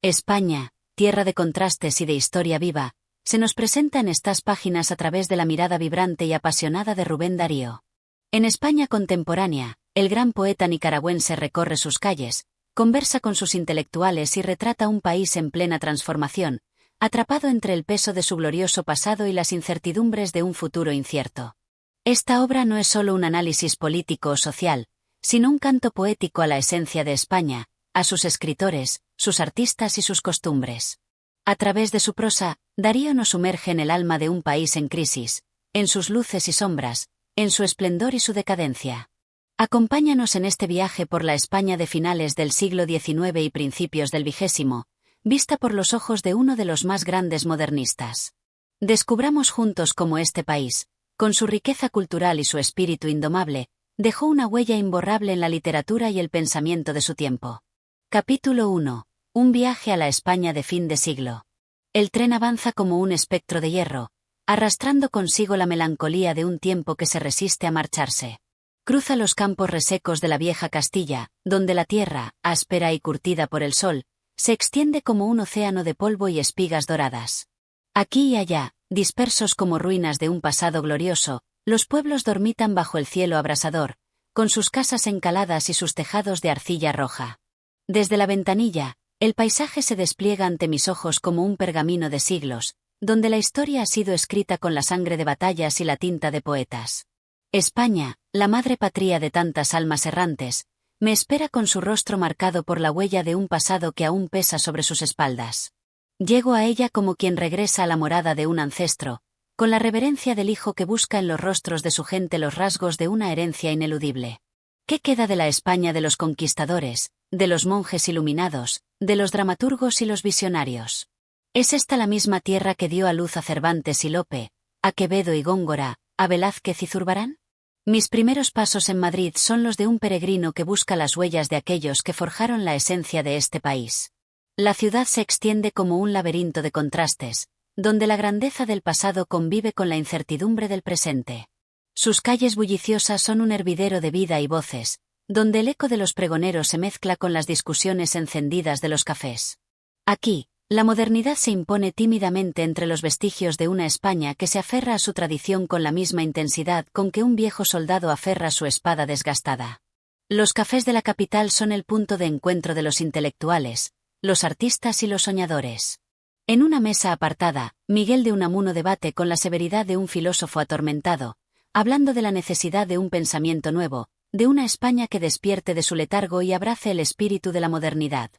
España, tierra de contrastes y de historia viva, se nos presenta en estas páginas a través de la mirada vibrante y apasionada de Rubén Darío. En España contemporánea, el gran poeta nicaragüense recorre sus calles, conversa con sus intelectuales y retrata un país en plena transformación, atrapado entre el peso de su glorioso pasado y las incertidumbres de un futuro incierto. Esta obra no es solo un análisis político o social, sino un canto poético a la esencia de España, a sus escritores, sus artistas y sus costumbres. A través de su prosa, Darío nos sumerge en el alma de un país en crisis, en sus luces y sombras, en su esplendor y su decadencia. Acompáñanos en este viaje por la España de finales del siglo XIX y principios del XX, vista por los ojos de uno de los más grandes modernistas. Descubramos juntos cómo este país, con su riqueza cultural y su espíritu indomable, dejó una huella imborrable en la literatura y el pensamiento de su tiempo. Capítulo 1. Un viaje a la España de fin de siglo. El tren avanza como un espectro de hierro, arrastrando consigo la melancolía de un tiempo que se resiste a marcharse. Cruza los campos resecos de la vieja Castilla, donde la tierra, áspera y curtida por el sol, se extiende como un océano de polvo y espigas doradas. Aquí y allá, dispersos como ruinas de un pasado glorioso, los pueblos dormitan bajo el cielo abrasador, con sus casas encaladas y sus tejados de arcilla roja. Desde la ventanilla, el paisaje se despliega ante mis ojos como un pergamino de siglos, donde la historia ha sido escrita con la sangre de batallas y la tinta de poetas. España, la madre patria de tantas almas errantes, me espera con su rostro marcado por la huella de un pasado que aún pesa sobre sus espaldas. Llego a ella como quien regresa a la morada de un ancestro, con la reverencia del hijo que busca en los rostros de su gente los rasgos de una herencia ineludible. ¿Qué queda de la España de los conquistadores, de los monjes iluminados, de los dramaturgos y los visionarios? ¿Es esta la misma tierra que dio a luz a Cervantes y Lope, a Quevedo y Góngora, a Velázquez y Zurbarán? Mis primeros pasos en Madrid son los de un peregrino que busca las huellas de aquellos que forjaron la esencia de este país. La ciudad se extiende como un laberinto de contrastes, donde la grandeza del pasado convive con la incertidumbre del presente. Sus calles bulliciosas son un hervidero de vida y voces, donde el eco de los pregoneros se mezcla con las discusiones encendidas de los cafés. Aquí, la modernidad se impone tímidamente entre los vestigios de una España que se aferra a su tradición con la misma intensidad con que un viejo soldado aferra su espada desgastada. Los cafés de la capital son el punto de encuentro de los intelectuales, los artistas y los soñadores. En una mesa apartada, Miguel de Unamuno debate con la severidad de un filósofo atormentado, hablando de la necesidad de un pensamiento nuevo, de una España que despierte de su letargo y abrace el espíritu de la modernidad.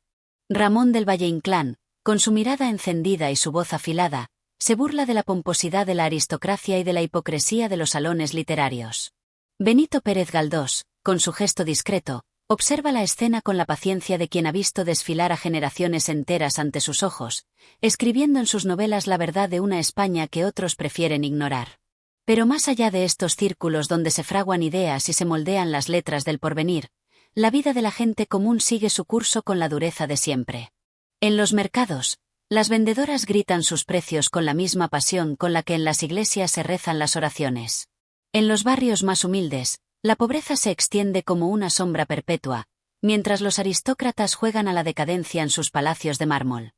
Ramón del Valle Inclán, con su mirada encendida y su voz afilada, se burla de la pomposidad de la aristocracia y de la hipocresía de los salones literarios. Benito Pérez Galdós, con su gesto discreto, observa la escena con la paciencia de quien ha visto desfilar a generaciones enteras ante sus ojos, escribiendo en sus novelas la verdad de una España que otros prefieren ignorar. Pero más allá de estos círculos donde se fraguan ideas y se moldean las letras del porvenir, la vida de la gente común sigue su curso con la dureza de siempre. En los mercados, las vendedoras gritan sus precios con la misma pasión con la que en las iglesias se rezan las oraciones. En los barrios más humildes, la pobreza se extiende como una sombra perpetua, mientras los aristócratas juegan a la decadencia en sus palacios de mármol.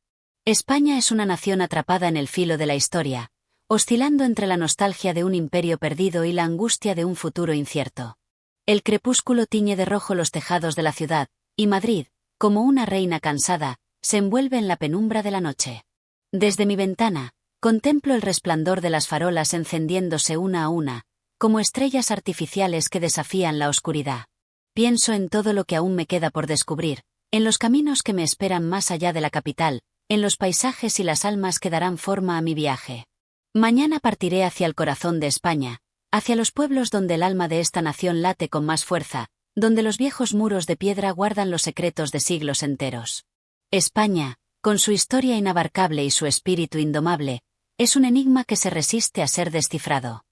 España es una nación atrapada en el filo de la historia, oscilando entre la nostalgia de un imperio perdido y la angustia de un futuro incierto. El crepúsculo tiñe de rojo los tejados de la ciudad, y Madrid, como una reina cansada, se envuelve en la penumbra de la noche. Desde mi ventana, contemplo el resplandor de las farolas encendiéndose una a una, como estrellas artificiales que desafían la oscuridad. Pienso en todo lo que aún me queda por descubrir, en los caminos que me esperan más allá de la capital, en los paisajes y las almas que darán forma a mi viaje. Mañana partiré hacia el corazón de España, hacia los pueblos donde el alma de esta nación late con más fuerza, donde los viejos muros de piedra guardan los secretos de siglos enteros. España, con su historia inabarcable y su espíritu indomable, es un enigma que se resiste a ser descifrado.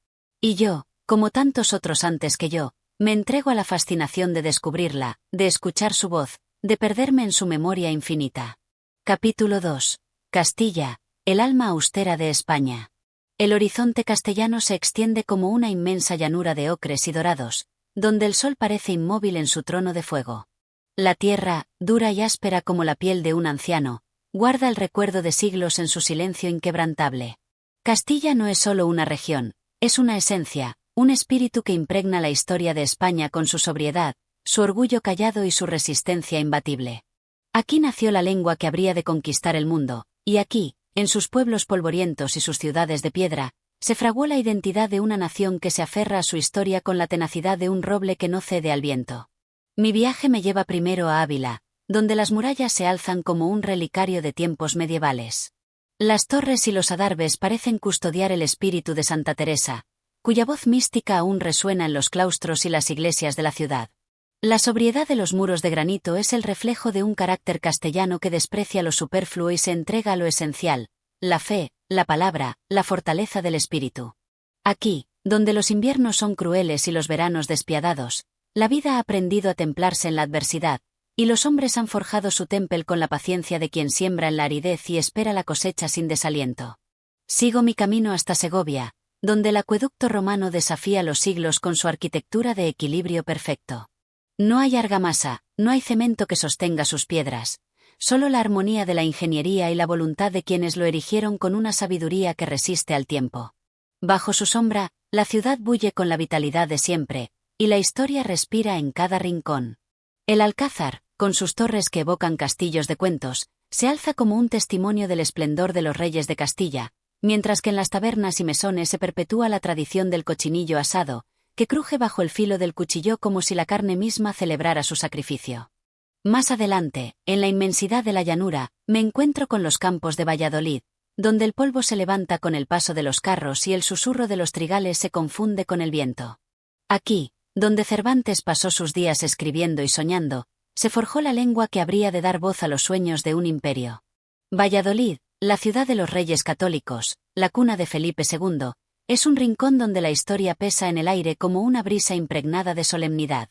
Y yo, como tantos otros antes que yo, me entrego a la fascinación de descubrirla, de escuchar su voz, de perderme en su memoria infinita. Capítulo 2. Castilla, el alma austera de España. El horizonte castellano se extiende como una inmensa llanura de ocres y dorados, donde el sol parece inmóvil en su trono de fuego. La tierra, dura y áspera como la piel de un anciano, guarda el recuerdo de siglos en su silencio inquebrantable. Castilla no es solo una región, es una esencia, un espíritu que impregna la historia de España con su sobriedad, su orgullo callado y su resistencia imbatible. Aquí nació la lengua que habría de conquistar el mundo, y aquí, en sus pueblos polvorientos y sus ciudades de piedra, se fraguó la identidad de una nación que se aferra a su historia con la tenacidad de un roble que no cede al viento. Mi viaje me lleva primero a Ávila, donde las murallas se alzan como un relicario de tiempos medievales. Las torres y los adarves parecen custodiar el espíritu de Santa Teresa, cuya voz mística aún resuena en los claustros y las iglesias de la ciudad. La sobriedad de los muros de granito es el reflejo de un carácter castellano que desprecia lo superfluo y se entrega a lo esencial, la fe, la palabra, la fortaleza del espíritu. Aquí, donde los inviernos son crueles y los veranos despiadados, la vida ha aprendido a templarse en la adversidad, y los hombres han forjado su templo con la paciencia de quien siembra en la aridez y espera la cosecha sin desaliento. Sigo mi camino hasta Segovia, donde el acueducto romano desafía los siglos con su arquitectura de equilibrio perfecto. No hay argamasa, no hay cemento que sostenga sus piedras, solo la armonía de la ingeniería y la voluntad de quienes lo erigieron con una sabiduría que resiste al tiempo. Bajo su sombra, la ciudad bulle con la vitalidad de siempre, y la historia respira en cada rincón. El Alcázar, con sus torres que evocan castillos de cuentos, se alza como un testimonio del esplendor de los reyes de Castilla, mientras que en las tabernas y mesones se perpetúa la tradición del cochinillo asado, que cruje bajo el filo del cuchillo como si la carne misma celebrara su sacrificio. Más adelante, en la inmensidad de la llanura, me encuentro con los campos de Valladolid, donde el polvo se levanta con el paso de los carros y el susurro de los trigales se confunde con el viento. Aquí, donde Cervantes pasó sus días escribiendo y soñando, se forjó la lengua que habría de dar voz a los sueños de un imperio. Valladolid, la ciudad de los reyes católicos, la cuna de Felipe II, es un rincón donde la historia pesa en el aire como una brisa impregnada de solemnidad.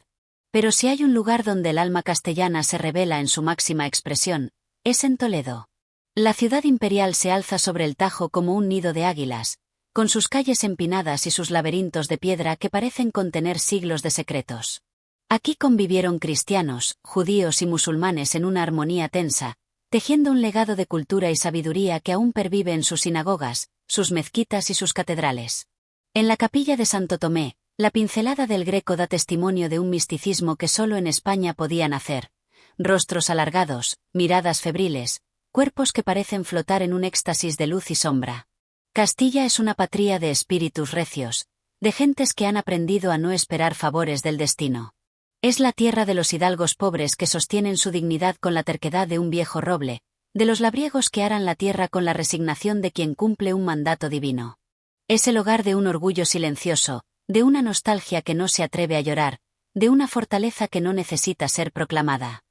Pero si hay un lugar donde el alma castellana se revela en su máxima expresión, es en Toledo. La ciudad imperial se alza sobre el Tajo como un nido de águilas, con sus calles empinadas y sus laberintos de piedra que parecen contener siglos de secretos. Aquí convivieron cristianos, judíos y musulmanes en una armonía tensa, tejiendo un legado de cultura y sabiduría que aún pervive en sus sinagogas, sus mezquitas y sus catedrales. En la capilla de Santo Tomé, la pincelada del Greco da testimonio de un misticismo que solo en España podía nacer. Rostros alargados, miradas febriles, cuerpos que parecen flotar en un éxtasis de luz y sombra. Castilla es una patria de espíritus recios, de gentes que han aprendido a no esperar favores del destino. Es la tierra de los hidalgos pobres que sostienen su dignidad con la terquedad de un viejo roble, de los labriegos que aran la tierra con la resignación de quien cumple un mandato divino. Es el hogar de un orgullo silencioso, de una nostalgia que no se atreve a llorar, de una fortaleza que no necesita ser proclamada.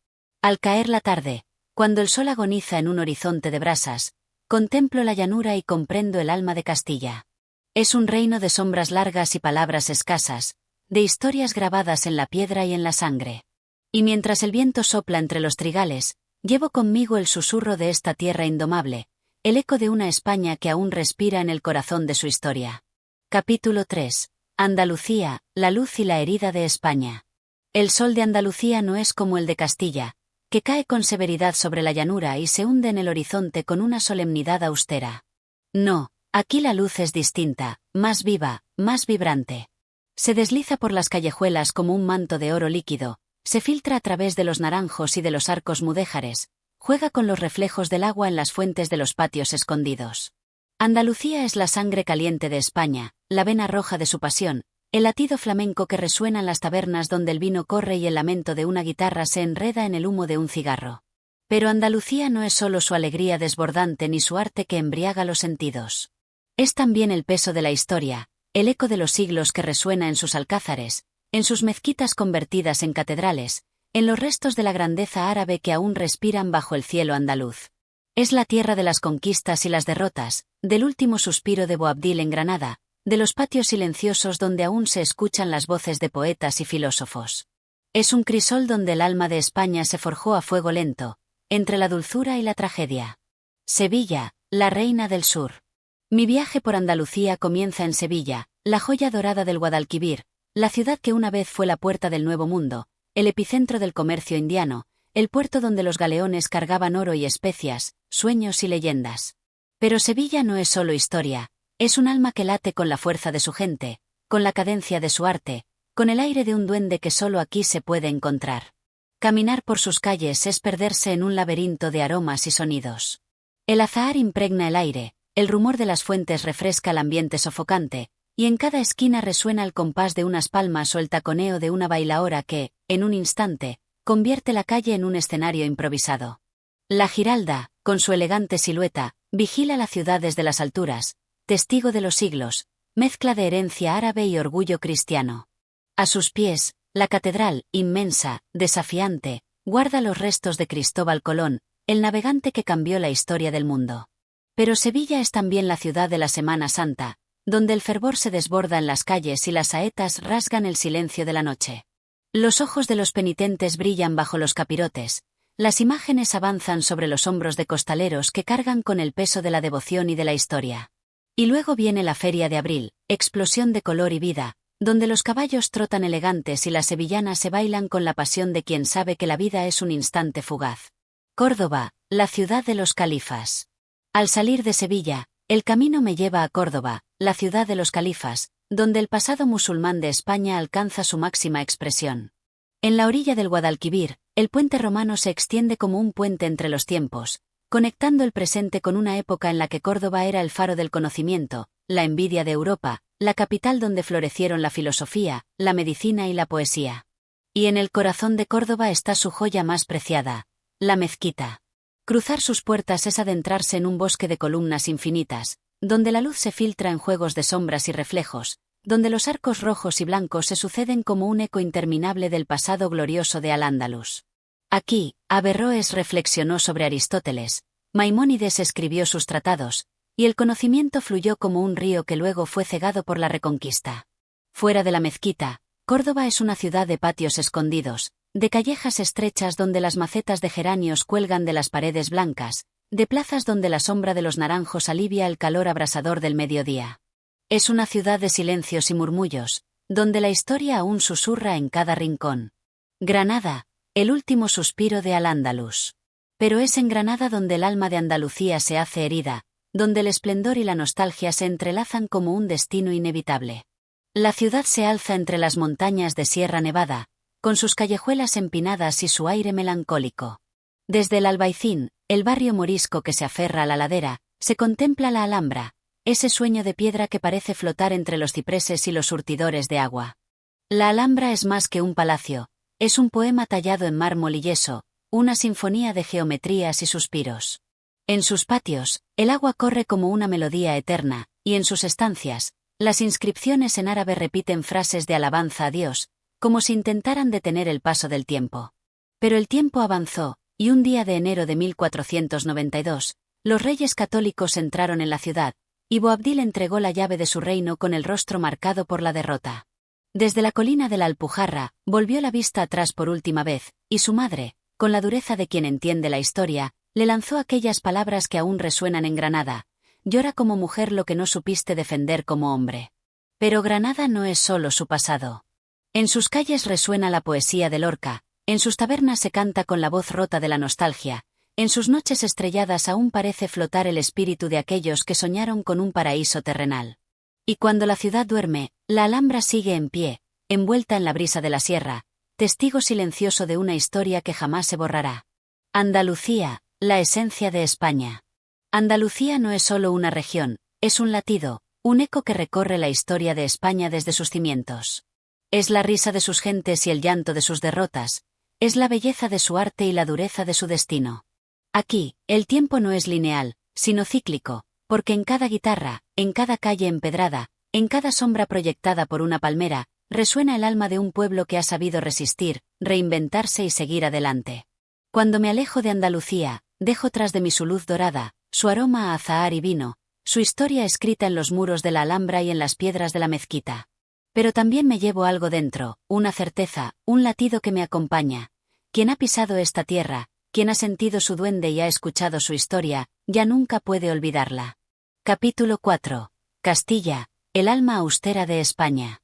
Al caer la tarde, cuando el sol agoniza en un horizonte de brasas, contemplo la llanura y comprendo el alma de Castilla. Es un reino de sombras largas y palabras escasas, de historias grabadas en la piedra y en la sangre. Y mientras el viento sopla entre los trigales, llevo conmigo el susurro de esta tierra indomable, el eco de una España que aún respira en el corazón de su historia. Capítulo 3. Andalucía, la luz y la herida de España. El sol de Andalucía no es como el de Castilla, que cae con severidad sobre la llanura y se hunde en el horizonte con una solemnidad austera. No, aquí la luz es distinta, más viva, más vibrante. Se desliza por las callejuelas como un manto de oro líquido, se filtra a través de los naranjos y de los arcos mudéjares, juega con los reflejos del agua en las fuentes de los patios escondidos. Andalucía es la sangre caliente de España, la vena roja de su pasión, el latido flamenco que resuena en las tabernas donde el vino corre y el lamento de una guitarra se enreda en el humo de un cigarro. Pero Andalucía no es solo su alegría desbordante ni su arte que embriaga los sentidos. Es también el peso de la historia, el eco de los siglos que resuena en sus alcázares, en sus mezquitas convertidas en catedrales, en los restos de la grandeza árabe que aún respiran bajo el cielo andaluz. Es la tierra de las conquistas y las derrotas, del último suspiro de Boabdil en Granada, de los patios silenciosos donde aún se escuchan las voces de poetas y filósofos. Es un crisol donde el alma de España se forjó a fuego lento, entre la dulzura y la tragedia. Sevilla, la reina del sur. Mi viaje por Andalucía comienza en Sevilla, la joya dorada del Guadalquivir, la ciudad que una vez fue la puerta del Nuevo Mundo, el epicentro del comercio indiano, el puerto donde los galeones cargaban oro y especias, sueños y leyendas. Pero Sevilla no es solo historia, es un alma que late con la fuerza de su gente, con la cadencia de su arte, con el aire de un duende que solo aquí se puede encontrar. Caminar por sus calles es perderse en un laberinto de aromas y sonidos. El azahar impregna el aire, el rumor de las fuentes refresca el ambiente sofocante, y en cada esquina resuena el compás de unas palmas o el taconeo de una bailaora que, en un instante, convierte la calle en un escenario improvisado. La Giralda, con su elegante silueta, vigila la ciudad desde las alturas, testigo de los siglos, mezcla de herencia árabe y orgullo cristiano. A sus pies, la catedral, inmensa, desafiante, guarda los restos de Cristóbal Colón, el navegante que cambió la historia del mundo. Pero Sevilla es también la ciudad de la Semana Santa, donde el fervor se desborda en las calles y las saetas rasgan el silencio de la noche. Los ojos de los penitentes brillan bajo los capirotes, las imágenes avanzan sobre los hombros de costaleros que cargan con el peso de la devoción y de la historia. Y luego viene la Feria de Abril, explosión de color y vida, donde los caballos trotan elegantes y las sevillanas se bailan con la pasión de quien sabe que la vida es un instante fugaz. Córdoba, la ciudad de los califas. Al salir de Sevilla, el camino me lleva a Córdoba, la ciudad de los califas, donde el pasado musulmán de España alcanza su máxima expresión. En la orilla del Guadalquivir, el puente romano se extiende como un puente entre los tiempos, conectando el presente con una época en la que Córdoba era el faro del conocimiento, la envidia de Europa, la capital donde florecieron la filosofía, la medicina y la poesía. Y en el corazón de Córdoba está su joya más preciada, la mezquita. Cruzar sus puertas es adentrarse en un bosque de columnas infinitas, donde la luz se filtra en juegos de sombras y reflejos, donde los arcos rojos y blancos se suceden como un eco interminable del pasado glorioso de Al-Ándalus. Aquí, Averroes reflexionó sobre Aristóteles, Maimónides escribió sus tratados, y el conocimiento fluyó como un río que luego fue cegado por la Reconquista. Fuera de la mezquita, Córdoba es una ciudad de patios escondidos, de callejas estrechas donde las macetas de geranios cuelgan de las paredes blancas, de plazas donde la sombra de los naranjos alivia el calor abrasador del mediodía. Es una ciudad de silencios y murmullos, donde la historia aún susurra en cada rincón. Granada, el último suspiro de Al-Ándalus. Pero es en Granada donde el alma de Andalucía se hace herida, donde el esplendor y la nostalgia se entrelazan como un destino inevitable. La ciudad se alza entre las montañas de Sierra Nevada, con sus callejuelas empinadas y su aire melancólico. Desde el Albaicín, el barrio morisco que se aferra a la ladera, se contempla la Alhambra, ese sueño de piedra que parece flotar entre los cipreses y los surtidores de agua. La Alhambra es más que un palacio, es un poema tallado en mármol y yeso, una sinfonía de geometrías y suspiros. En sus patios, el agua corre como una melodía eterna, y en sus estancias, las inscripciones en árabe repiten frases de alabanza a Dios, como si intentaran detener el paso del tiempo. Pero el tiempo avanzó, y un día de enero de 1492, los reyes católicos entraron en la ciudad, y Boabdil entregó la llave de su reino con el rostro marcado por la derrota. Desde la colina de la Alpujarra, volvió la vista atrás por última vez, y su madre, con la dureza de quien entiende la historia, le lanzó aquellas palabras que aún resuenan en Granada: llora como mujer lo que no supiste defender como hombre. Pero Granada no es solo su pasado. En sus calles resuena la poesía de Lorca, en sus tabernas se canta con la voz rota de la nostalgia, en sus noches estrelladas aún parece flotar el espíritu de aquellos que soñaron con un paraíso terrenal. Y cuando la ciudad duerme, la Alhambra sigue en pie, envuelta en la brisa de la sierra, testigo silencioso de una historia que jamás se borrará. Andalucía, la esencia de España. Andalucía no es solo una región, es un latido, un eco que recorre la historia de España desde sus cimientos. Es la risa de sus gentes y el llanto de sus derrotas, es la belleza de su arte y la dureza de su destino. Aquí, el tiempo no es lineal, sino cíclico, porque en cada guitarra, en cada calle empedrada, en cada sombra proyectada por una palmera, resuena el alma de un pueblo que ha sabido resistir, reinventarse y seguir adelante. Cuando me alejo de Andalucía, dejo tras de mí su luz dorada, su aroma a azahar y vino, su historia escrita en los muros de la Alhambra y en las piedras de la mezquita. Pero también me llevo algo dentro, una certeza, un latido que me acompaña. Quien ha pisado esta tierra, quien ha sentido su duende y ha escuchado su historia, ya nunca puede olvidarla. Capítulo 4. Castilla, el alma austera de España.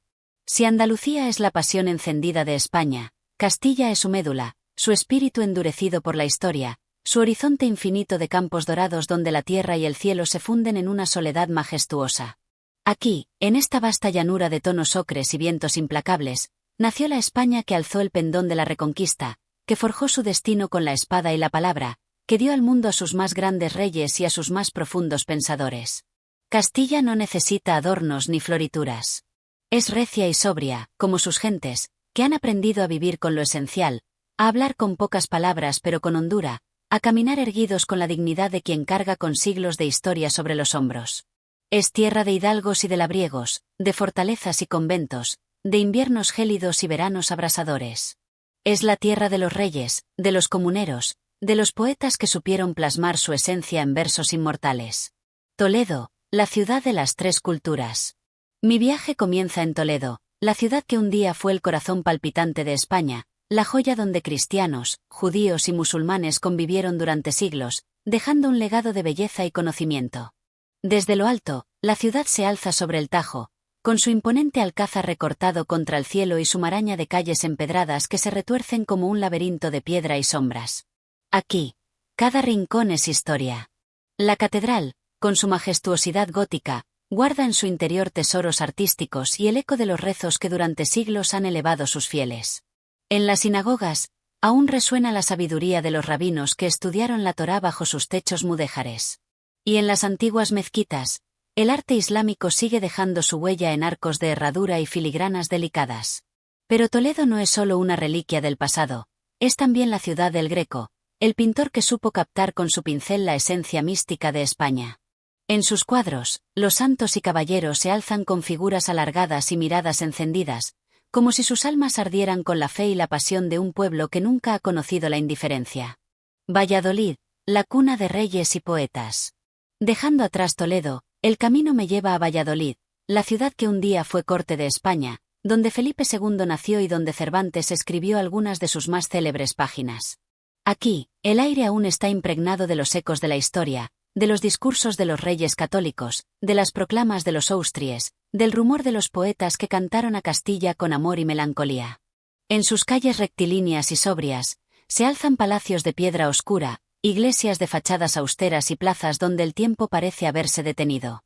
Si Andalucía es la pasión encendida de España, Castilla es su médula, su espíritu endurecido por la historia, su horizonte infinito de campos dorados donde la tierra y el cielo se funden en una soledad majestuosa. Aquí, en esta vasta llanura de tonos ocres y vientos implacables, nació la España que alzó el pendón de la Reconquista, que forjó su destino con la espada y la palabra, que dio al mundo a sus más grandes reyes y a sus más profundos pensadores. Castilla no necesita adornos ni florituras. Es recia y sobria, como sus gentes, que han aprendido a vivir con lo esencial, a hablar con pocas palabras pero con hondura, a caminar erguidos con la dignidad de quien carga con siglos de historia sobre los hombros. Es tierra de hidalgos y de labriegos, de fortalezas y conventos, de inviernos gélidos y veranos abrasadores. Es la tierra de los reyes, de los comuneros, de los poetas que supieron plasmar su esencia en versos inmortales. Toledo, la ciudad de las tres culturas. Mi viaje comienza en Toledo, la ciudad que un día fue el corazón palpitante de España, la joya donde cristianos, judíos y musulmanes convivieron durante siglos, dejando un legado de belleza y conocimiento. Desde lo alto, la ciudad se alza sobre el Tajo, con su imponente alcázar recortado contra el cielo y su maraña de calles empedradas que se retuercen como un laberinto de piedra y sombras. Aquí, cada rincón es historia. La catedral, con su majestuosidad gótica, guarda en su interior tesoros artísticos y el eco de los rezos que durante siglos han elevado sus fieles. En las sinagogas, aún resuena la sabiduría de los rabinos que estudiaron la Torá bajo sus techos mudéjares. Y en las antiguas mezquitas, el arte islámico sigue dejando su huella en arcos de herradura y filigranas delicadas. Pero Toledo no es solo una reliquia del pasado, es también la ciudad del Greco, el pintor que supo captar con su pincel la esencia mística de España. En sus cuadros, los santos y caballeros se alzan con figuras alargadas y miradas encendidas, como si sus almas ardieran con la fe y la pasión de un pueblo que nunca ha conocido la indiferencia. Valladolid, la cuna de reyes y poetas. Dejando atrás Toledo, el camino me lleva a Valladolid, la ciudad que un día fue corte de España, donde Felipe II nació y donde Cervantes escribió algunas de sus más célebres páginas. Aquí, el aire aún está impregnado de los ecos de la historia, de los discursos de los reyes católicos, de las proclamas de los austries, del rumor de los poetas que cantaron a Castilla con amor y melancolía. En sus calles rectilíneas y sobrias, se alzan palacios de piedra oscura, iglesias de fachadas austeras y plazas donde el tiempo parece haberse detenido.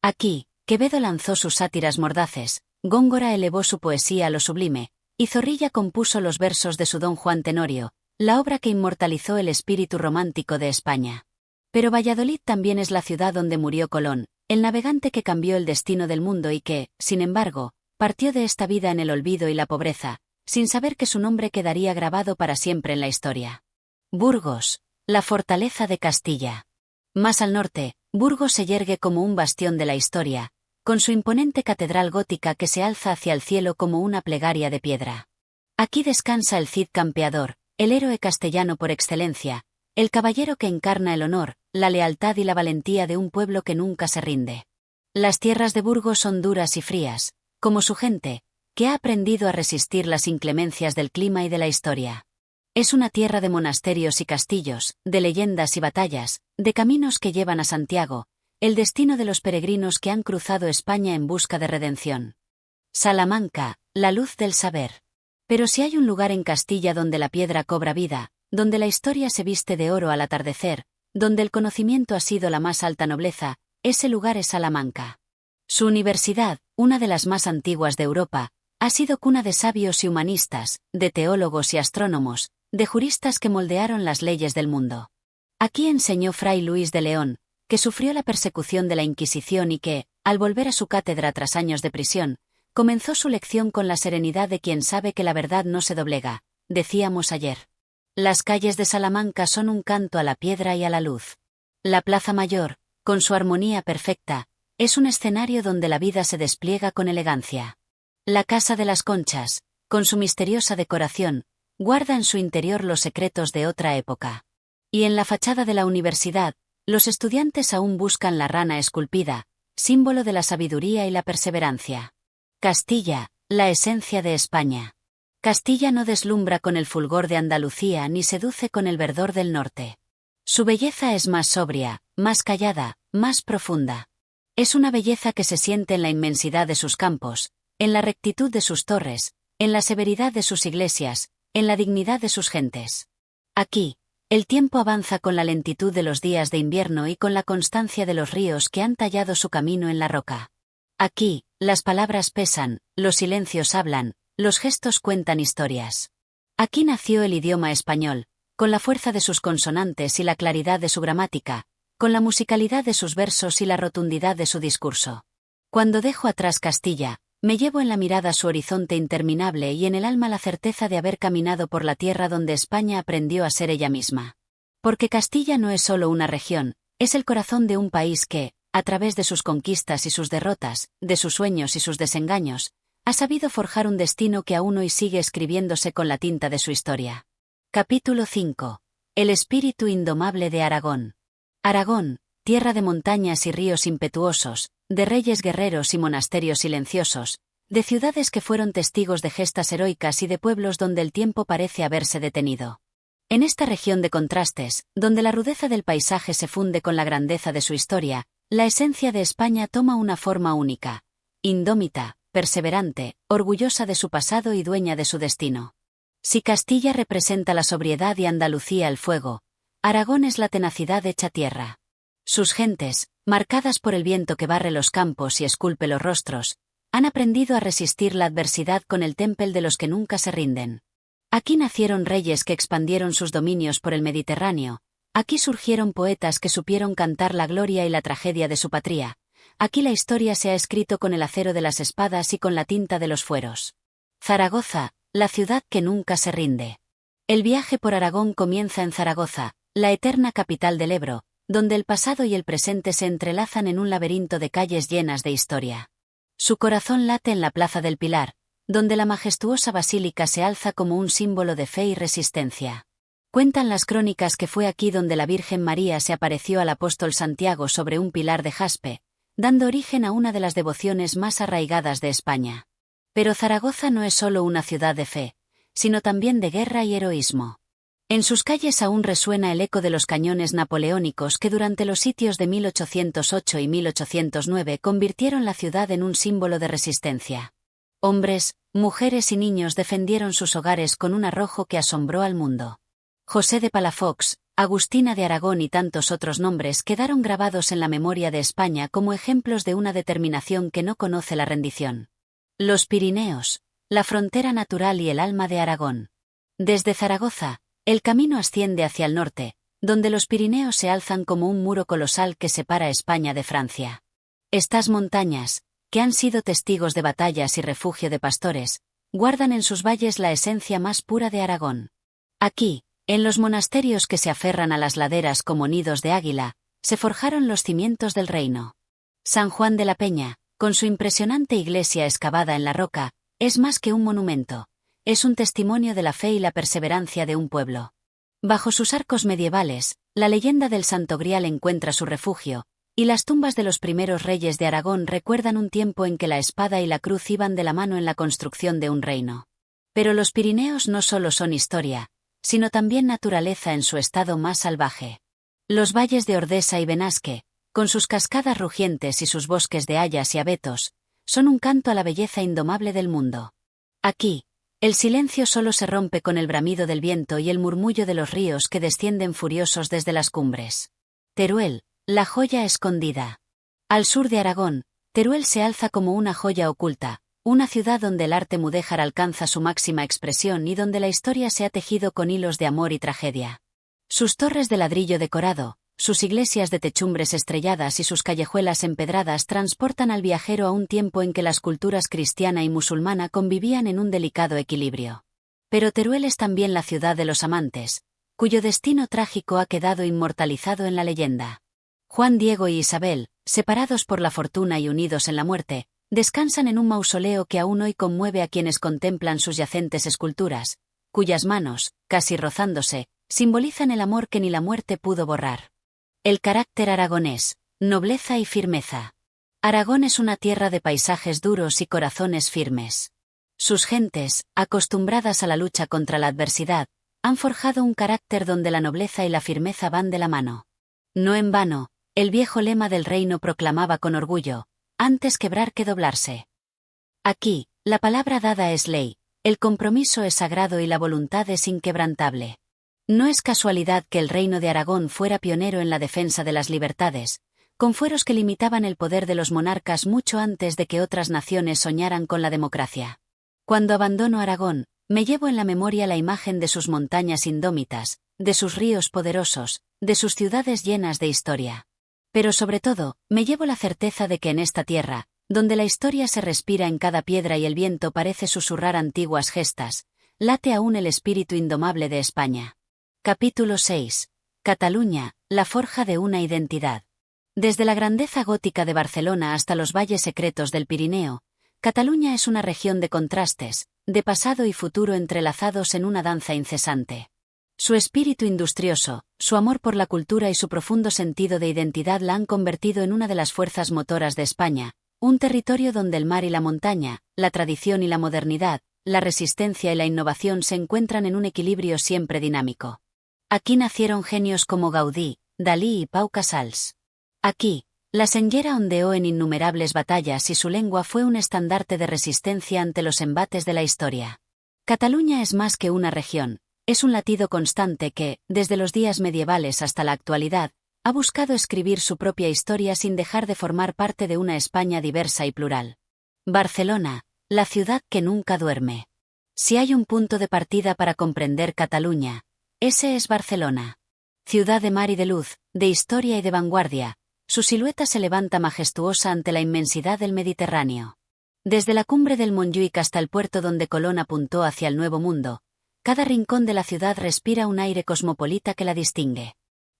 Aquí, Quevedo lanzó sus sátiras mordaces, Góngora elevó su poesía a lo sublime, y Zorrilla compuso los versos de su Don Juan Tenorio, la obra que inmortalizó el espíritu romántico de España. Pero Valladolid también es la ciudad donde murió Colón, el navegante que cambió el destino del mundo y que, sin embargo, partió de esta vida en el olvido y la pobreza, sin saber que su nombre quedaría grabado para siempre en la historia. Burgos, la fortaleza de Castilla. Más al norte, Burgos se yergue como un bastión de la historia, con su imponente catedral gótica que se alza hacia el cielo como una plegaria de piedra. Aquí descansa el Cid campeador, el héroe castellano por excelencia, el caballero que encarna el honor, la lealtad y la valentía de un pueblo que nunca se rinde. Las tierras de Burgos son duras y frías, como su gente, que ha aprendido a resistir las inclemencias del clima y de la historia. Es una tierra de monasterios y castillos, de leyendas y batallas, de caminos que llevan a Santiago, el destino de los peregrinos que han cruzado España en busca de redención. Salamanca, la luz del saber. Pero si hay un lugar en Castilla donde la piedra cobra vida, donde la historia se viste de oro al atardecer, donde el conocimiento ha sido la más alta nobleza, ese lugar es Salamanca. Su universidad, una de las más antiguas de Europa, ha sido cuna de sabios y humanistas, de teólogos y astrónomos, de juristas que moldearon las leyes del mundo. Aquí enseñó Fray Luis de León, que sufrió la persecución de la Inquisición y que, al volver a su cátedra tras años de prisión, comenzó su lección con la serenidad de quien sabe que la verdad no se doblega, decíamos ayer. Las calles de Salamanca son un canto a la piedra y a la luz. La Plaza Mayor, con su armonía perfecta, es un escenario donde la vida se despliega con elegancia. La Casa de las Conchas, con su misteriosa decoración, guarda en su interior los secretos de otra época. Y en la fachada de la universidad, los estudiantes aún buscan la rana esculpida, símbolo de la sabiduría y la perseverancia. Castilla, la esencia de España. Castilla no deslumbra con el fulgor de Andalucía ni seduce con el verdor del norte. Su belleza es más sobria, más callada, más profunda. Es una belleza que se siente en la inmensidad de sus campos, en la rectitud de sus torres, en la severidad de sus iglesias, en la dignidad de sus gentes. Aquí, el tiempo avanza con la lentitud de los días de invierno y con la constancia de los ríos que han tallado su camino en la roca. Aquí, las palabras pesan, los silencios hablan, los gestos cuentan historias. Aquí nació el idioma español, con la fuerza de sus consonantes y la claridad de su gramática, con la musicalidad de sus versos y la rotundidad de su discurso. Cuando dejo atrás Castilla, me llevo en la mirada su horizonte interminable y en el alma la certeza de haber caminado por la tierra donde España aprendió a ser ella misma. Porque Castilla no es solo una región, es el corazón de un país que, a través de sus conquistas y sus derrotas, de sus sueños y sus desengaños, ha sabido forjar un destino que aún hoy sigue escribiéndose con la tinta de su historia. Capítulo 5. El espíritu indomable de Aragón. Aragón, tierra de montañas y ríos impetuosos, de reyes guerreros y monasterios silenciosos, de ciudades que fueron testigos de gestas heroicas y de pueblos donde el tiempo parece haberse detenido. En esta región de contrastes, donde la rudeza del paisaje se funde con la grandeza de su historia, la esencia de España toma una forma única, indómita, perseverante, orgullosa de su pasado y dueña de su destino. Si Castilla representa la sobriedad y Andalucía el fuego, Aragón es la tenacidad hecha tierra. Sus gentes, marcadas por el viento que barre los campos y esculpe los rostros, han aprendido a resistir la adversidad con el temple de los que nunca se rinden. Aquí nacieron reyes que expandieron sus dominios por el Mediterráneo, aquí surgieron poetas que supieron cantar la gloria y la tragedia de su patria, aquí la historia se ha escrito con el acero de las espadas y con la tinta de los fueros. Zaragoza, la ciudad que nunca se rinde. El viaje por Aragón comienza en Zaragoza, la eterna capital del Ebro, donde el pasado y el presente se entrelazan en un laberinto de calles llenas de historia. Su corazón late en la Plaza del Pilar, donde la majestuosa basílica se alza como un símbolo de fe y resistencia. Cuentan las crónicas que fue aquí donde la Virgen María se apareció al apóstol Santiago sobre un pilar de jaspe, dando origen a una de las devociones más arraigadas de España. Pero Zaragoza no es solo una ciudad de fe, sino también de guerra y heroísmo. En sus calles aún resuena el eco de los cañones napoleónicos que durante los sitios de 1808 y 1809 convirtieron la ciudad en un símbolo de resistencia. Hombres, mujeres y niños defendieron sus hogares con un arrojo que asombró al mundo. José de Palafox, Agustina de Aragón y tantos otros nombres quedaron grabados en la memoria de España como ejemplos de una determinación que no conoce la rendición. Los Pirineos, la frontera natural y el alma de Aragón. Desde Zaragoza, el camino asciende hacia el norte, donde los Pirineos se alzan como un muro colosal que separa España de Francia. Estas montañas, que han sido testigos de batallas y refugio de pastores, guardan en sus valles la esencia más pura de Aragón. Aquí, en los monasterios que se aferran a las laderas como nidos de águila, se forjaron los cimientos del reino. San Juan de la Peña, con su impresionante iglesia excavada en la roca, es más que un monumento, es un testimonio de la fe y la perseverancia de un pueblo. Bajo sus arcos medievales, la leyenda del Santo Grial encuentra su refugio, y las tumbas de los primeros reyes de Aragón recuerdan un tiempo en que la espada y la cruz iban de la mano en la construcción de un reino. Pero los Pirineos no solo son historia, sino también naturaleza en su estado más salvaje. Los valles de Ordesa y Benasque, con sus cascadas rugientes y sus bosques de hayas y abetos, son un canto a la belleza indomable del mundo. Aquí, el silencio solo se rompe con el bramido del viento y el murmullo de los ríos que descienden furiosos desde las cumbres. Teruel, la joya escondida. Al sur de Aragón, Teruel se alza como una joya oculta, una ciudad donde el arte mudéjar alcanza su máxima expresión y donde la historia se ha tejido con hilos de amor y tragedia. Sus torres de ladrillo decorado, sus iglesias de techumbres estrelladas y sus callejuelas empedradas transportan al viajero a un tiempo en que las culturas cristiana y musulmana convivían en un delicado equilibrio. Pero Teruel es también la ciudad de los amantes, cuyo destino trágico ha quedado inmortalizado en la leyenda. Juan Diego y Isabel, separados por la fortuna y unidos en la muerte, descansan en un mausoleo que aún hoy conmueve a quienes contemplan sus yacentes esculturas, cuyas manos, casi rozándose, simbolizan el amor que ni la muerte pudo borrar. El carácter aragonés, nobleza y firmeza. Aragón es una tierra de paisajes duros y corazones firmes. Sus gentes, acostumbradas a la lucha contra la adversidad, han forjado un carácter donde la nobleza y la firmeza van de la mano. No en vano, el viejo lema del reino proclamaba con orgullo: antes quebrar que doblarse. Aquí, la palabra dada es ley, El compromiso es sagrado y la voluntad es inquebrantable. No es casualidad que el reino de Aragón fuera pionero en la defensa de las libertades, con fueros que limitaban el poder de los monarcas mucho antes de que otras naciones soñaran con la democracia. Cuando abandono Aragón, me llevo en la memoria la imagen de sus montañas indómitas, de sus ríos poderosos, de sus ciudades llenas de historia. Pero sobre todo, me llevo la certeza de que en esta tierra, donde la historia se respira en cada piedra y el viento parece susurrar antiguas gestas, late aún el espíritu indomable de España. Capítulo 6. Cataluña, la forja de una identidad. Desde la grandeza gótica de Barcelona hasta los valles secretos del Pirineo, Cataluña es una región de contrastes, de pasado y futuro entrelazados en una danza incesante. Su espíritu industrioso, su amor por la cultura y su profundo sentido de identidad la han convertido en una de las fuerzas motoras de España, un territorio donde el mar y la montaña, la tradición y la modernidad, la resistencia y la innovación se encuentran en un equilibrio siempre dinámico. Aquí nacieron genios como Gaudí, Dalí y Pau Casals. Aquí, la señera ondeó en innumerables batallas y su lengua fue un estandarte de resistencia ante los embates de la historia. Cataluña es más que una región, es un latido constante que, desde los días medievales hasta la actualidad, ha buscado escribir su propia historia sin dejar de formar parte de una España diversa y plural. Barcelona, la ciudad que nunca duerme. Si hay un punto de partida para comprender Cataluña, ese es Barcelona. Ciudad de mar y de luz, de historia y de vanguardia, su silueta se levanta majestuosa ante la inmensidad del Mediterráneo. Desde la cumbre del Montjuïc hasta el puerto donde Colón apuntó hacia el Nuevo Mundo, cada rincón de la ciudad respira un aire cosmopolita que la distingue.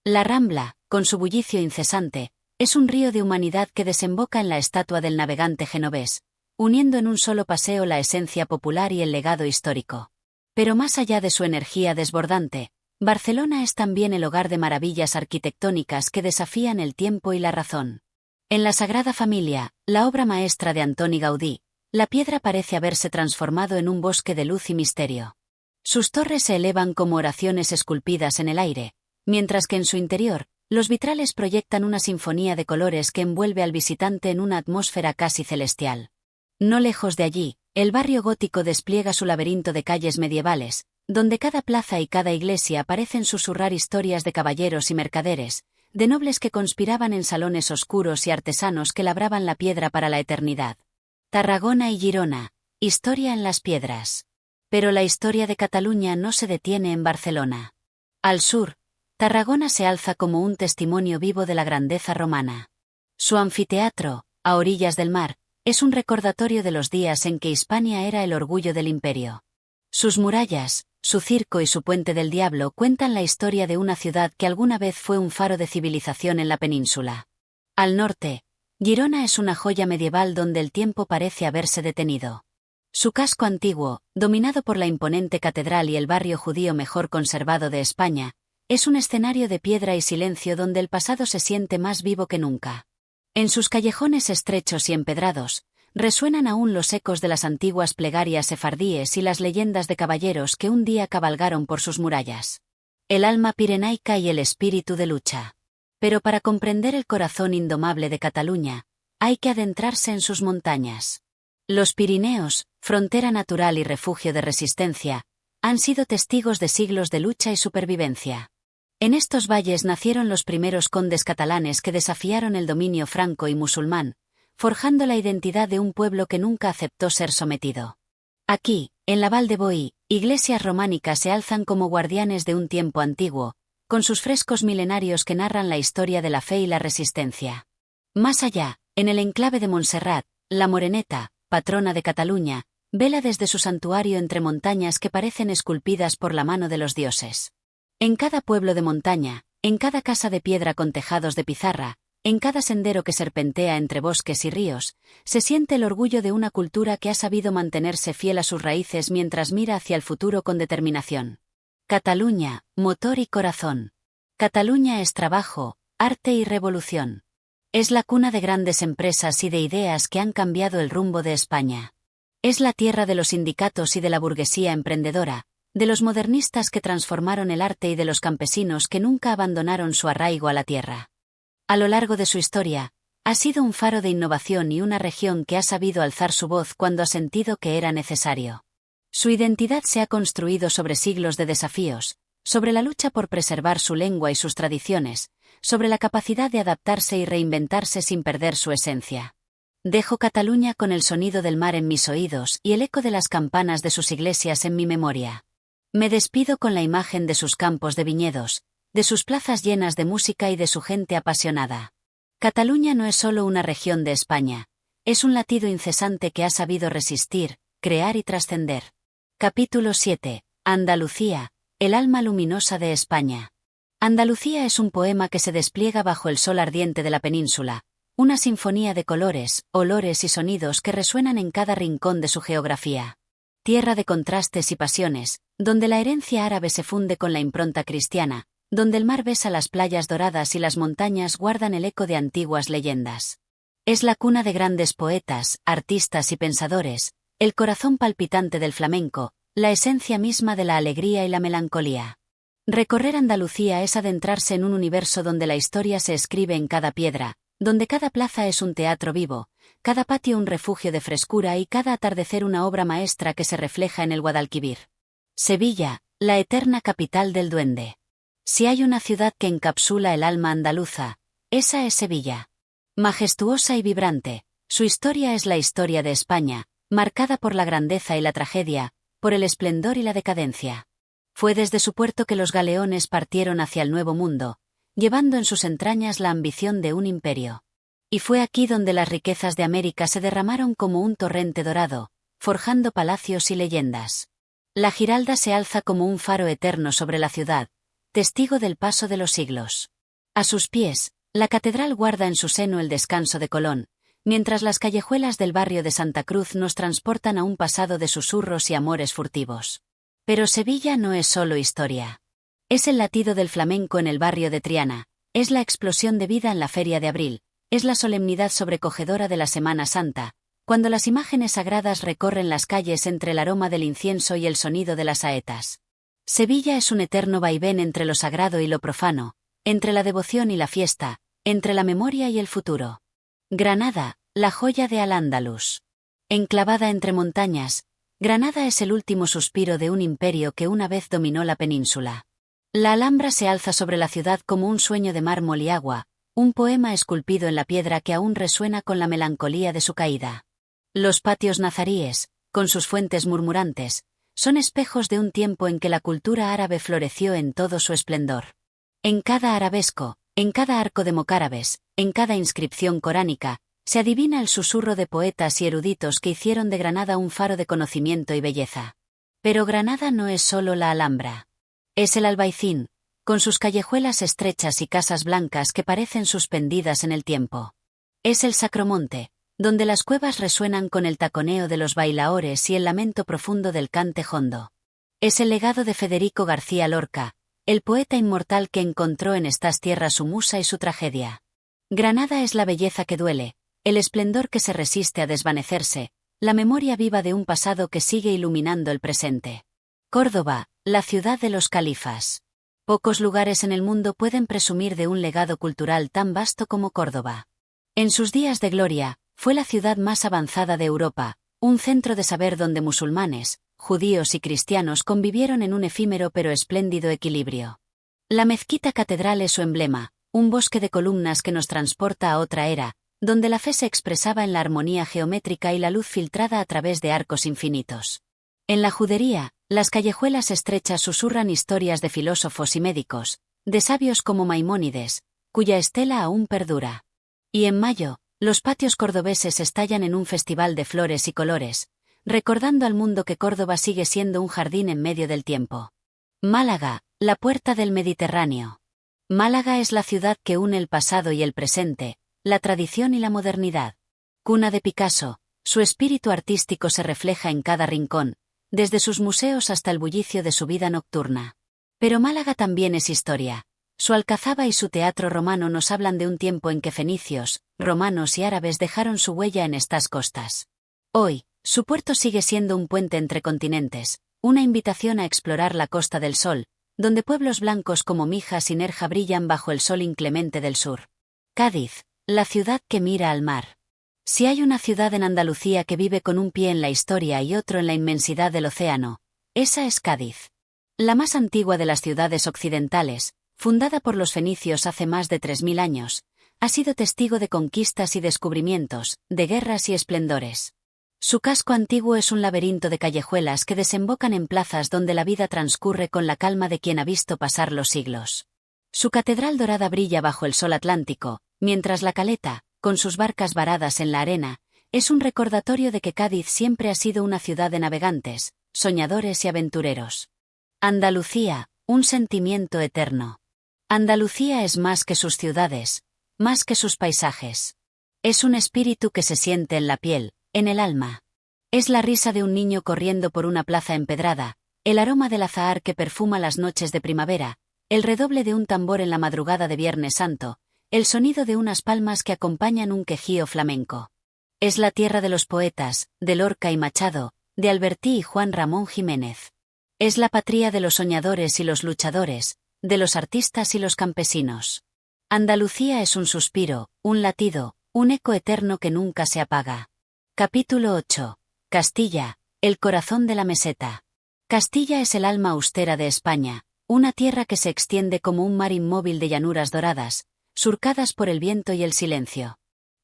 La Rambla, con su bullicio incesante, es un río de humanidad que desemboca en la estatua del navegante genovés, uniendo en un solo paseo la esencia popular y el legado histórico. Pero más allá de su energía desbordante, Barcelona es también el hogar de maravillas arquitectónicas que desafían el tiempo y la razón. En la Sagrada Familia, la obra maestra de Antoni Gaudí, la piedra parece haberse transformado en un bosque de luz y misterio. Sus torres se elevan como oraciones esculpidas en el aire, mientras que en su interior, los vitrales proyectan una sinfonía de colores que envuelve al visitante en una atmósfera casi celestial. No lejos de allí, el barrio gótico despliega su laberinto de calles medievales, donde cada plaza y cada iglesia parecen susurrar historias de caballeros y mercaderes, de nobles que conspiraban en salones oscuros y artesanos que labraban la piedra para la eternidad. Tarragona y Girona, historia en las piedras. Pero la historia de Cataluña no se detiene en Barcelona. Al sur, Tarragona se alza como un testimonio vivo de la grandeza romana. Su anfiteatro, a orillas del mar, es un recordatorio de los días en que Hispania era el orgullo del imperio. Sus murallas, su circo y su puente del diablo cuentan la historia de una ciudad que alguna vez fue un faro de civilización en la península. Al norte, Girona es una joya medieval donde el tiempo parece haberse detenido. Su casco antiguo, dominado por la imponente catedral y el barrio judío mejor conservado de España, es un escenario de piedra y silencio donde el pasado se siente más vivo que nunca. En sus callejones estrechos y empedrados, resuenan aún los ecos de las antiguas plegarias sefardíes y las leyendas de caballeros que un día cabalgaron por sus murallas. El alma pirenaica y el espíritu de lucha. Pero para comprender el corazón indomable de Cataluña, hay que adentrarse en sus montañas. Los Pirineos, frontera natural y refugio de resistencia, han sido testigos de siglos de lucha y supervivencia. En estos valles nacieron los primeros condes catalanes que desafiaron el dominio franco y musulmán, forjando la identidad de un pueblo que nunca aceptó ser sometido. Aquí, en la Val de Boí, iglesias románicas se alzan como guardianes de un tiempo antiguo, con sus frescos milenarios que narran la historia de la fe y la resistencia. Más allá, en el enclave de Montserrat, la Moreneta, patrona de Cataluña, vela desde su santuario entre montañas que parecen esculpidas por la mano de los dioses. En cada pueblo de montaña, en cada casa de piedra con tejados de pizarra, en cada sendero que serpentea entre bosques y ríos, se siente el orgullo de una cultura que ha sabido mantenerse fiel a sus raíces mientras mira hacia el futuro con determinación. Cataluña, motor y corazón. Cataluña es trabajo, arte y revolución. Es la cuna de grandes empresas y de ideas que han cambiado el rumbo de España. Es la tierra de los sindicatos y de la burguesía emprendedora, de los modernistas que transformaron el arte y de los campesinos que nunca abandonaron su arraigo a la tierra. A lo largo de su historia, ha sido un faro de innovación y una región que ha sabido alzar su voz cuando ha sentido que era necesario. Su identidad se ha construido sobre siglos de desafíos, sobre la lucha por preservar su lengua y sus tradiciones, sobre la capacidad de adaptarse y reinventarse sin perder su esencia. Dejo Cataluña con el sonido del mar en mis oídos y el eco de las campanas de sus iglesias en mi memoria. Me despido con la imagen de sus campos de viñedos, de sus plazas llenas de música y de su gente apasionada. Cataluña no es solo una región de España, es un latido incesante que ha sabido resistir, crear y trascender. Capítulo 7. Andalucía, el alma luminosa de España. Andalucía es un poema que se despliega bajo el sol ardiente de la península, una sinfonía de colores, olores y sonidos que resuenan en cada rincón de su geografía. Tierra de contrastes y pasiones, donde la herencia árabe se funde con la impronta cristiana, donde el mar besa las playas doradas y las montañas guardan el eco de antiguas leyendas. Es la cuna de grandes poetas, artistas y pensadores, el corazón palpitante del flamenco, la esencia misma de la alegría y la melancolía. Recorrer Andalucía es adentrarse en un universo donde la historia se escribe en cada piedra, donde cada plaza es un teatro vivo, cada patio un refugio de frescura y cada atardecer una obra maestra que se refleja en el Guadalquivir. Sevilla, la eterna capital del duende. Si hay una ciudad que encapsula el alma andaluza, esa es Sevilla. Majestuosa y vibrante, su historia es la historia de España, marcada por la grandeza y la tragedia, por el esplendor y la decadencia. Fue desde su puerto que los galeones partieron hacia el Nuevo Mundo, llevando en sus entrañas la ambición de un imperio. Y fue aquí donde las riquezas de América se derramaron como un torrente dorado, forjando palacios y leyendas. La Giralda se alza como un faro eterno sobre la ciudad, testigo del paso de los siglos. A sus pies, la catedral guarda en su seno el descanso de Colón, mientras las callejuelas del barrio de Santa Cruz nos transportan a un pasado de susurros y amores furtivos. Pero Sevilla no es solo historia. Es el latido del flamenco en el barrio de Triana, es la explosión de vida en la Feria de Abril, es la solemnidad sobrecogedora de la Semana Santa, cuando las imágenes sagradas recorren las calles entre el aroma del incienso y el sonido de las saetas. Sevilla es un eterno vaivén entre lo sagrado y lo profano, entre la devoción y la fiesta, entre la memoria y el futuro. Granada, la joya de Al-Ándalus. Enclavada entre montañas, Granada es el último suspiro de un imperio que una vez dominó la península. La Alhambra se alza sobre la ciudad como un sueño de mármol y agua, un poema esculpido en la piedra que aún resuena con la melancolía de su caída. Los patios nazaríes, con sus fuentes murmurantes, son espejos de un tiempo en que la cultura árabe floreció en todo su esplendor. En cada arabesco, en cada arco de mocárabes, en cada inscripción coránica, se adivina el susurro de poetas y eruditos que hicieron de Granada un faro de conocimiento y belleza. Pero Granada no es solo la Alhambra. Es el Albaicín, con sus callejuelas estrechas y casas blancas que parecen suspendidas en el tiempo. Es el Sacromonte, donde las cuevas resuenan con el taconeo de los bailaores y el lamento profundo del cante jondo. Es el legado de Federico García Lorca, el poeta inmortal que encontró en estas tierras su musa y su tragedia. Granada es la belleza que duele, el esplendor que se resiste a desvanecerse, la memoria viva de un pasado que sigue iluminando el presente. Córdoba, la ciudad de los califas. Pocos lugares en el mundo pueden presumir de un legado cultural tan vasto como Córdoba. En sus días de gloria, fue la ciudad más avanzada de Europa, un centro de saber donde musulmanes, judíos y cristianos convivieron en un efímero pero espléndido equilibrio. La mezquita catedral es su emblema, un bosque de columnas que nos transporta a otra era, donde la fe se expresaba en la armonía geométrica y la luz filtrada a través de arcos infinitos. En la judería, las callejuelas estrechas susurran historias de filósofos y médicos, de sabios como Maimónides, cuya estela aún perdura. Y en mayo, los patios cordobeses estallan en un festival de flores y colores, recordando al mundo que Córdoba sigue siendo un jardín en medio del tiempo. Málaga, la puerta del Mediterráneo. Málaga es la ciudad que une el pasado y el presente, la tradición y la modernidad. Cuna de Picasso, su espíritu artístico se refleja en cada rincón, desde sus museos hasta el bullicio de su vida nocturna. Pero Málaga también es historia. Su alcazaba y su teatro romano nos hablan de un tiempo en que fenicios, romanos y árabes dejaron su huella en estas costas. Hoy, su puerto sigue siendo un puente entre continentes, una invitación a explorar la Costa del Sol, donde pueblos blancos como Mijas y Nerja brillan bajo el sol inclemente del sur. Cádiz, la ciudad que mira al mar. Si hay una ciudad en Andalucía que vive con un pie en la historia y otro en la inmensidad del océano, esa es Cádiz. La más antigua de las ciudades occidentales, fundada por los fenicios hace más de 3000 años, ha sido testigo de conquistas y descubrimientos, de guerras y esplendores. Su casco antiguo es un laberinto de callejuelas que desembocan en plazas donde la vida transcurre con la calma de quien ha visto pasar los siglos. Su catedral dorada brilla bajo el sol atlántico, mientras la caleta, con sus barcas varadas en la arena, es un recordatorio de que Cádiz siempre ha sido una ciudad de navegantes, soñadores y aventureros. Andalucía, un sentimiento eterno. Andalucía es más que sus ciudades, más que sus paisajes. Es un espíritu que se siente en la piel, en el alma. Es la risa de un niño corriendo por una plaza empedrada, el aroma del azahar que perfuma las noches de primavera, el redoble de un tambor en la madrugada de Viernes Santo, el sonido de unas palmas que acompañan un quejío flamenco. Es la tierra de los poetas, de Lorca y Machado, de Albertí y Juan Ramón Jiménez. Es la patria de los soñadores y los luchadores, de los artistas y los campesinos. Andalucía es un suspiro, un latido, un eco eterno que nunca se apaga. Capítulo 8. Castilla, el corazón de la meseta. Castilla es el alma austera de España, una tierra que se extiende como un mar inmóvil de llanuras doradas, surcadas por el viento y el silencio.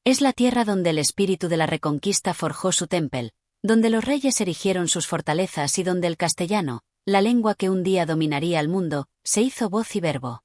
Es la tierra donde el espíritu de la Reconquista forjó su templo, donde los reyes erigieron sus fortalezas y donde el castellano, la lengua que un día dominaría al mundo, se hizo voz y verbo.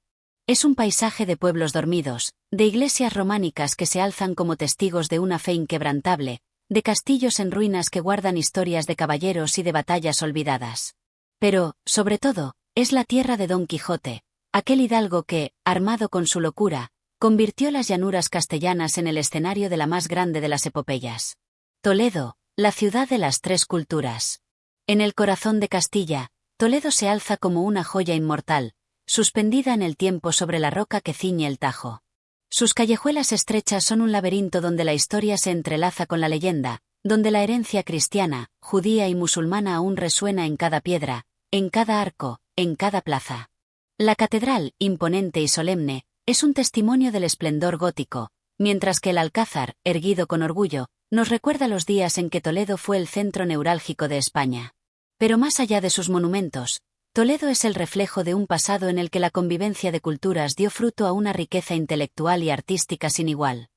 Es un paisaje de pueblos dormidos, de iglesias románicas que se alzan como testigos de una fe inquebrantable, de castillos en ruinas que guardan historias de caballeros y de batallas olvidadas. Pero, sobre todo, es la tierra de Don Quijote, aquel hidalgo que, armado con su locura, convirtió las llanuras castellanas en el escenario de la más grande de las epopeyas. Toledo, la ciudad de las tres culturas. En el corazón de Castilla, Toledo se alza como una joya inmortal, suspendida en el tiempo sobre la roca que ciñe el Tajo. Sus callejuelas estrechas son un laberinto donde la historia se entrelaza con la leyenda, donde la herencia cristiana, judía y musulmana aún resuena en cada piedra, en cada arco, en cada plaza. La catedral, imponente y solemne, es un testimonio del esplendor gótico, mientras que el Alcázar, erguido con orgullo, nos recuerda los días en que Toledo fue el centro neurálgico de España. Pero más allá de sus monumentos, Toledo es el reflejo de un pasado en el que la convivencia de culturas dio fruto a una riqueza intelectual y artística sin igual.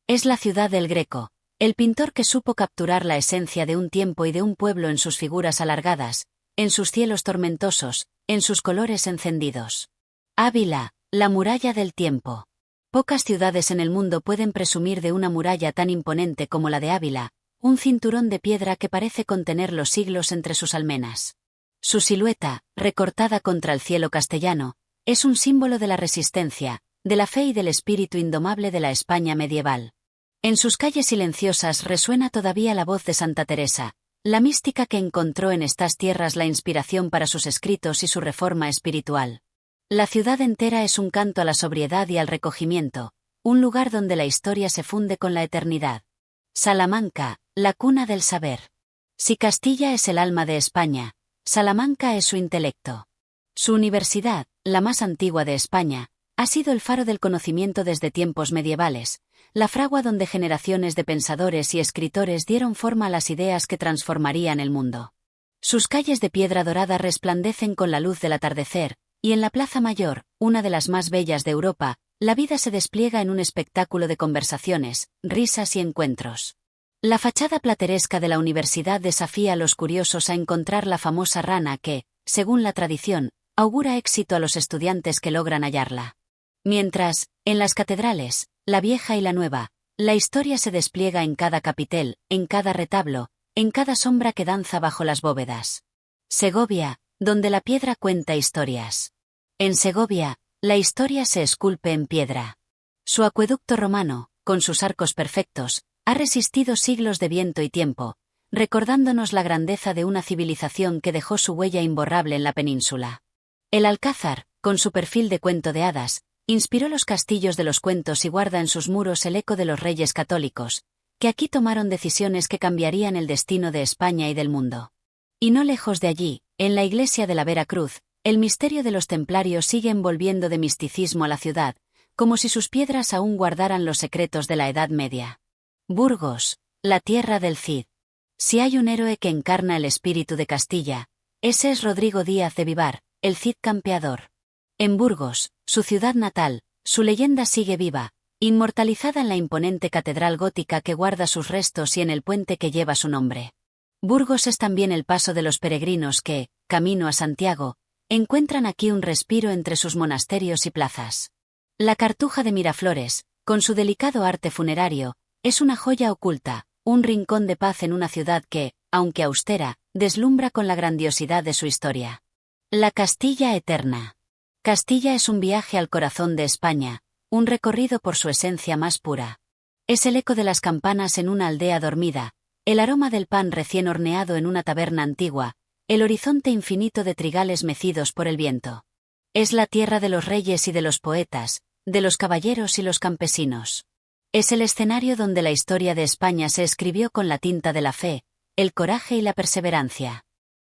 Es la ciudad del Greco, el pintor que supo capturar la esencia de un tiempo y de un pueblo en sus figuras alargadas, en sus cielos tormentosos, en sus colores encendidos. Ávila, la muralla del tiempo. Pocas ciudades en el mundo pueden presumir de una muralla tan imponente como la de Ávila, un cinturón de piedra que parece contener los siglos entre sus almenas. Su silueta, recortada contra el cielo castellano, es un símbolo de la resistencia, de la fe y del espíritu indomable de la España medieval. En sus calles silenciosas resuena todavía la voz de Santa Teresa, la mística que encontró en estas tierras la inspiración para sus escritos y su reforma espiritual. La ciudad entera es un canto a la sobriedad y al recogimiento, un lugar donde la historia se funde con la eternidad. Salamanca, la cuna del saber. Si Castilla es el alma de España, Salamanca es su intelecto. Su universidad, la más antigua de España, ha sido el faro del conocimiento desde tiempos medievales, la fragua donde generaciones de pensadores y escritores dieron forma a las ideas que transformarían el mundo. Sus calles de piedra dorada resplandecen con la luz del atardecer, y en la Plaza Mayor, una de las más bellas de Europa, la vida se despliega en un espectáculo de conversaciones, risas y encuentros. La fachada plateresca de la universidad desafía a los curiosos a encontrar la famosa rana que, según la tradición, augura éxito a los estudiantes que logran hallarla. Mientras, en las catedrales, la vieja y la nueva, la historia se despliega en cada capitel, en cada retablo, en cada sombra que danza bajo las bóvedas. Segovia, donde la piedra cuenta historias. En Segovia, la historia se esculpe en piedra. Su acueducto romano, con sus arcos perfectos, ha resistido siglos de viento y tiempo, recordándonos la grandeza de una civilización que dejó su huella imborrable en la península. El Alcázar, con su perfil de cuento de hadas, inspiró los castillos de los cuentos y guarda en sus muros el eco de los reyes católicos, que aquí tomaron decisiones que cambiarían el destino de España y del mundo. Y no lejos de allí, en la iglesia de la Vera Cruz, el misterio de los templarios sigue envolviendo de misticismo a la ciudad, como si sus piedras aún guardaran los secretos de la Edad Media. Burgos, la tierra del Cid. Si hay un héroe que encarna el espíritu de Castilla, ese es Rodrigo Díaz de Vivar, el Cid campeador. En Burgos, su ciudad natal, su leyenda sigue viva, inmortalizada en la imponente catedral gótica que guarda sus restos y en el puente que lleva su nombre. Burgos es también el paso de los peregrinos que, camino a Santiago, encuentran aquí un respiro entre sus monasterios y plazas. La Cartuja de Miraflores, con su delicado arte funerario, es una joya oculta, un rincón de paz en una ciudad que, aunque austera, deslumbra con la grandiosidad de su historia. La Castilla eterna. Castilla es un viaje al corazón de España, un recorrido por su esencia más pura. Es el eco de las campanas en una aldea dormida, el aroma del pan recién horneado en una taberna antigua, el horizonte infinito de trigales mecidos por el viento. Es la tierra de los reyes y de los poetas, de los caballeros y los campesinos. Es el escenario donde la historia de España se escribió con la tinta de la fe, el coraje y la perseverancia.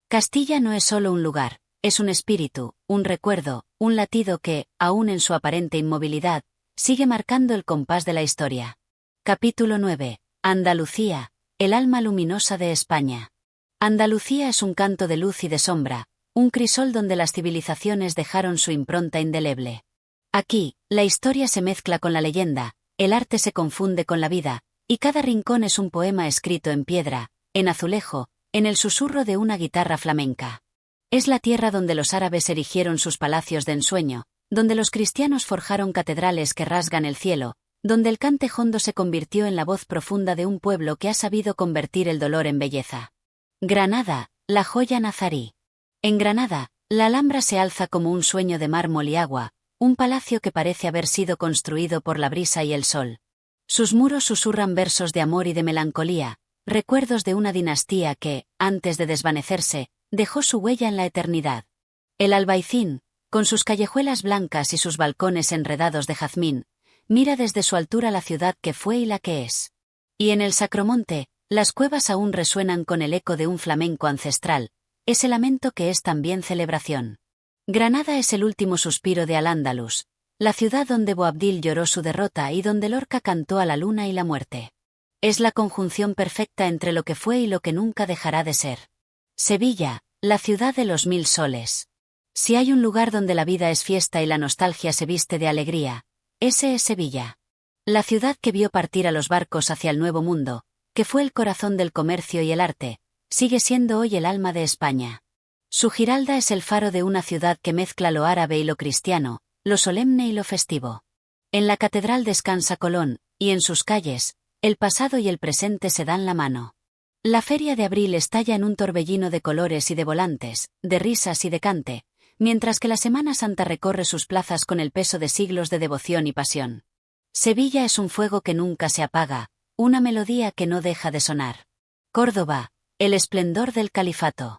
Castilla no es solo un lugar, es un espíritu, un recuerdo, un latido que, aún en su aparente inmovilidad, sigue marcando el compás de la historia. Capítulo 9. Andalucía, el alma luminosa de España. Andalucía es un canto de luz y de sombra, un crisol donde las civilizaciones dejaron su impronta indeleble. Aquí, la historia se mezcla con la leyenda, el arte se confunde con la vida, y cada rincón es un poema escrito en piedra, en azulejo, en el susurro de una guitarra flamenca. Es la tierra donde los árabes erigieron sus palacios de ensueño, donde los cristianos forjaron catedrales que rasgan el cielo, donde el cante jondo se convirtió en la voz profunda de un pueblo que ha sabido convertir el dolor en belleza. Granada, la joya nazarí. En Granada, la Alhambra se alza como un sueño de mármol y agua, un palacio que parece haber sido construido por la brisa y el sol. Sus muros susurran versos de amor y de melancolía, recuerdos de una dinastía que, antes de desvanecerse, dejó su huella en la eternidad. El Albaicín, con sus callejuelas blancas y sus balcones enredados de jazmín, mira desde su altura la ciudad que fue y la que es. Y en el Sacromonte, las cuevas aún resuenan con el eco de un flamenco ancestral, ese lamento que es también celebración. Granada es el último suspiro de Al-Ándalus, la ciudad donde Boabdil lloró su derrota y donde Lorca cantó a la luna y la muerte. Es la conjunción perfecta entre lo que fue y lo que nunca dejará de ser. Sevilla, la ciudad de los 1000 soles. Si hay un lugar donde la vida es fiesta y la nostalgia se viste de alegría, ese es Sevilla. La ciudad que vio partir a los barcos hacia el Nuevo Mundo, que fue el corazón del comercio y el arte, sigue siendo hoy el alma de España. Su Giralda es el faro de una ciudad que mezcla lo árabe y lo cristiano, lo solemne y lo festivo. En la catedral descansa Colón, y en sus calles, el pasado y el presente se dan la mano. La feria de abril estalla en un torbellino de colores y de volantes, de risas y de cante, mientras que la Semana Santa recorre sus plazas con el peso de siglos de devoción y pasión. Sevilla es un fuego que nunca se apaga, una melodía que no deja de sonar. Córdoba, el esplendor del califato.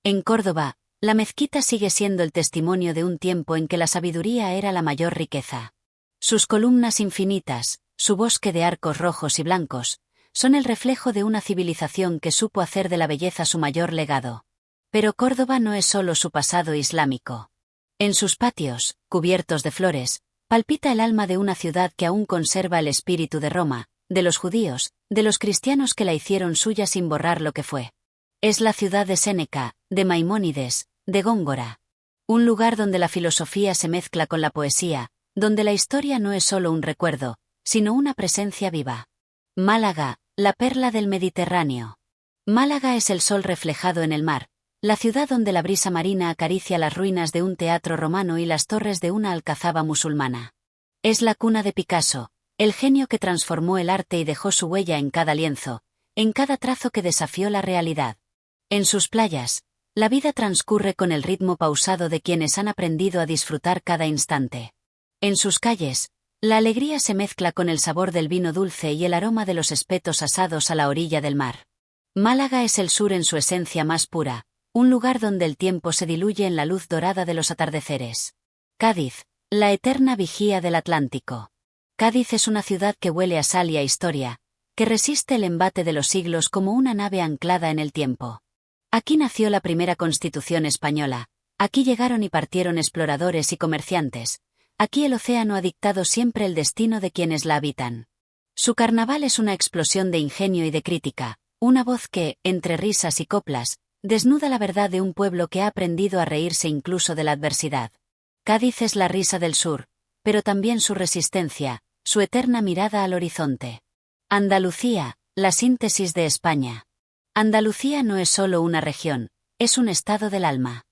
En Córdoba, la mezquita sigue siendo el testimonio de un tiempo en que la sabiduría era la mayor riqueza. Sus columnas infinitas, su bosque de arcos rojos y blancos, son el reflejo de una civilización que supo hacer de la belleza su mayor legado. Pero Córdoba no es solo su pasado islámico. En sus patios, cubiertos de flores, palpita el alma de una ciudad que aún conserva el espíritu de Roma, de los judíos, de los cristianos que la hicieron suya sin borrar lo que fue. Es la ciudad de Séneca, de Maimónides, de Góngora. Un lugar donde la filosofía se mezcla con la poesía, donde la historia no es solo un recuerdo, sino una presencia viva. Málaga, la perla del Mediterráneo. Málaga es el sol reflejado en el mar, la ciudad donde la brisa marina acaricia las ruinas de un teatro romano y las torres de una alcazaba musulmana. Es la cuna de Picasso, el genio que transformó el arte y dejó su huella en cada lienzo, en cada trazo que desafió la realidad. En sus playas, la vida transcurre con el ritmo pausado de quienes han aprendido a disfrutar cada instante. En sus calles, la alegría se mezcla con el sabor del vino dulce y el aroma de los espetos asados a la orilla del mar. Málaga es el sur en su esencia más pura, un lugar donde el tiempo se diluye en la luz dorada de los atardeceres. Cádiz, la eterna vigía del Atlántico. Cádiz es una ciudad que huele a sal y a historia, que resiste el embate de los siglos como una nave anclada en el tiempo. Aquí nació la primera Constitución española, aquí llegaron y partieron exploradores y comerciantes, aquí el océano ha dictado siempre el destino de quienes la habitan. Su carnaval es una explosión de ingenio y de crítica, una voz que, entre risas y coplas, desnuda la verdad de un pueblo que ha aprendido a reírse incluso de la adversidad. Cádiz es la risa del sur, pero también su resistencia, su eterna mirada al horizonte. Andalucía, la síntesis de España. Andalucía no es solo una región, es un estado del alma.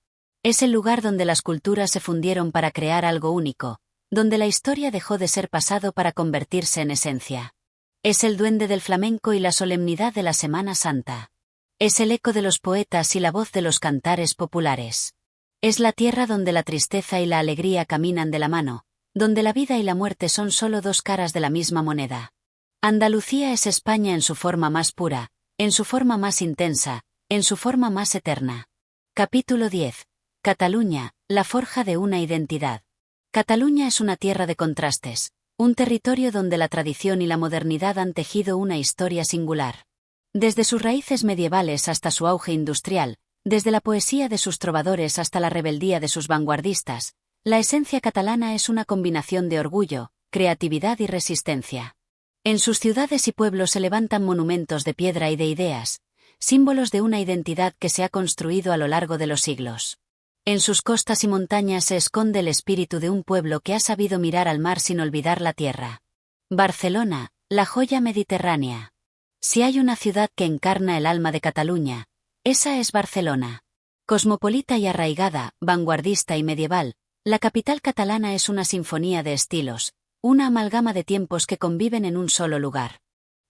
Es el lugar donde las culturas se fundieron para crear algo único, donde la historia dejó de ser pasado para convertirse en esencia. Es el duende del flamenco y la solemnidad de la Semana Santa. Es el eco de los poetas y la voz de los cantares populares. Es la tierra donde la tristeza y la alegría caminan de la mano, donde la vida y la muerte son solo dos caras de la misma moneda. Andalucía es España en su forma más pura, en su forma más intensa, en su forma más eterna. Capítulo 10. Cataluña, la forja de una identidad. Cataluña es una tierra de contrastes, un territorio donde la tradición y la modernidad han tejido una historia singular. Desde sus raíces medievales hasta su auge industrial, desde la poesía de sus trovadores hasta la rebeldía de sus vanguardistas, la esencia catalana es una combinación de orgullo, creatividad y resistencia. En sus ciudades y pueblos se levantan monumentos de piedra y de ideas, símbolos de una identidad que se ha construido a lo largo de los siglos. En sus costas y montañas se esconde el espíritu de un pueblo que ha sabido mirar al mar sin olvidar la tierra. Barcelona, la joya mediterránea. Si hay una ciudad que encarna el alma de Cataluña, esa es Barcelona. Cosmopolita y arraigada, vanguardista y medieval, la capital catalana es una sinfonía de estilos, una amalgama de tiempos que conviven en un solo lugar.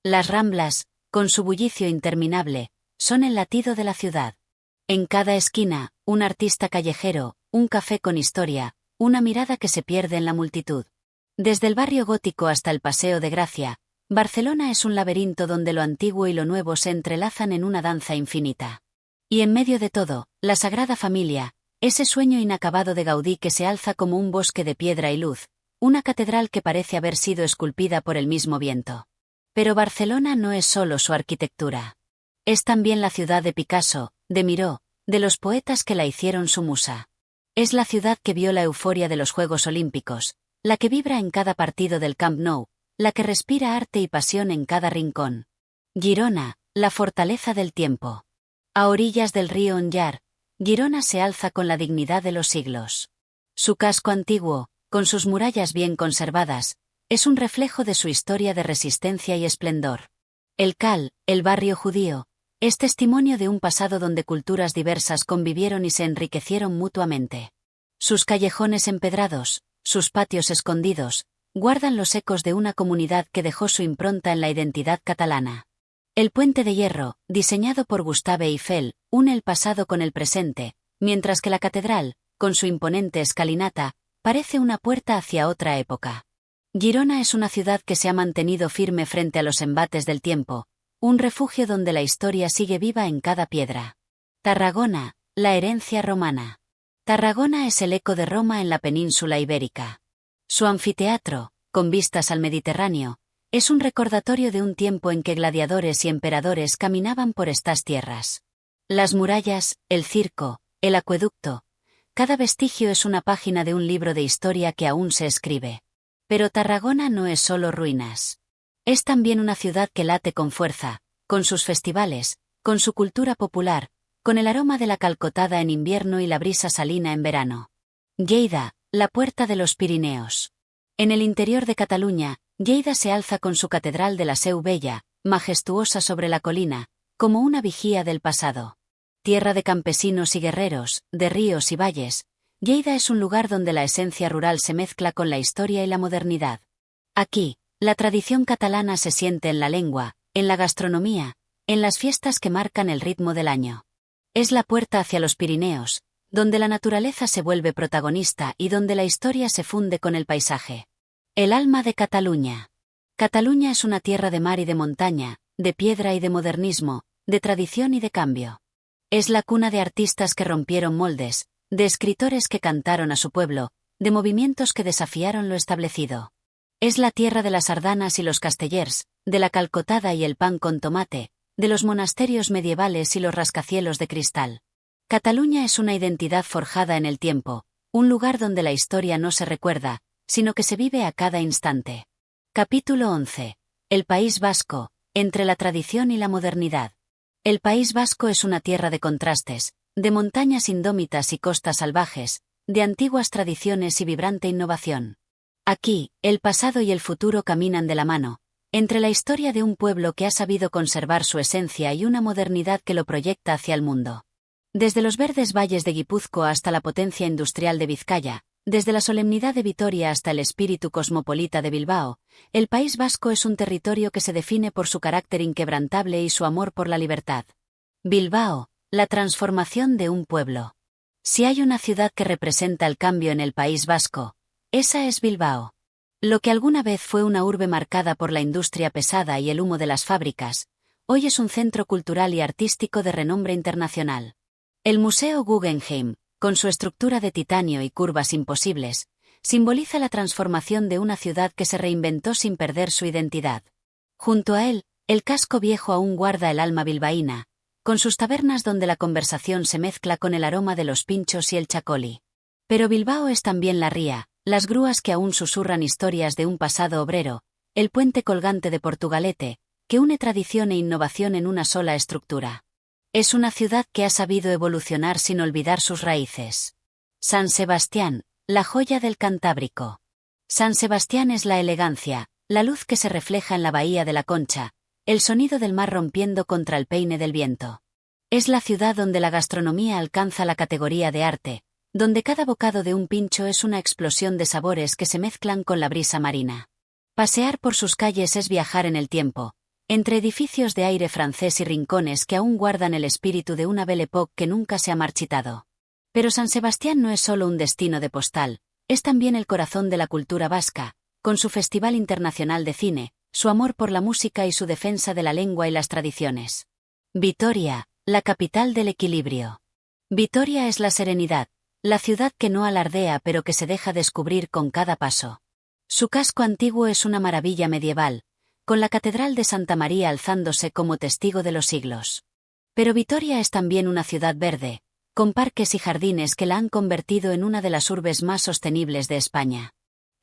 Las Ramblas, con su bullicio interminable, son el latido de la ciudad. En cada esquina, un artista callejero, un café con historia, una mirada que se pierde en la multitud. Desde el barrio gótico hasta el Paseo de Gracia, Barcelona es un laberinto donde lo antiguo y lo nuevo se entrelazan en una danza infinita. Y en medio de todo, la Sagrada Familia, ese sueño inacabado de Gaudí que se alza como un bosque de piedra y luz, una catedral que parece haber sido esculpida por el mismo viento. Pero Barcelona no es solo su arquitectura. Es también la ciudad de Picasso, de Miró, de los poetas que la hicieron su musa. Es la ciudad que vio la euforia de los Juegos Olímpicos, la que vibra en cada partido del Camp Nou, la que respira arte y pasión en cada rincón. Girona, la fortaleza del tiempo. A orillas del río Onllar, Girona se alza con la dignidad de los siglos. Su casco antiguo, con sus murallas bien conservadas, es un reflejo de su historia de resistencia y esplendor. El Cal, el barrio judío, es testimonio de un pasado donde culturas diversas convivieron y se enriquecieron mutuamente. Sus callejones empedrados, sus patios escondidos, guardan los ecos de una comunidad que dejó su impronta en la identidad catalana. El puente de hierro, diseñado por Gustave Eiffel, une el pasado con el presente, mientras que la catedral, con su imponente escalinata, parece una puerta hacia otra época. Girona es una ciudad que se ha mantenido firme frente a los embates del tiempo, un refugio donde la historia sigue viva en cada piedra. Tarragona, la herencia romana. Tarragona es el eco de Roma en la península ibérica. Su anfiteatro, con vistas al Mediterráneo, es un recordatorio de un tiempo en que gladiadores y emperadores caminaban por estas tierras. Las murallas, el circo, el acueducto, cada vestigio es una página de un libro de historia que aún se escribe. Pero Tarragona no es solo ruinas. Es también una ciudad que late con fuerza, con sus festivales, con su cultura popular, con el aroma de la calcotada en invierno y la brisa salina en verano. Lleida, la puerta de los Pirineos. En el interior de Cataluña, Lleida se alza con su catedral de la Seu Vella, majestuosa sobre la colina, como una vigía del pasado. Tierra de campesinos y guerreros, de ríos y valles, Lleida es un lugar donde la esencia rural se mezcla con la historia y la modernidad. Aquí, la tradición catalana se siente en la lengua, en la gastronomía, en las fiestas que marcan el ritmo del año. Es la puerta hacia los Pirineos, donde la naturaleza se vuelve protagonista y donde la historia se funde con el paisaje. El alma de Cataluña. Cataluña es una tierra de mar y de montaña, de piedra y de modernismo, de tradición y de cambio. Es la cuna de artistas que rompieron moldes, de escritores que cantaron a su pueblo, de movimientos que desafiaron lo establecido. Es la tierra de las sardanas y los castellers, de la calcotada y el pan con tomate, de los monasterios medievales y los rascacielos de cristal. Cataluña es una identidad forjada en el tiempo, un lugar donde la historia no se recuerda, sino que se vive a cada instante. Capítulo 11. El País Vasco, entre la tradición y la modernidad. El País Vasco es una tierra de contrastes, de montañas indómitas y costas salvajes, de antiguas tradiciones y vibrante innovación. Aquí, el pasado y el futuro caminan de la mano, entre la historia de un pueblo que ha sabido conservar su esencia y una modernidad que lo proyecta hacia el mundo. Desde los verdes valles de Guipúzcoa hasta la potencia industrial de Vizcaya, desde la solemnidad de Vitoria hasta el espíritu cosmopolita de Bilbao, el País Vasco es un territorio que se define por su carácter inquebrantable y su amor por la libertad. Bilbao, la transformación de un pueblo. Si hay una ciudad que representa el cambio en el País Vasco, esa es Bilbao. Lo que alguna vez fue una urbe marcada por la industria pesada y el humo de las fábricas, hoy es un centro cultural y artístico de renombre internacional. El Museo Guggenheim, con su estructura de titanio y curvas imposibles, simboliza la transformación de una ciudad que se reinventó sin perder su identidad. Junto a él, el casco viejo aún guarda el alma bilbaína, con sus tabernas donde la conversación se mezcla con el aroma de los pinchos y el chacoli. Pero Bilbao es también la ría, las grúas que aún susurran historias de un pasado obrero, el puente colgante de Portugalete, que une tradición e innovación en una sola estructura. Es una ciudad que ha sabido evolucionar sin olvidar sus raíces. San Sebastián, la joya del Cantábrico. San Sebastián es la elegancia, la luz que se refleja en la bahía de la Concha, el sonido del mar rompiendo contra el peine del viento. Es la ciudad donde la gastronomía alcanza la categoría de arte, donde cada bocado de un pincho es una explosión de sabores que se mezclan con la brisa marina. Pasear por sus calles es viajar en el tiempo, entre edificios de aire francés y rincones que aún guardan el espíritu de una Belle Époque que nunca se ha marchitado. Pero San Sebastián no es solo un destino de postal, es también el corazón de la cultura vasca, con su Festival Internacional de Cine, su amor por la música y su defensa de la lengua y las tradiciones. Vitoria, la capital del equilibrio. Vitoria es la serenidad, la ciudad que no alardea pero que se deja descubrir con cada paso. Su casco antiguo es una maravilla medieval, con la Catedral de Santa María alzándose como testigo de los siglos. Pero Vitoria es también una ciudad verde, con parques y jardines que la han convertido en una de las urbes más sostenibles de España.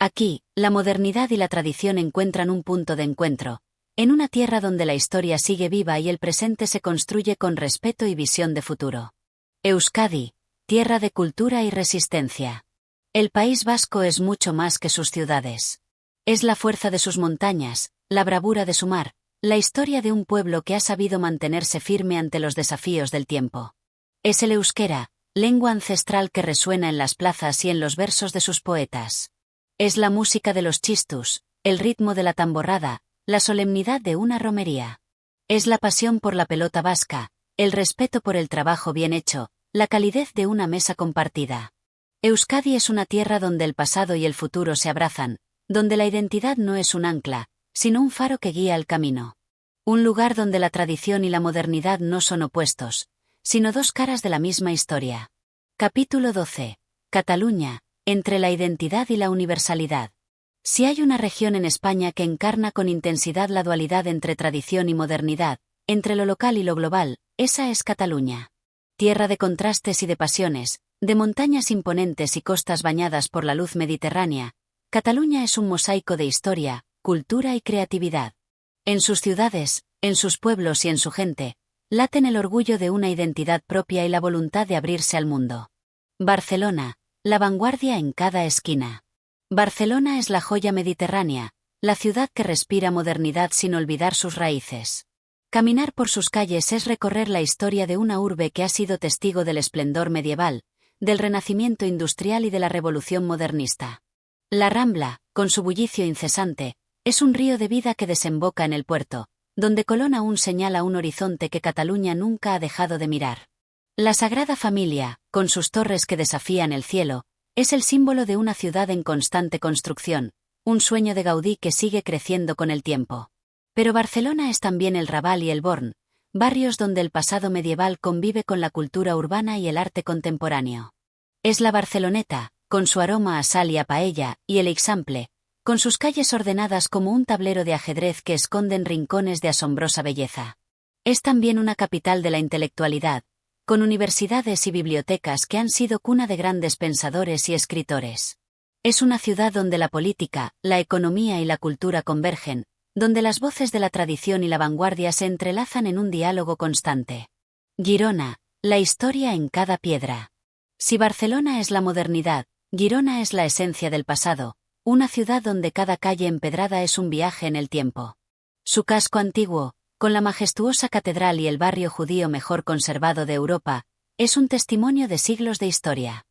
Aquí, la modernidad y la tradición encuentran un punto de encuentro, en una tierra donde la historia sigue viva y el presente se construye con respeto y visión de futuro. Euskadi, tierra de cultura y resistencia. El País Vasco es mucho más que sus ciudades. Es la fuerza de sus montañas, la bravura de su mar, la historia de un pueblo que ha sabido mantenerse firme ante los desafíos del tiempo. Es el euskera, lengua ancestral que resuena en las plazas y en los versos de sus poetas. Es la música de los chistus, el ritmo de la tamborrada, la solemnidad de una romería. Es la pasión por la pelota vasca, el respeto por el trabajo bien hecho, la calidez de una mesa compartida. Euskadi es una tierra donde el pasado y el futuro se abrazan, donde la identidad no es un ancla, sino un faro que guía el camino. Un lugar donde la tradición y la modernidad no son opuestos, sino dos caras de la misma historia. Capítulo 12. Cataluña, entre la identidad y la universalidad. Si hay una región en España que encarna con intensidad la dualidad entre tradición y modernidad, entre lo local y lo global, esa es Cataluña. Tierra de contrastes y de pasiones, de montañas imponentes y costas bañadas por la luz mediterránea, Cataluña es un mosaico de historia, cultura y creatividad. En sus ciudades, en sus pueblos y en su gente, laten el orgullo de una identidad propia y la voluntad de abrirse al mundo. Barcelona, la vanguardia en cada esquina. Barcelona es la joya mediterránea, la ciudad que respira modernidad sin olvidar sus raíces. Caminar por sus calles es recorrer la historia de una urbe que ha sido testigo del esplendor medieval, del renacimiento industrial y de la revolución modernista. La Rambla, con su bullicio incesante, es un río de vida que desemboca en el puerto, donde Colón aún señala un horizonte que Cataluña nunca ha dejado de mirar. La Sagrada Familia, con sus torres que desafían el cielo, es el símbolo de una ciudad en constante construcción, un sueño de Gaudí que sigue creciendo con el tiempo. Pero Barcelona es también el Raval y el Born, barrios donde el pasado medieval convive con la cultura urbana y el arte contemporáneo. Es la Barceloneta, con su aroma a sal y a paella, y el Eixample, con sus calles ordenadas como un tablero de ajedrez que esconden rincones de asombrosa belleza. Es también una capital de la intelectualidad, con universidades y bibliotecas que han sido cuna de grandes pensadores y escritores. Es una ciudad donde la política, la economía y la cultura convergen, donde las voces de la tradición y la vanguardia se entrelazan en un diálogo constante. Girona, la historia en cada piedra. Si Barcelona es la modernidad, Girona es la esencia del pasado, una ciudad donde cada calle empedrada es un viaje en el tiempo. Su casco antiguo, con la majestuosa catedral y el barrio judío mejor conservado de Europa, es un testimonio de siglos de historia.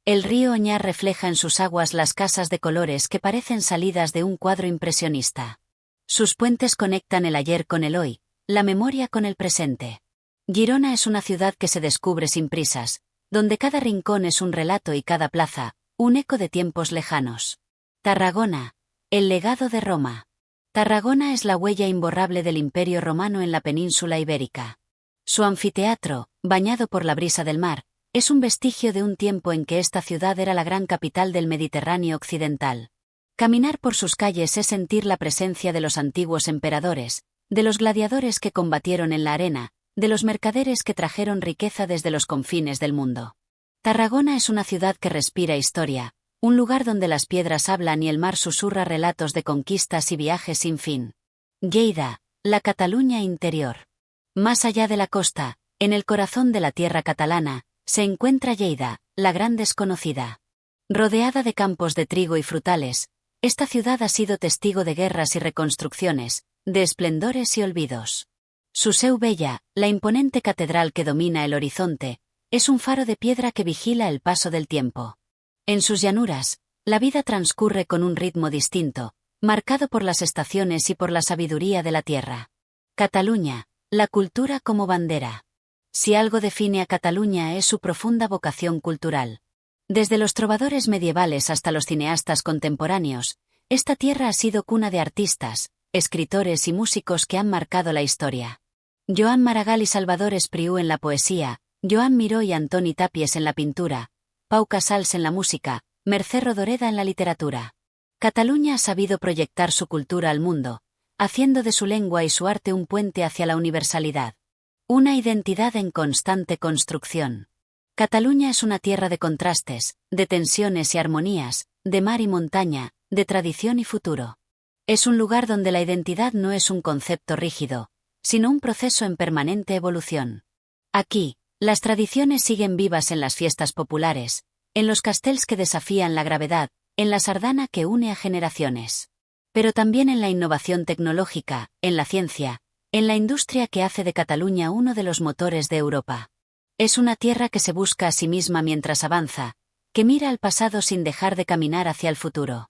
El río Oñar refleja en sus aguas las casas de colores que parecen salidas de un cuadro impresionista. Sus puentes conectan el ayer con el hoy, la memoria con el presente. Girona es una ciudad que se descubre sin prisas, donde cada rincón es un relato y cada plaza, un eco de tiempos lejanos. Tarragona, el legado de Roma. Tarragona es la huella imborrable del Imperio Romano en la península ibérica. Su anfiteatro, bañado por la brisa del mar, es un vestigio de un tiempo en que esta ciudad era la gran capital del Mediterráneo occidental. Caminar por sus calles es sentir la presencia de los antiguos emperadores, de los gladiadores que combatieron en la arena, de los mercaderes que trajeron riqueza desde los confines del mundo. Tarragona es una ciudad que respira historia, un lugar donde las piedras hablan y el mar susurra relatos de conquistas y viajes sin fin. Lleida, la Cataluña interior. Más allá de la costa, en el corazón de la tierra catalana, se encuentra Lleida, la gran desconocida. Rodeada de campos de trigo y frutales, esta ciudad ha sido testigo de guerras y reconstrucciones, de esplendores y olvidos. Su Seu Vella, la imponente catedral que domina el horizonte, es un faro de piedra que vigila el paso del tiempo. En sus llanuras, la vida transcurre con un ritmo distinto, marcado por las estaciones y por la sabiduría de la tierra. Cataluña, la cultura como bandera. Si algo define a Cataluña es su profunda vocación cultural. Desde los trovadores medievales hasta los cineastas contemporáneos, esta tierra ha sido cuna de artistas, escritores y músicos que han marcado la historia. Joan Maragall y Salvador Espriu en la poesía, Joan Miró y Antoni Tàpies en la pintura, Pau Casals en la música, Mercè Rodoreda en la literatura. Cataluña ha sabido proyectar su cultura al mundo, haciendo de su lengua y su arte un puente hacia la universalidad. Una identidad en constante construcción. Cataluña es una tierra de contrastes, de tensiones y armonías, de mar y montaña, de tradición y futuro. Es un lugar donde la identidad no es un concepto rígido, sino un proceso en permanente evolución. Aquí, las tradiciones siguen vivas en las fiestas populares, en los castells que desafían la gravedad, en la sardana que une a generaciones. Pero también en la innovación tecnológica, en la ciencia, en la industria que hace de Cataluña uno de los motores de Europa. Es una tierra que se busca a sí misma mientras avanza, que mira al pasado sin dejar de caminar hacia el futuro.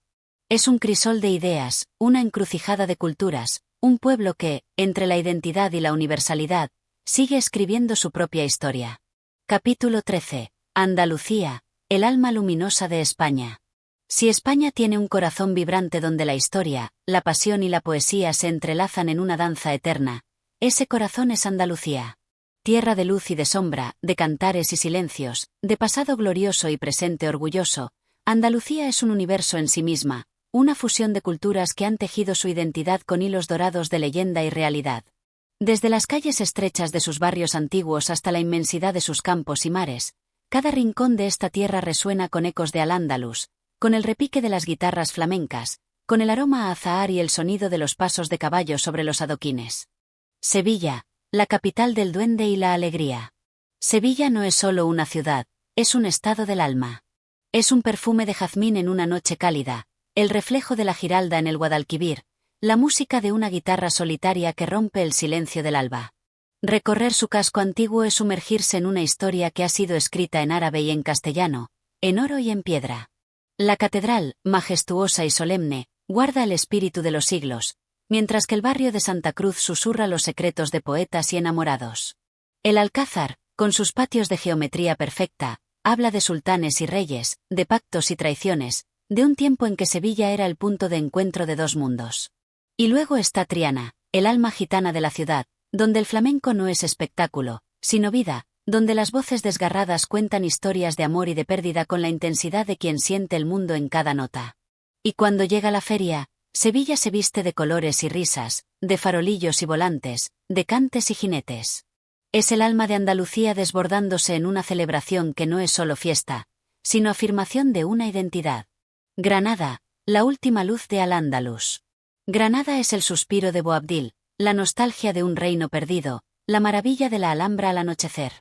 Es un crisol de ideas, una encrucijada de culturas, un pueblo que, entre la identidad y la universalidad, sigue escribiendo su propia historia. Capítulo 13. Andalucía, el alma luminosa de España. Si España tiene un corazón vibrante donde la historia, la pasión y la poesía se entrelazan en una danza eterna, ese corazón es Andalucía. Tierra de luz y de sombra, de cantares y silencios, de pasado glorioso y presente orgulloso, Andalucía es un universo en sí misma, una fusión de culturas que han tejido su identidad con hilos dorados de leyenda y realidad. Desde las calles estrechas de sus barrios antiguos hasta la inmensidad de sus campos y mares, cada rincón de esta tierra resuena con ecos de Al-Ándalus, con el repique de las guitarras flamencas, con el aroma a azahar y el sonido de los pasos de caballo sobre los adoquines. Sevilla, la capital del duende y la alegría. Sevilla no es solo una ciudad, es un estado del alma. Es un perfume de jazmín en una noche cálida, el reflejo de la Giralda en el Guadalquivir, la música de una guitarra solitaria que rompe el silencio del alba. Recorrer su casco antiguo es sumergirse en una historia que ha sido escrita en árabe y en castellano, en oro y en piedra. La catedral, majestuosa y solemne, guarda el espíritu de los siglos, mientras que el barrio de Santa Cruz susurra los secretos de poetas y enamorados. El Alcázar, con sus patios de geometría perfecta, habla de sultanes y reyes, de pactos y traiciones, de un tiempo en que Sevilla era el punto de encuentro de dos mundos. Y luego está Triana, el alma gitana de la ciudad, donde el flamenco no es espectáculo, sino vida, donde las voces desgarradas cuentan historias de amor y de pérdida con la intensidad de quien siente el mundo en cada nota. Y cuando llega la feria, Sevilla se viste de colores y risas, de farolillos y volantes, de cantes y jinetes. Es el alma de Andalucía desbordándose en una celebración que no es solo fiesta, sino afirmación de una identidad. Granada, la última luz de Al-Ándalus. Granada es el suspiro de Boabdil, la nostalgia de un reino perdido, la maravilla de la Alhambra al anochecer.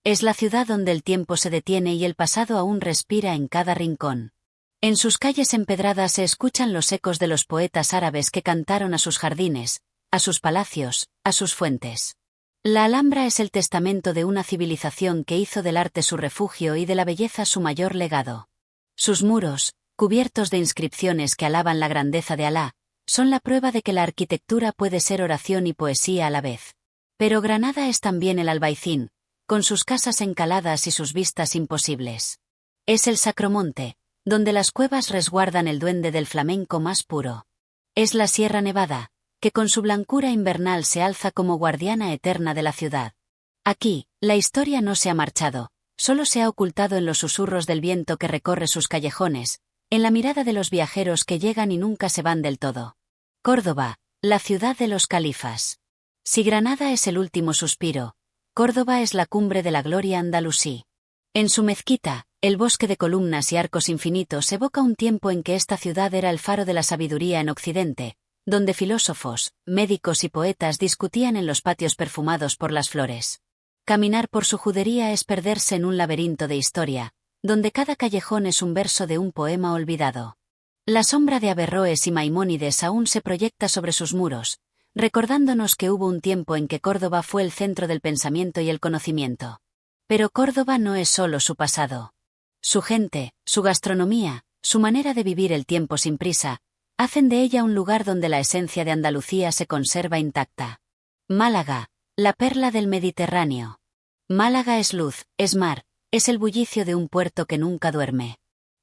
Es la ciudad donde el tiempo se detiene y el pasado aún respira en cada rincón. En sus calles empedradas se escuchan los ecos de los poetas árabes que cantaron a sus jardines, a sus palacios, a sus fuentes. La Alhambra es el testamento de una civilización que hizo del arte su refugio y de la belleza su mayor legado. Sus muros, cubiertos de inscripciones que alaban la grandeza de Alá, son la prueba de que la arquitectura puede ser oración y poesía a la vez. Pero Granada es también el Albaicín, con sus casas encaladas y sus vistas imposibles. Es el Sacromonte, donde las cuevas resguardan el duende del flamenco más puro. Es la Sierra Nevada, que con su blancura invernal se alza como guardiana eterna de la ciudad. Aquí, la historia no se ha marchado, solo se ha ocultado en los susurros del viento que recorre sus callejones, en la mirada de los viajeros que llegan y nunca se van del todo. Córdoba, la ciudad de los califas. Si Granada es el último suspiro, Córdoba es la cumbre de la gloria andalusí. En su mezquita, el bosque de columnas y arcos infinitos evoca un tiempo en que esta ciudad era el faro de la sabiduría en Occidente, donde filósofos, médicos y poetas discutían en los patios perfumados por las flores. Caminar por su judería es perderse en un laberinto de historia, donde cada callejón es un verso de un poema olvidado. La sombra de Averroes y Maimónides aún se proyecta sobre sus muros, recordándonos que hubo un tiempo en que Córdoba fue el centro del pensamiento y el conocimiento. Pero Córdoba no es solo su pasado. Su gente, su gastronomía, su manera de vivir el tiempo sin prisa, hacen de ella un lugar donde la esencia de Andalucía se conserva intacta. Málaga, la perla del Mediterráneo. Málaga es luz, es mar, es el bullicio de un puerto que nunca duerme.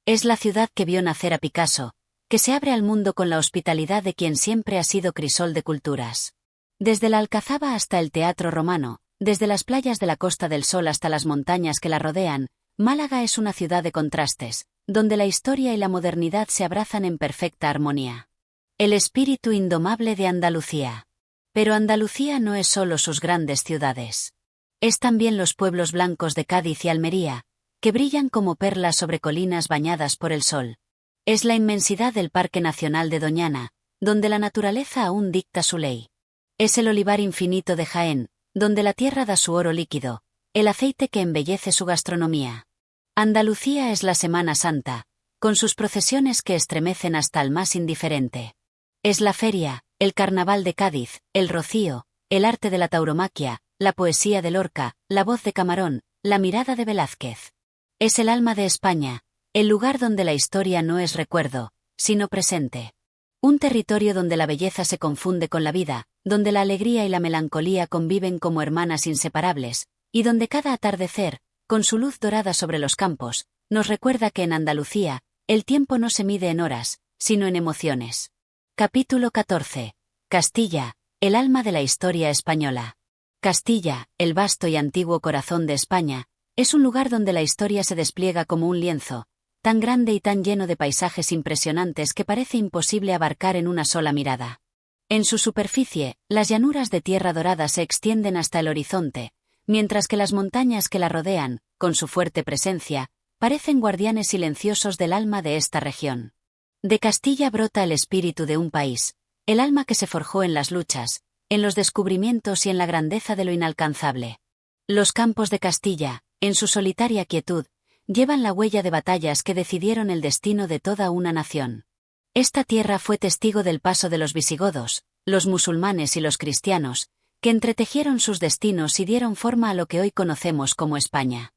Es la ciudad que vio nacer a Picasso, que se abre al mundo con la hospitalidad de quien siempre ha sido crisol de culturas. Desde la Alcazaba hasta el Teatro Romano, desde las playas de la Costa del Sol hasta las montañas que la rodean, Málaga es una ciudad de contrastes, donde la historia y la modernidad se abrazan en perfecta armonía. El espíritu indomable de Andalucía. Pero Andalucía no es solo sus grandes ciudades. Es también los pueblos blancos de Cádiz y Almería, que brillan como perlas sobre colinas bañadas por el sol. Es la inmensidad del Parque Nacional de Doñana, donde la naturaleza aún dicta su ley. Es el olivar infinito de Jaén, donde la tierra da su oro líquido, el aceite que embellece su gastronomía. Andalucía es la Semana Santa, con sus procesiones que estremecen hasta al más indiferente. Es la feria, el carnaval de Cádiz, el rocío, el arte de la tauromaquia, la poesía de Lorca, la voz de Camarón, la mirada de Velázquez. Es el alma de España, el lugar donde la historia no es recuerdo, sino presente. Un territorio donde la belleza se confunde con la vida, donde la alegría y la melancolía conviven como hermanas inseparables, y donde cada atardecer, con su luz dorada sobre los campos, nos recuerda que en Andalucía, el tiempo no se mide en horas, sino en emociones. Capítulo 14. Castilla, el alma de la historia española. Castilla, el vasto y antiguo corazón de España, es un lugar donde la historia se despliega como un lienzo, tan grande y tan lleno de paisajes impresionantes que parece imposible abarcar en una sola mirada. En su superficie, las llanuras de tierra dorada se extienden hasta el horizonte, mientras que las montañas que la rodean, con su fuerte presencia, parecen guardianes silenciosos del alma de esta región. De Castilla brota el espíritu de un país, el alma que se forjó en las luchas, en los descubrimientos y en la grandeza de lo inalcanzable. Los campos de Castilla, en su solitaria quietud, llevan la huella de batallas que decidieron el destino de toda una nación. Esta tierra fue testigo del paso de los visigodos, los musulmanes y los cristianos, que entretejieron sus destinos y dieron forma a lo que hoy conocemos como España.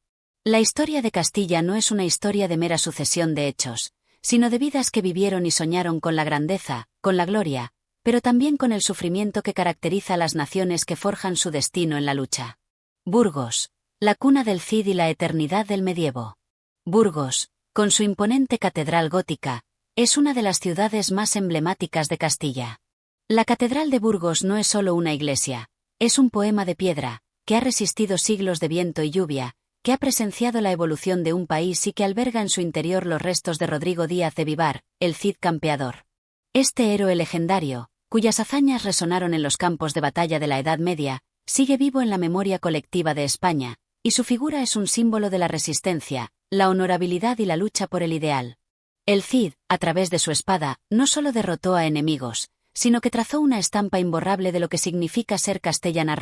La historia de Castilla no es una historia de mera sucesión de hechos, sino de vidas que vivieron y soñaron con la grandeza, con la gloria, pero también con el sufrimiento que caracteriza a las naciones que forjan su destino en la lucha. Burgos, la cuna del Cid y la eternidad del medievo. Burgos, con su imponente catedral gótica, es una de las ciudades más emblemáticas de Castilla. La Catedral de Burgos no es solo una iglesia, es un poema de piedra, que ha resistido siglos de viento y lluvia, que ha presenciado la evolución de un país y que alberga en su interior los restos de Rodrigo Díaz de Vivar, el Cid campeador. Este héroe legendario, cuyas hazañas resonaron en los campos de batalla de la Edad Media, sigue vivo en la memoria colectiva de España, y su figura es un símbolo de la resistencia, la honorabilidad y la lucha por el ideal. El Cid, a través de su espada, no solo derrotó a enemigos, sino que trazó una estampa imborrable de lo que significa ser castellana,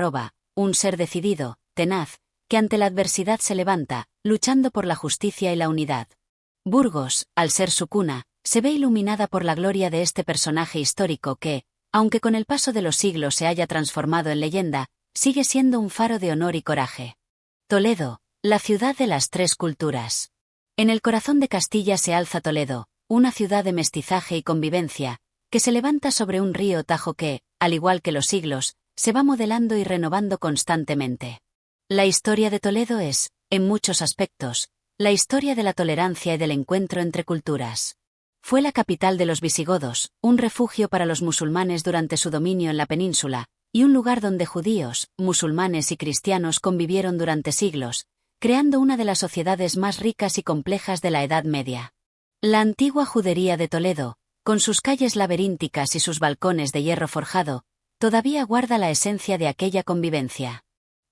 un ser decidido, tenaz, que ante la adversidad se levanta, luchando por la justicia y la unidad. Burgos, al ser su cuna, se ve iluminada por la gloria de este personaje histórico que, aunque con el paso de los siglos se haya transformado en leyenda, sigue siendo un faro de honor y coraje. Toledo, la ciudad de las tres culturas. En el corazón de Castilla se alza Toledo, una ciudad de mestizaje y convivencia, que se levanta sobre un río Tajo que, al igual que los siglos, se va modelando y renovando constantemente. La historia de Toledo es, en muchos aspectos, la historia de la tolerancia y del encuentro entre culturas. Fue la capital de los visigodos, un refugio para los musulmanes durante su dominio en la península, y un lugar donde judíos, musulmanes y cristianos convivieron durante siglos, creando una de las sociedades más ricas y complejas de la Edad Media. La antigua judería de Toledo, con sus calles laberínticas y sus balcones de hierro forjado, todavía guarda la esencia de aquella convivencia.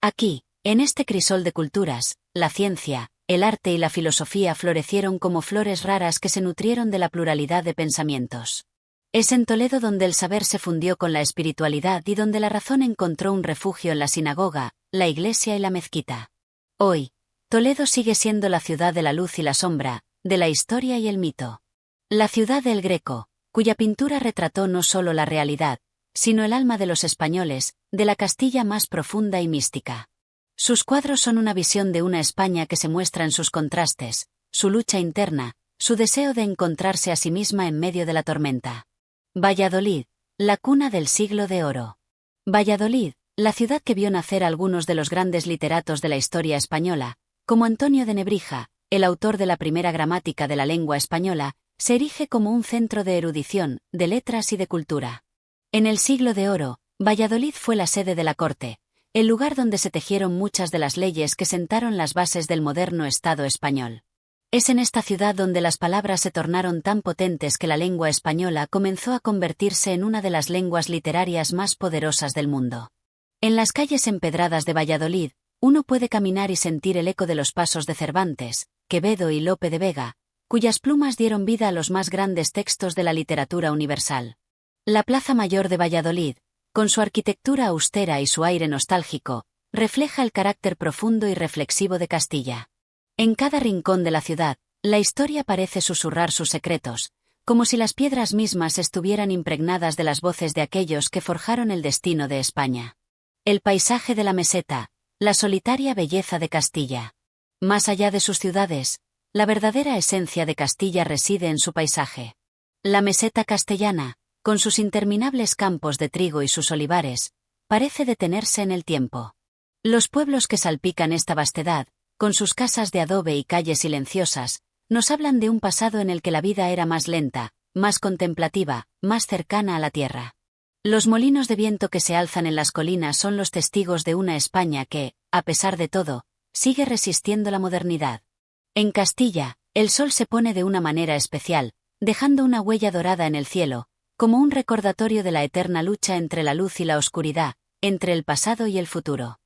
Aquí, en este crisol de culturas, la ciencia, el arte y la filosofía florecieron como flores raras que se nutrieron de la pluralidad de pensamientos. Es en Toledo donde el saber se fundió con la espiritualidad y donde la razón encontró un refugio en la sinagoga, la iglesia y la mezquita. Hoy, Toledo sigue siendo la ciudad de la luz y la sombra, de la historia y el mito. La ciudad del Greco, cuya pintura retrató no solo la realidad, sino el alma de los españoles, de la Castilla más profunda y mística. Sus cuadros son una visión de una España que se muestra en sus contrastes, su lucha interna, su deseo de encontrarse a sí misma en medio de la tormenta. Valladolid, la cuna del siglo de oro. Valladolid, la ciudad que vio nacer a algunos de los grandes literatos de la historia española, como Antonio de Nebrija, el autor de la primera gramática de la lengua española, se erige como un centro de erudición, de letras y de cultura. En el siglo de oro, Valladolid fue la sede de la corte, el lugar donde se tejieron muchas de las leyes que sentaron las bases del moderno Estado español. Es en esta ciudad donde las palabras se tornaron tan potentes que la lengua española comenzó a convertirse en una de las lenguas literarias más poderosas del mundo. En las calles empedradas de Valladolid, uno puede caminar y sentir el eco de los pasos de Cervantes, Quevedo y Lope de Vega, cuyas plumas dieron vida a los más grandes textos de la literatura universal. La Plaza Mayor de Valladolid, con su arquitectura austera y su aire nostálgico, refleja el carácter profundo y reflexivo de Castilla. En cada rincón de la ciudad, la historia parece susurrar sus secretos, como si las piedras mismas estuvieran impregnadas de las voces de aquellos que forjaron el destino de España. El paisaje de la meseta, la solitaria belleza de Castilla. Más allá de sus ciudades, la verdadera esencia de Castilla reside en su paisaje. La meseta castellana, con sus interminables campos de trigo y sus olivares, parece detenerse en el tiempo. Los pueblos que salpican esta vastedad, con sus casas de adobe y calles silenciosas, nos hablan de un pasado en el que la vida era más lenta, más contemplativa, más cercana a la tierra. Los molinos de viento que se alzan en las colinas son los testigos de una España que, a pesar de todo, sigue resistiendo la modernidad. En Castilla, el sol se pone de una manera especial, dejando una huella dorada en el cielo, como un recordatorio de la eterna lucha entre la luz y la oscuridad, entre el pasado y el futuro.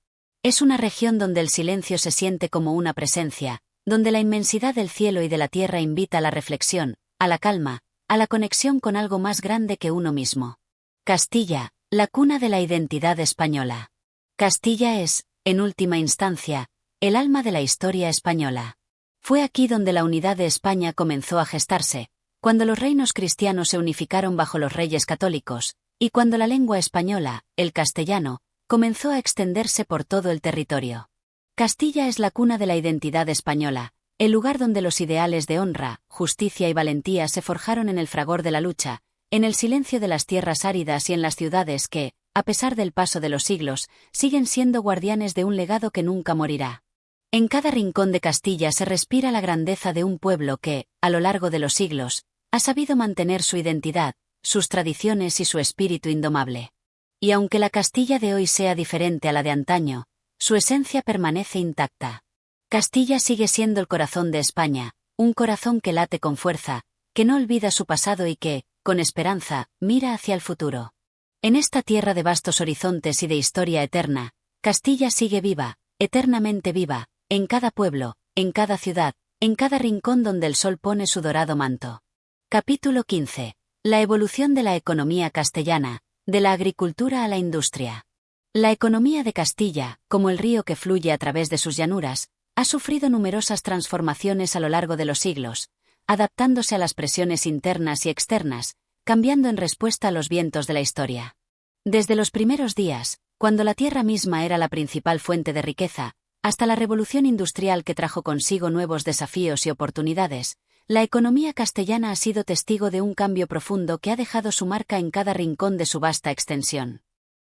Es una región donde el silencio se siente como una presencia, donde la inmensidad del cielo y de la tierra invita a la reflexión, a la calma, a la conexión con algo más grande que uno mismo. Castilla, la cuna de la identidad española. Castilla es, en última instancia, el alma de la historia española. Fue aquí donde la unidad de España comenzó a gestarse, cuando los reinos cristianos se unificaron bajo los reyes católicos, y cuando la lengua española, el castellano, comenzó a extenderse por todo el territorio. Castilla es la cuna de la identidad española, el lugar donde los ideales de honra, justicia y valentía se forjaron en el fragor de la lucha, en el silencio de las tierras áridas y en las ciudades que, a pesar del paso de los siglos, siguen siendo guardianes de un legado que nunca morirá. En cada rincón de Castilla se respira la grandeza de un pueblo que, a lo largo de los siglos, ha sabido mantener su identidad, sus tradiciones y su espíritu indomable. Y aunque la Castilla de hoy sea diferente a la de antaño, su esencia permanece intacta. Castilla sigue siendo el corazón de España, un corazón que late con fuerza, que no olvida su pasado y que, con esperanza, mira hacia el futuro. En esta tierra de vastos horizontes y de historia eterna, Castilla sigue viva, eternamente viva, en cada pueblo, en cada ciudad, en cada rincón donde el sol pone su dorado manto. Capítulo 15. La evolución de la economía castellana, de la agricultura a la industria. La economía de Castilla, como el río que fluye a través de sus llanuras, ha sufrido numerosas transformaciones a lo largo de los siglos, adaptándose a las presiones internas y externas, cambiando en respuesta a los vientos de la historia. Desde los primeros días, cuando la tierra misma era la principal fuente de riqueza, hasta la revolución industrial que trajo consigo nuevos desafíos y oportunidades, la economía castellana ha sido testigo de un cambio profundo que ha dejado su marca en cada rincón de su vasta extensión.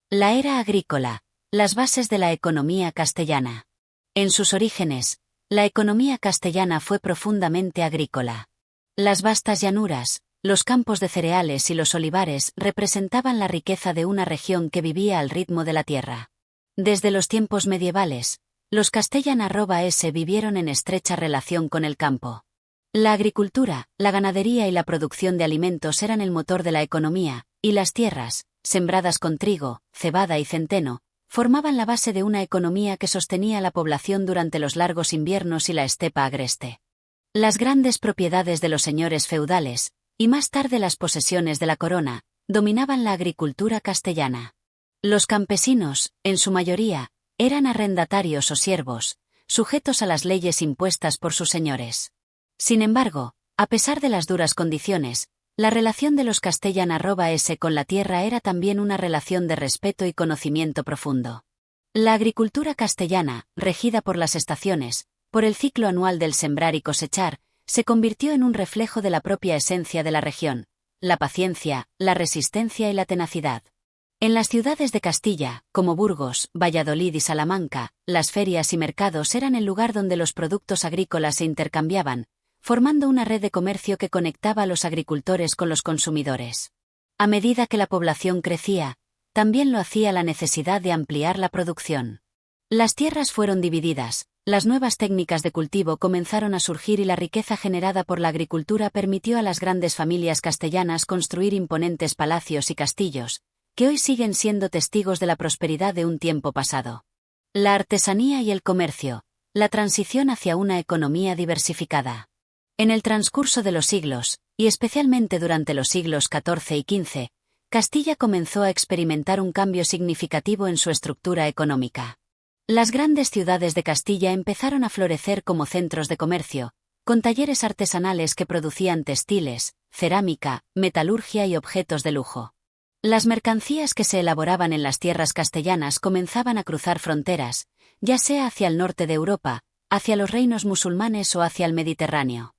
La era agrícola, las bases de la economía castellana. En sus orígenes, la economía castellana fue profundamente agrícola. Las vastas llanuras, los campos de cereales y los olivares representaban la riqueza de una región que vivía al ritmo de la tierra. Desde los tiempos medievales, los castellano-s vivieron en estrecha relación con el campo. La agricultura, la ganadería y la producción de alimentos eran el motor de la economía, y las tierras, sembradas con trigo, cebada y centeno, formaban la base de una economía que sostenía a la población durante los largos inviernos y la estepa agreste. Las grandes propiedades de los señores feudales, y más tarde las posesiones de la corona, dominaban la agricultura castellana. Los campesinos, en su mayoría, eran arrendatarios o siervos, sujetos a las leyes impuestas por sus señores. Sin embargo, a pesar de las duras condiciones, la relación de los castellano-s con la tierra era también una relación de respeto y conocimiento profundo. La agricultura castellana, regida por las estaciones, por el ciclo anual del sembrar y cosechar, se convirtió en un reflejo de la propia esencia de la región, la paciencia, la resistencia y la tenacidad. En las ciudades de Castilla, como Burgos, Valladolid y Salamanca, las ferias y mercados eran el lugar donde los productos agrícolas se intercambiaban, formando una red de comercio que conectaba a los agricultores con los consumidores. A medida que la población crecía, también lo hacía la necesidad de ampliar la producción. Las tierras fueron divididas, las nuevas técnicas de cultivo comenzaron a surgir y la riqueza generada por la agricultura permitió a las grandes familias castellanas construir imponentes palacios y castillos, que hoy siguen siendo testigos de la prosperidad de un tiempo pasado. La artesanía y el comercio, la transición hacia una economía diversificada. En el transcurso de los siglos, y especialmente durante los siglos XIV y XV, Castilla comenzó a experimentar un cambio significativo en su estructura económica. Las grandes ciudades de Castilla empezaron a florecer como centros de comercio, con talleres artesanales que producían textiles, cerámica, metalurgia y objetos de lujo. Las mercancías que se elaboraban en las tierras castellanas comenzaban a cruzar fronteras, ya sea hacia el norte de Europa, hacia los reinos musulmanes o hacia el Mediterráneo.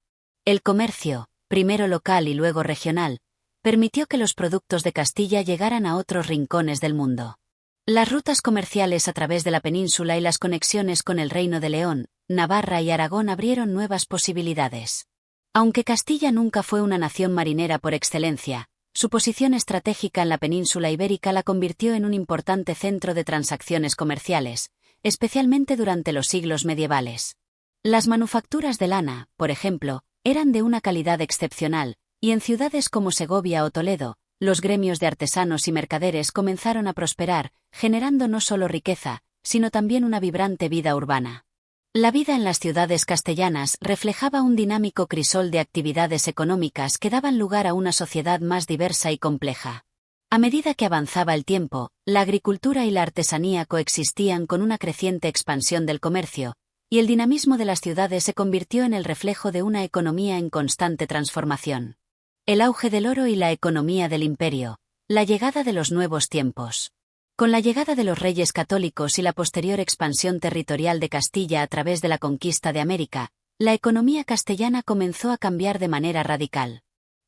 El comercio, primero local y luego regional, permitió que los productos de Castilla llegaran a otros rincones del mundo. Las rutas comerciales a través de la península y las conexiones con el Reino de León, Navarra y Aragón abrieron nuevas posibilidades. Aunque Castilla nunca fue una nación marinera por excelencia, su posición estratégica en la península ibérica la convirtió en un importante centro de transacciones comerciales, especialmente durante los siglos medievales. Las manufacturas de lana, por ejemplo, eran de una calidad excepcional, y en ciudades como Segovia o Toledo, los gremios de artesanos y mercaderes comenzaron a prosperar, generando no solo riqueza, sino también una vibrante vida urbana. La vida en las ciudades castellanas reflejaba un dinámico crisol de actividades económicas que daban lugar a una sociedad más diversa y compleja. A medida que avanzaba el tiempo, la agricultura y la artesanía coexistían con una creciente expansión del comercio, y el dinamismo de las ciudades se convirtió en el reflejo de una economía en constante transformación. El auge del oro y la economía del imperio, la llegada de los nuevos tiempos. Con la llegada de los reyes católicos y la posterior expansión territorial de Castilla a través de la conquista de América, la economía castellana comenzó a cambiar de manera radical.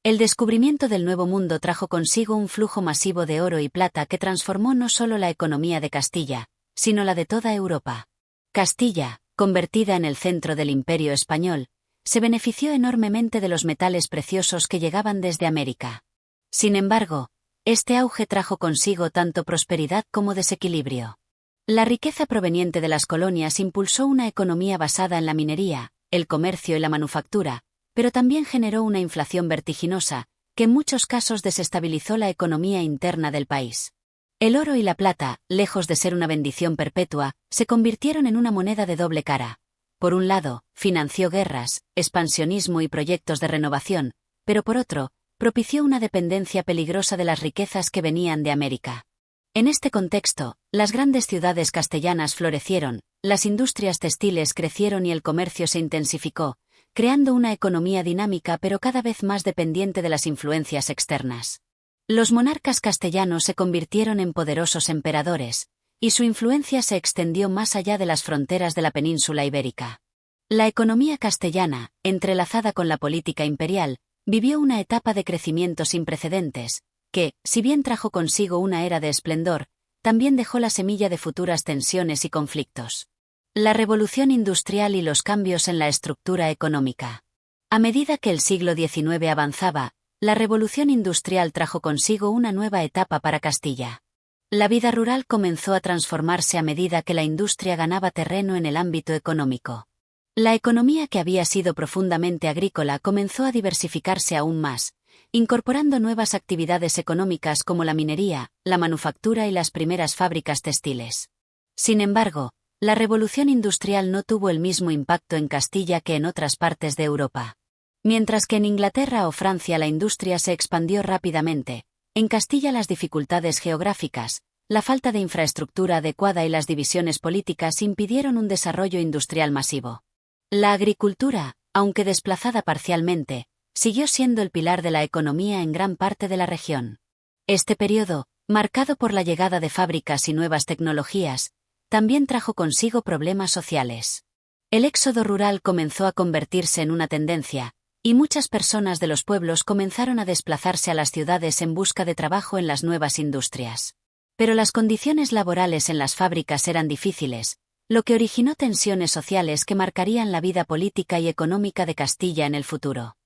El descubrimiento del Nuevo Mundo trajo consigo un flujo masivo de oro y plata que transformó no solo la economía de Castilla, sino la de toda Europa. Castilla, convertida en el centro del Imperio español, se benefició enormemente de los metales preciosos que llegaban desde América. Sin embargo, este auge trajo consigo tanto prosperidad como desequilibrio. La riqueza proveniente de las colonias impulsó una economía basada en la minería, el comercio y la manufactura, pero también generó una inflación vertiginosa, que en muchos casos desestabilizó la economía interna del país. El oro y la plata, lejos de ser una bendición perpetua, se convirtieron en una moneda de doble cara. Por un lado, financió guerras, expansionismo y proyectos de renovación, pero por otro, propició una dependencia peligrosa de las riquezas que venían de América. En este contexto, las grandes ciudades castellanas florecieron, las industrias textiles crecieron y el comercio se intensificó, creando una economía dinámica pero cada vez más dependiente de las influencias externas. Los monarcas castellanos se convirtieron en poderosos emperadores, y su influencia se extendió más allá de las fronteras de la península ibérica. La economía castellana, entrelazada con la política imperial, vivió una etapa de crecimiento sin precedentes, que, si bien trajo consigo una era de esplendor, también dejó la semilla de futuras tensiones y conflictos. La revolución industrial y los cambios en la estructura económica. A medida que el siglo XIX avanzaba, la revolución industrial trajo consigo una nueva etapa para Castilla. La vida rural comenzó a transformarse a medida que la industria ganaba terreno en el ámbito económico. La economía que había sido profundamente agrícola comenzó a diversificarse aún más, incorporando nuevas actividades económicas como la minería, la manufactura y las primeras fábricas textiles. Sin embargo, la revolución industrial no tuvo el mismo impacto en Castilla que en otras partes de Europa. Mientras que en Inglaterra o Francia la industria se expandió rápidamente, en Castilla las dificultades geográficas, la falta de infraestructura adecuada y las divisiones políticas impidieron un desarrollo industrial masivo. La agricultura, aunque desplazada parcialmente, siguió siendo el pilar de la economía en gran parte de la región. Este periodo, marcado por la llegada de fábricas y nuevas tecnologías, también trajo consigo problemas sociales. El éxodo rural comenzó a convertirse en una tendencia, y muchas personas de los pueblos comenzaron a desplazarse a las ciudades en busca de trabajo en las nuevas industrias. Pero las condiciones laborales en las fábricas eran difíciles, lo que originó tensiones sociales que marcarían la vida política y económica de Castilla en el futuro.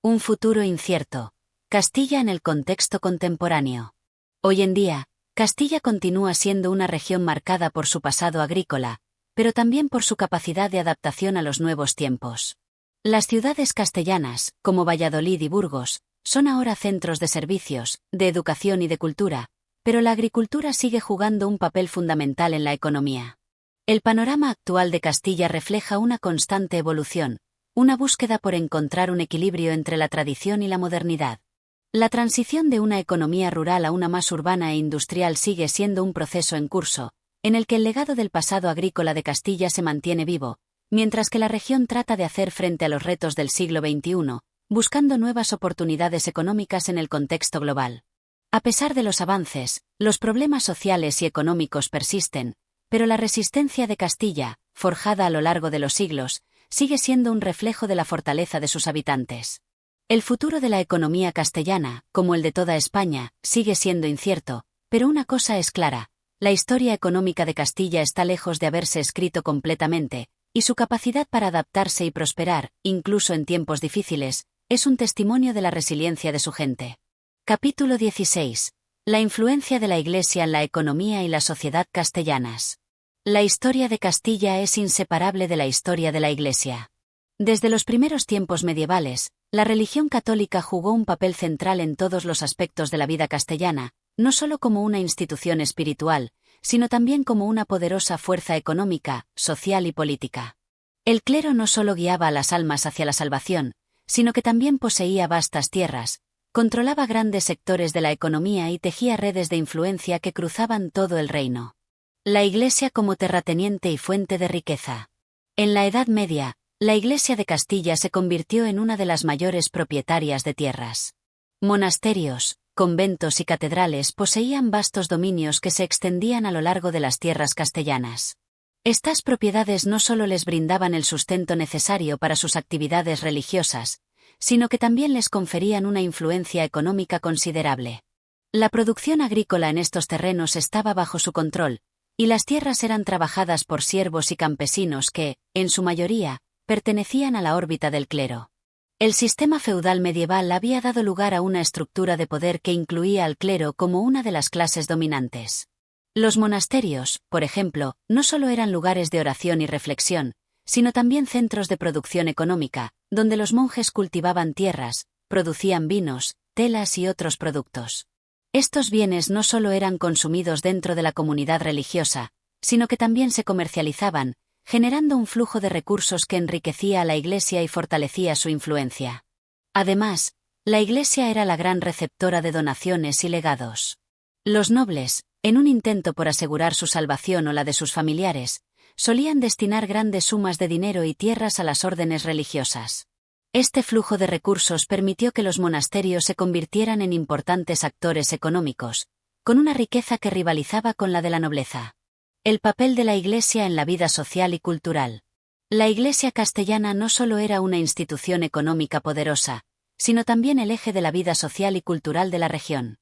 Un futuro incierto. Castilla en el contexto contemporáneo. Hoy en día, Castilla continúa siendo una región marcada por su pasado agrícola, pero también por su capacidad de adaptación a los nuevos tiempos. Las ciudades castellanas, como Valladolid y Burgos, son ahora centros de servicios, de educación y de cultura, pero la agricultura sigue jugando un papel fundamental en la economía. El panorama actual de Castilla refleja una constante evolución, una búsqueda por encontrar un equilibrio entre la tradición y la modernidad. La transición de una economía rural a una más urbana e industrial sigue siendo un proceso en curso, en el que el legado del pasado agrícola de Castilla se mantiene vivo, mientras que la región trata de hacer frente a los retos del siglo XXI, buscando nuevas oportunidades económicas en el contexto global. A pesar de los avances, los problemas sociales y económicos persisten, pero la resistencia de Castilla, forjada a lo largo de los siglos, sigue siendo un reflejo de la fortaleza de sus habitantes. El futuro de la economía castellana, como el de toda España, sigue siendo incierto, pero una cosa es clara: la historia económica de Castilla está lejos de haberse escrito completamente, y su capacidad para adaptarse y prosperar, incluso en tiempos difíciles, es un testimonio de la resiliencia de su gente. Capítulo 16. La influencia de la Iglesia en la economía y la sociedad castellanas. La historia de Castilla es inseparable de la historia de la Iglesia. Desde los primeros tiempos medievales, la religión católica jugó un papel central en todos los aspectos de la vida castellana, no solo como una institución espiritual, sino también como una poderosa fuerza económica, social y política. El clero no solo guiaba a las almas hacia la salvación, sino que también poseía vastas tierras, controlaba grandes sectores de la economía y tejía redes de influencia que cruzaban todo el reino. La Iglesia como terrateniente y fuente de riqueza. En la Edad Media, la Iglesia de Castilla se convirtió en una de las mayores propietarias de tierras. Monasterios, conventos y catedrales poseían vastos dominios que se extendían a lo largo de las tierras castellanas. Estas propiedades no solo les brindaban el sustento necesario para sus actividades religiosas, sino que también les conferían una influencia económica considerable. La producción agrícola en estos terrenos estaba bajo su control, y las tierras eran trabajadas por siervos y campesinos que, en su mayoría, pertenecían a la órbita del clero. El sistema feudal medieval había dado lugar a una estructura de poder que incluía al clero como una de las clases dominantes. Los monasterios, por ejemplo, no solo eran lugares de oración y reflexión, sino también centros de producción económica, donde los monjes cultivaban tierras, producían vinos, telas y otros productos. Estos bienes no solo eran consumidos dentro de la comunidad religiosa, sino que también se comercializaban, generando un flujo de recursos que enriquecía a la Iglesia y fortalecía su influencia. Además, La Iglesia era la gran receptora de donaciones y legados. Los nobles, en un intento por asegurar su salvación o la de sus familiares, solían destinar grandes sumas de dinero y tierras a las órdenes religiosas. Este flujo de recursos permitió que los monasterios se convirtieran en importantes actores económicos, con una riqueza que rivalizaba con la de la nobleza. El papel de la Iglesia en la vida social y cultural. La Iglesia castellana no solo era una institución económica poderosa, sino también el eje de la vida social y cultural de la región.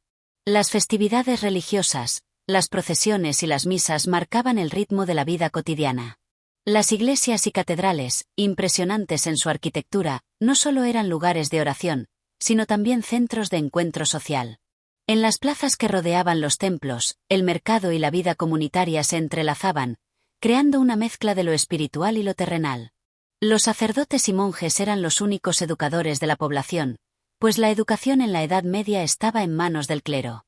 Las festividades religiosas, las procesiones y las misas marcaban el ritmo de la vida cotidiana. Las iglesias y catedrales, impresionantes en su arquitectura, no solo eran lugares de oración, sino también centros de encuentro social. En las plazas que rodeaban los templos, el mercado y la vida comunitaria se entrelazaban, creando una mezcla de lo espiritual y lo terrenal. Los sacerdotes y monjes eran los únicos educadores de la población, pues la educación en la Edad Media estaba en manos del clero.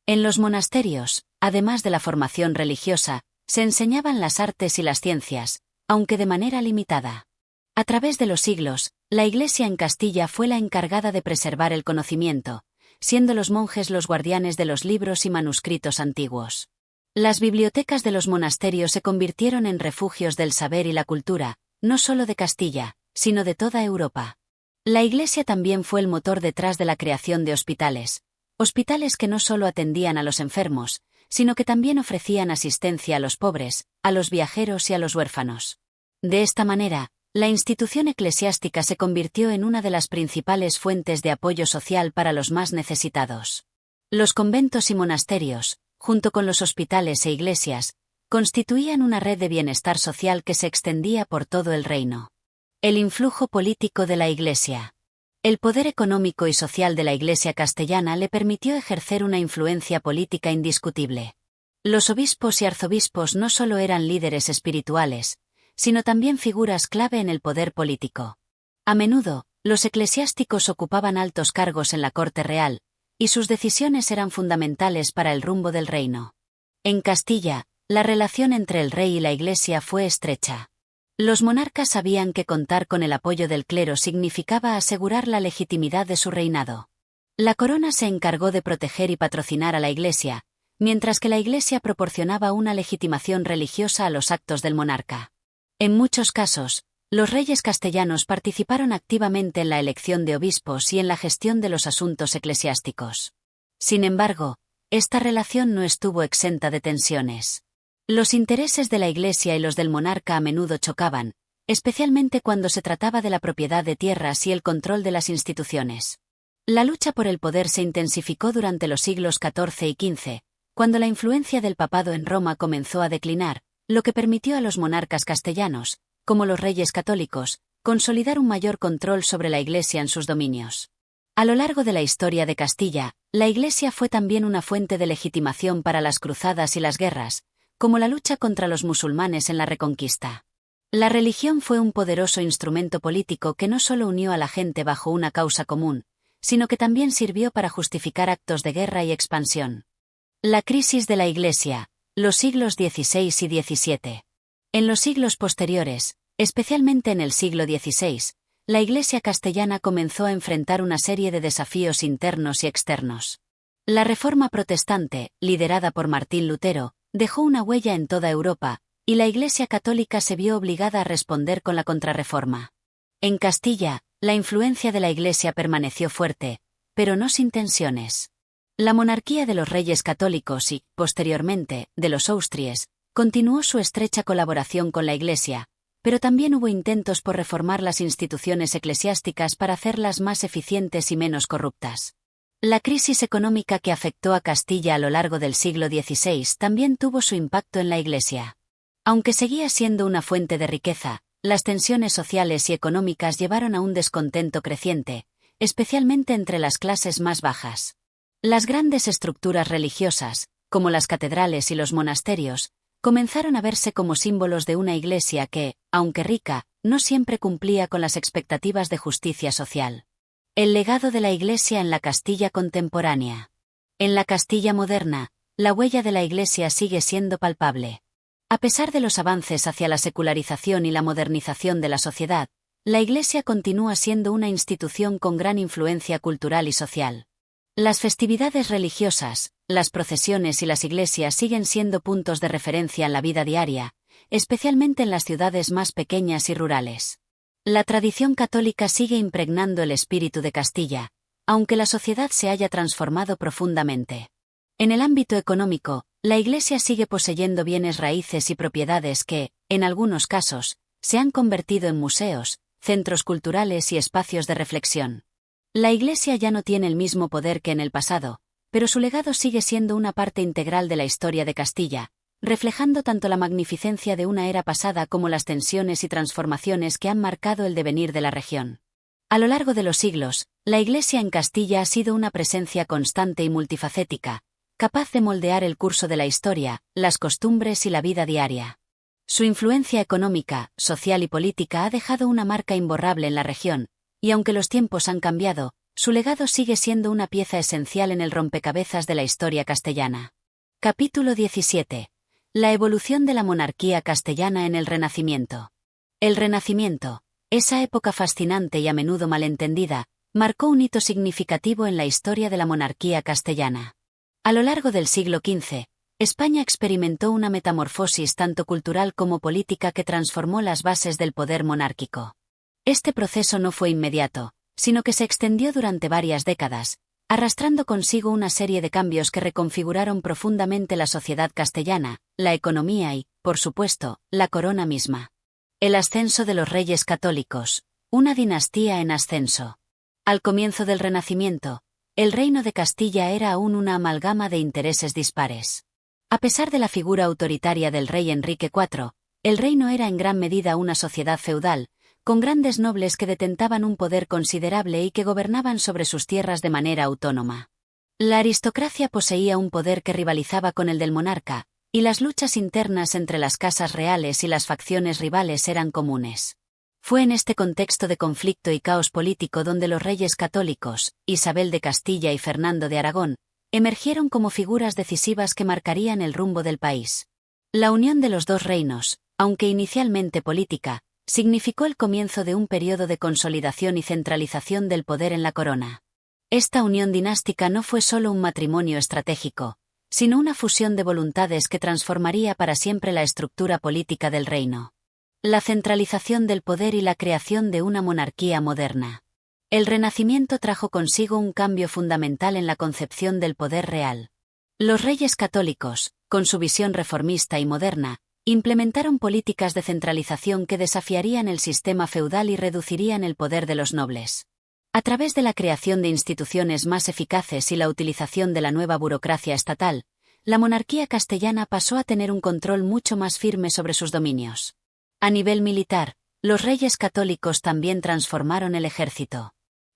En los monasterios, además de la formación religiosa, se enseñaban las artes y las ciencias, aunque de manera limitada. A través de los siglos, la Iglesia en Castilla fue la encargada de preservar el conocimiento, siendo los monjes los guardianes de los libros y manuscritos antiguos. Las bibliotecas de los monasterios se convirtieron en refugios del saber y la cultura, no solo de Castilla, sino de toda Europa. La Iglesia también fue el motor detrás de la creación de hospitales que no solo atendían a los enfermos, sino que también ofrecían asistencia a los pobres, a los viajeros y a los huérfanos. De esta manera, la institución eclesiástica se convirtió en una de las principales fuentes de apoyo social para los más necesitados. Los conventos y monasterios, junto con los hospitales e iglesias, constituían una red de bienestar social que se extendía por todo el reino. El influjo político de la Iglesia. El poder económico y social de la Iglesia castellana le permitió ejercer una influencia política indiscutible. Los obispos y arzobispos no solo eran líderes espirituales, sino también figuras clave en el poder político. A menudo, los eclesiásticos ocupaban altos cargos en la corte real, y sus decisiones eran fundamentales para el rumbo del reino. En Castilla, la relación entre el rey y la Iglesia fue estrecha. Los monarcas sabían que contar con el apoyo del clero significaba asegurar la legitimidad de su reinado. La corona se encargó de proteger y patrocinar a la Iglesia, mientras que la Iglesia proporcionaba una legitimación religiosa a los actos del monarca. En muchos casos, los reyes castellanos participaron activamente en la elección de obispos y en la gestión de los asuntos eclesiásticos. Sin embargo, esta relación no estuvo exenta de tensiones. Los intereses de la Iglesia y los del monarca a menudo chocaban, especialmente cuando se trataba de la propiedad de tierras y el control de las instituciones. La lucha por el poder se intensificó durante los siglos XIV y XV, cuando la influencia del papado en Roma comenzó a declinar, lo que permitió a los monarcas castellanos, como los reyes católicos, consolidar un mayor control sobre la Iglesia en sus dominios. A lo largo de la historia de Castilla, la Iglesia fue también una fuente de legitimación para las cruzadas y las guerras, como la lucha contra los musulmanes en la Reconquista. La religión fue un poderoso instrumento político que no solo unió a la gente bajo una causa común, sino que también sirvió para justificar actos de guerra y expansión. La crisis de la Iglesia, los siglos XVI y XVII. En los siglos posteriores, especialmente en el siglo XVI, la Iglesia castellana comenzó a enfrentar una serie de desafíos internos y externos. La Reforma protestante, liderada por Martín Lutero, dejó una huella en toda Europa, y la Iglesia católica se vio obligada a responder con la Contrarreforma. En Castilla, la influencia de la Iglesia permaneció fuerte, pero no sin tensiones. La monarquía de los reyes católicos y, posteriormente, de los Austries, continuó su estrecha colaboración con la Iglesia, pero también hubo intentos por reformar las instituciones eclesiásticas para hacerlas más eficientes y menos corruptas. La crisis económica que afectó a Castilla a lo largo del siglo XVI también tuvo su impacto en la Iglesia. Aunque seguía siendo una fuente de riqueza, las tensiones sociales y económicas llevaron a un descontento creciente, especialmente entre las clases más bajas. Las grandes estructuras religiosas, como las catedrales y los monasterios, comenzaron a verse como símbolos de una Iglesia que, aunque rica, no siempre cumplía con las expectativas de justicia social. El legado de la Iglesia en la Castilla contemporánea. En la Castilla moderna, la huella de la Iglesia sigue siendo palpable. A pesar de los avances hacia la secularización y la modernización de la sociedad, la Iglesia continúa siendo una institución con gran influencia cultural y social. Las festividades religiosas, las procesiones y las iglesias siguen siendo puntos de referencia en la vida diaria, especialmente en las ciudades más pequeñas y rurales. La tradición católica sigue impregnando el espíritu de Castilla, aunque la sociedad se haya transformado profundamente. En el ámbito económico, la Iglesia sigue poseyendo bienes raíces y propiedades que, en algunos casos, se han convertido en museos, centros culturales y espacios de reflexión. La Iglesia ya no tiene el mismo poder que en el pasado, pero su legado sigue siendo una parte integral de la historia de Castilla, reflejando tanto la magnificencia de una era pasada como las tensiones y transformaciones que han marcado el devenir de la región. A lo largo de los siglos, la Iglesia en Castilla ha sido una presencia constante y multifacética, capaz de moldear el curso de la historia, las costumbres y la vida diaria. Su influencia económica, social y política ha dejado una marca imborrable en la región, y aunque los tiempos han cambiado, su legado sigue siendo una pieza esencial en el rompecabezas de la historia castellana. Capítulo 17. La evolución de la monarquía castellana en el Renacimiento. El Renacimiento, esa época fascinante y a menudo malentendida, marcó un hito significativo en la historia de la monarquía castellana. A lo largo del siglo XV, España experimentó una metamorfosis tanto cultural como política que transformó las bases del poder monárquico. Este proceso no fue inmediato, sino que se extendió durante varias décadas, arrastrando consigo una serie de cambios que reconfiguraron profundamente la sociedad castellana, la economía y, por supuesto, la corona misma. El ascenso de los reyes católicos, una dinastía en ascenso. Al comienzo del Renacimiento, el reino de Castilla era aún una amalgama de intereses dispares. A pesar de la figura autoritaria del rey Enrique IV, el reino era en gran medida una sociedad feudal, con grandes nobles que detentaban un poder considerable y que gobernaban sobre sus tierras de manera autónoma. La aristocracia poseía un poder que rivalizaba con el del monarca, y las luchas internas entre las casas reales y las facciones rivales eran comunes. Fue en este contexto de conflicto y caos político donde los reyes católicos, Isabel de Castilla y Fernando de Aragón, emergieron como figuras decisivas que marcarían el rumbo del país. La unión de los dos reinos, aunque inicialmente política, significó el comienzo de un periodo de consolidación y centralización del poder en la corona. Esta unión dinástica no fue solo un matrimonio estratégico, sino una fusión de voluntades que transformaría para siempre la estructura política del reino. La centralización del poder y la creación de una monarquía moderna. El Renacimiento trajo consigo un cambio fundamental en la concepción del poder real. Los reyes católicos, con su visión reformista y moderna, implementaron políticas de centralización que desafiarían el sistema feudal y reducirían el poder de los nobles. A través de la creación de instituciones más eficaces y la utilización de la nueva burocracia estatal, la monarquía castellana pasó a tener un control mucho más firme sobre sus dominios. A nivel militar, los reyes católicos también transformaron el ejército.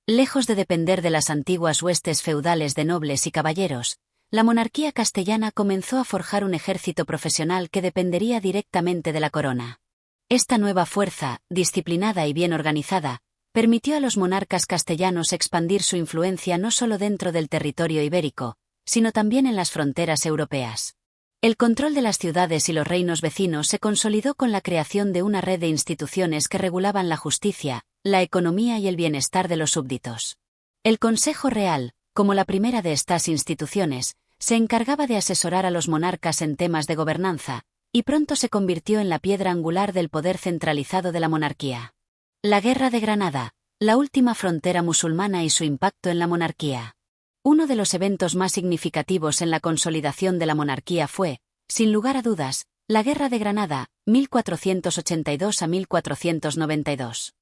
Lejos de depender de las antiguas huestes feudales de nobles y caballeros, la monarquía castellana comenzó a forjar un ejército profesional que dependería directamente de la corona. Esta nueva fuerza, disciplinada y bien organizada, permitió a los monarcas castellanos expandir su influencia no solo dentro del territorio ibérico, sino también en las fronteras europeas. El control de las ciudades y los reinos vecinos se consolidó con la creación de una red de instituciones que regulaban la justicia, la economía y el bienestar de los súbditos. El Consejo Real, como la primera de estas instituciones, se encargaba de asesorar a los monarcas en temas de gobernanza, y pronto se convirtió en la piedra angular del poder centralizado de la monarquía. La Guerra de Granada, la última frontera musulmana y su impacto en la monarquía. Uno de los eventos más significativos en la consolidación de la monarquía fue, sin lugar a dudas, la Guerra de Granada, 1482 a 1492.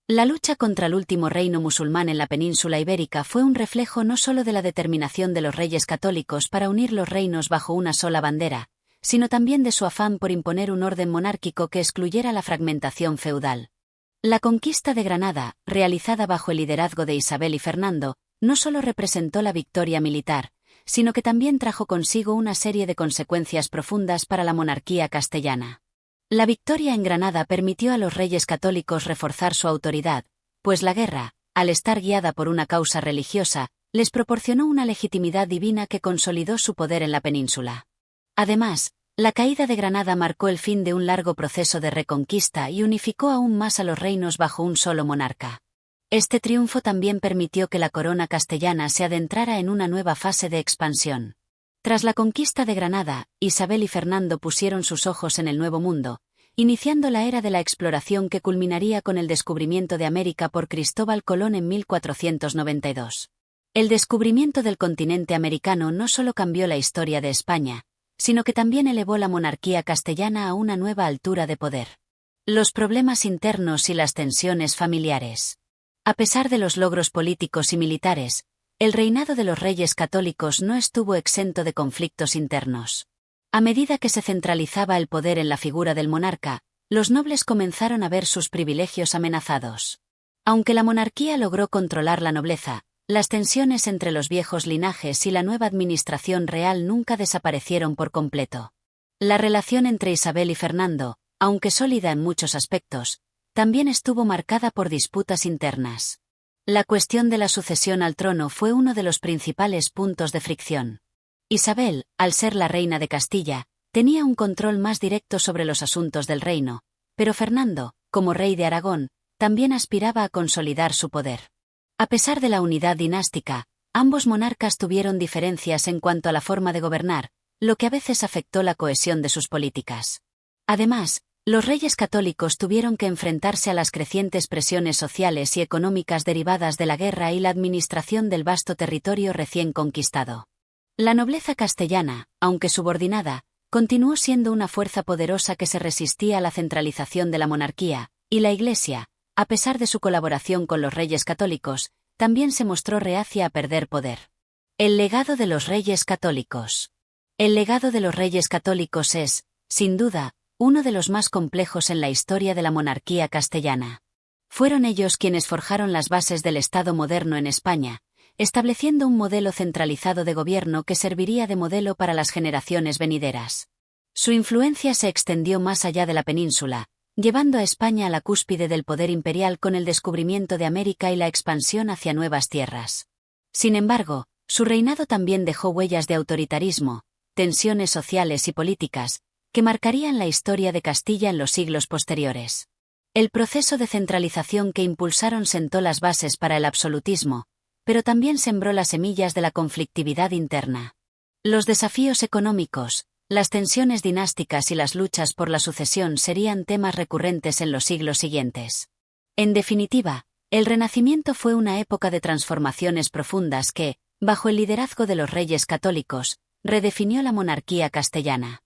La lucha contra el último reino musulmán en la península ibérica fue un reflejo no solo de la determinación de los reyes católicos para unir los reinos bajo una sola bandera, sino también de su afán por imponer un orden monárquico que excluyera la fragmentación feudal. La conquista de Granada, realizada bajo el liderazgo de Isabel y Fernando, no solo representó la victoria militar, sino que también trajo consigo una serie de consecuencias profundas para la monarquía castellana. La victoria en Granada permitió a los reyes católicos reforzar su autoridad, pues la guerra, al estar guiada por una causa religiosa, les proporcionó una legitimidad divina que consolidó su poder en la península. Además, La caída de Granada marcó el fin de un largo proceso de reconquista y unificó aún más a los reinos bajo un solo monarca. Este triunfo también permitió que la corona castellana se adentrara en una nueva fase de expansión. Tras la conquista de Granada, Isabel y Fernando pusieron sus ojos en el Nuevo Mundo, iniciando la era de la exploración que culminaría con el descubrimiento de América por Cristóbal Colón en 1492. El descubrimiento del continente americano no solo cambió la historia de España, sino que también elevó la monarquía castellana a una nueva altura de poder. Los problemas internos y las tensiones familiares. A pesar de los logros políticos y militares, el reinado de los reyes católicos no estuvo exento de conflictos internos. A medida que se centralizaba el poder en la figura del monarca, los nobles comenzaron a ver sus privilegios amenazados. Aunque la monarquía logró controlar la nobleza, las tensiones entre los viejos linajes y la nueva administración real nunca desaparecieron por completo. La relación entre Isabel y Fernando, aunque sólida en muchos aspectos, también estuvo marcada por disputas internas. La cuestión de la sucesión al trono fue uno de los principales puntos de fricción. Isabel, al ser la reina de Castilla, tenía un control más directo sobre los asuntos del reino, pero Fernando, como rey de Aragón, también aspiraba a consolidar su poder. A pesar de la unidad dinástica, ambos monarcas tuvieron diferencias en cuanto a la forma de gobernar, lo que a veces afectó la cohesión de sus políticas. Además, los reyes católicos tuvieron que enfrentarse a las crecientes presiones sociales y económicas derivadas de la guerra y la administración del vasto territorio recién conquistado. La nobleza castellana, aunque subordinada, continuó siendo una fuerza poderosa que se resistía a la centralización de la monarquía, y la Iglesia, a pesar de su colaboración con los reyes católicos, también se mostró reacia a perder poder. El legado de los reyes católicos. El legado de los reyes católicos es, sin duda, uno de los más complejos en la historia de la monarquía castellana. Fueron ellos quienes forjaron las bases del Estado moderno en España, estableciendo un modelo centralizado de gobierno que serviría de modelo para las generaciones venideras. Su influencia se extendió más allá de la península, llevando a España a la cúspide del poder imperial con el descubrimiento de América y la expansión hacia nuevas tierras. Sin embargo, su reinado también dejó huellas de autoritarismo, tensiones sociales y políticas, que marcarían la historia de Castilla en los siglos posteriores. El proceso de centralización que impulsaron sentó las bases para el absolutismo, pero también sembró las semillas de la conflictividad interna. Los desafíos económicos, las tensiones dinásticas y las luchas por la sucesión serían temas recurrentes en los siglos siguientes. En definitiva, el Renacimiento fue una época de transformaciones profundas que, bajo el liderazgo de los reyes católicos, redefinió la monarquía castellana.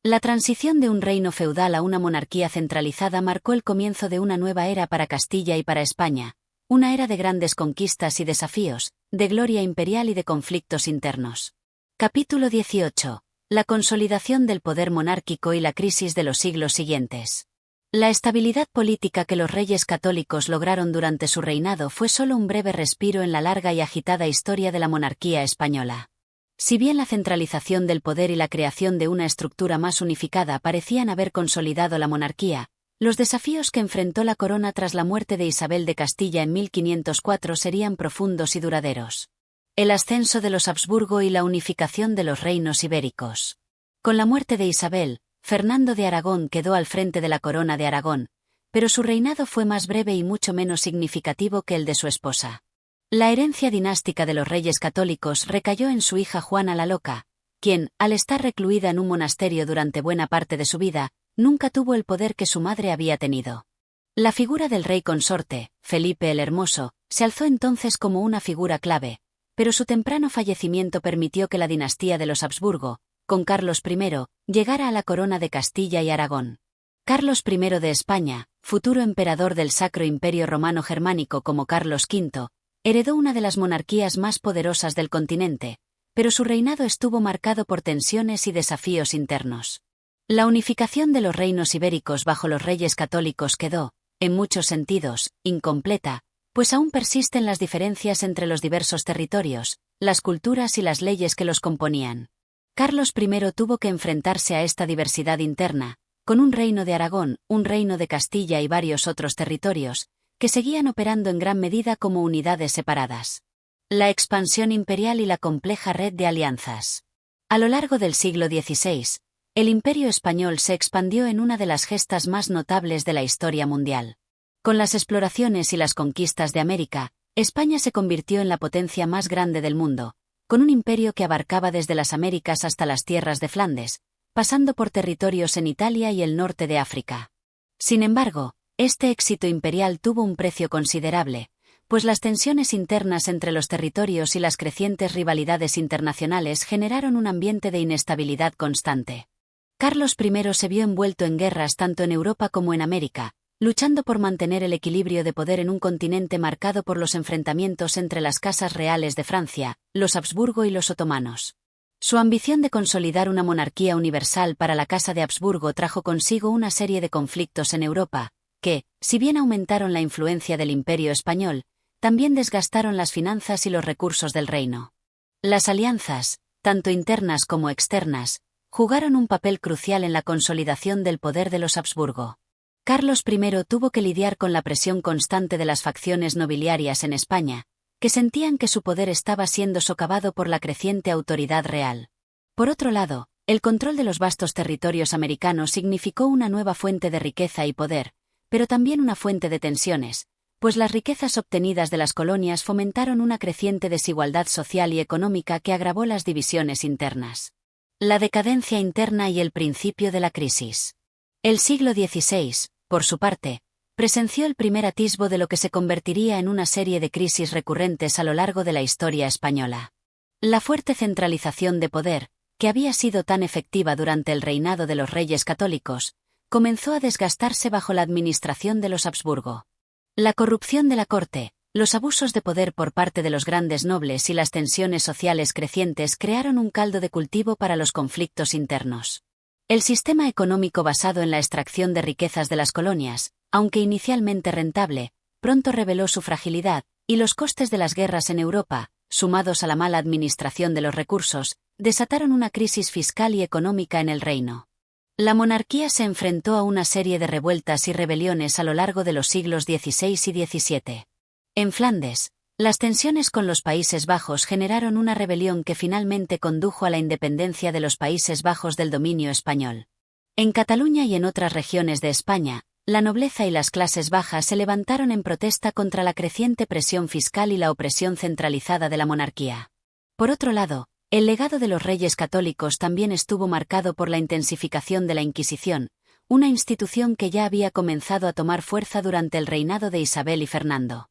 La transición de un reino feudal a una monarquía centralizada marcó el comienzo de una nueva era para Castilla y para España, una era de grandes conquistas y desafíos, de gloria imperial y de conflictos internos. Capítulo 18. La consolidación del poder monárquico y la crisis de los siglos siguientes. La estabilidad política que los reyes católicos lograron durante su reinado fue solo un breve respiro en la larga y agitada historia de la monarquía española. Si bien la centralización del poder y la creación de una estructura más unificada parecían haber consolidado la monarquía, los desafíos que enfrentó la corona tras la muerte de Isabel de Castilla en 1504 serían profundos y duraderos. El ascenso de los Habsburgo y la unificación de los reinos ibéricos. Con la muerte de Isabel, Fernando de Aragón quedó al frente de la corona de Aragón, pero su reinado fue más breve y mucho menos significativo que el de su esposa. La herencia dinástica de los reyes católicos recayó en su hija Juana la Loca, quien, al estar recluida en un monasterio durante buena parte de su vida, nunca tuvo el poder que su madre había tenido. La figura del rey consorte, Felipe el Hermoso, se alzó entonces como una figura clave, pero su temprano fallecimiento permitió que la dinastía de los Habsburgo, con Carlos I, llegara a la corona de Castilla y Aragón. Carlos I de España, futuro emperador del Sacro Imperio Romano Germánico como Carlos V, heredó una de las monarquías más poderosas del continente, pero su reinado estuvo marcado por tensiones y desafíos internos. La unificación de los reinos ibéricos bajo los reyes católicos quedó, en muchos sentidos, incompleta, pues aún persisten las diferencias entre los diversos territorios, las culturas y las leyes que los componían. Carlos I tuvo que enfrentarse a esta diversidad interna, con un reino de Aragón, un reino de Castilla y varios otros territorios, que seguían operando en gran medida como unidades separadas. La expansión imperial y la compleja red de alianzas. A lo largo del siglo XVI, el Imperio español se expandió en una de las gestas más notables de la historia mundial. Con las exploraciones y las conquistas de América, España se convirtió en la potencia más grande del mundo, con un imperio que abarcaba desde las Américas hasta las tierras de Flandes, pasando por territorios en Italia y el norte de África. Sin embargo, este éxito imperial tuvo un precio considerable, pues las tensiones internas entre los territorios y las crecientes rivalidades internacionales generaron un ambiente de inestabilidad constante. Carlos I se vio envuelto en guerras tanto en Europa como en América, luchando por mantener el equilibrio de poder en un continente marcado por los enfrentamientos entre las casas reales de Francia, los Habsburgo y los otomanos. Su ambición de consolidar una monarquía universal para la Casa de Habsburgo trajo consigo una serie de conflictos en Europa, que, si bien aumentaron la influencia del Imperio español, también desgastaron las finanzas y los recursos del reino. Las alianzas, tanto internas como externas, jugaron un papel crucial en la consolidación del poder de los Habsburgo. Carlos I tuvo que lidiar con la presión constante de las facciones nobiliarias en España, que sentían que su poder estaba siendo socavado por la creciente autoridad real. Por otro lado, el control de los vastos territorios americanos significó una nueva fuente de riqueza y poder, pero también una fuente de tensiones, pues las riquezas obtenidas de las colonias fomentaron una creciente desigualdad social y económica que agravó las divisiones internas. La decadencia interna y el principio de la crisis. El siglo XVI, por su parte, presenció el primer atisbo de lo que se convertiría en una serie de crisis recurrentes a lo largo de la historia española. La fuerte centralización de poder, que había sido tan efectiva durante el reinado de los reyes católicos, comenzó a desgastarse bajo la administración de los Habsburgo. La corrupción de la corte, los abusos de poder por parte de los grandes nobles y las tensiones sociales crecientes crearon un caldo de cultivo para los conflictos internos. El sistema económico basado en la extracción de riquezas de las colonias, aunque inicialmente rentable, pronto reveló su fragilidad, y los costes de las guerras en Europa, sumados a la mala administración de los recursos, desataron una crisis fiscal y económica en el reino. La monarquía se enfrentó a una serie de revueltas y rebeliones a lo largo de los siglos XVI y XVII. En Flandes, las tensiones con los Países Bajos generaron una rebelión que finalmente condujo a la independencia de los Países Bajos del dominio español. En Cataluña y en otras regiones de España, la nobleza y las clases bajas se levantaron en protesta contra la creciente presión fiscal y la opresión centralizada de la monarquía. Por otro lado, el legado de los reyes católicos también estuvo marcado por la intensificación de la Inquisición, una institución que ya había comenzado a tomar fuerza durante el reinado de Isabel y Fernando.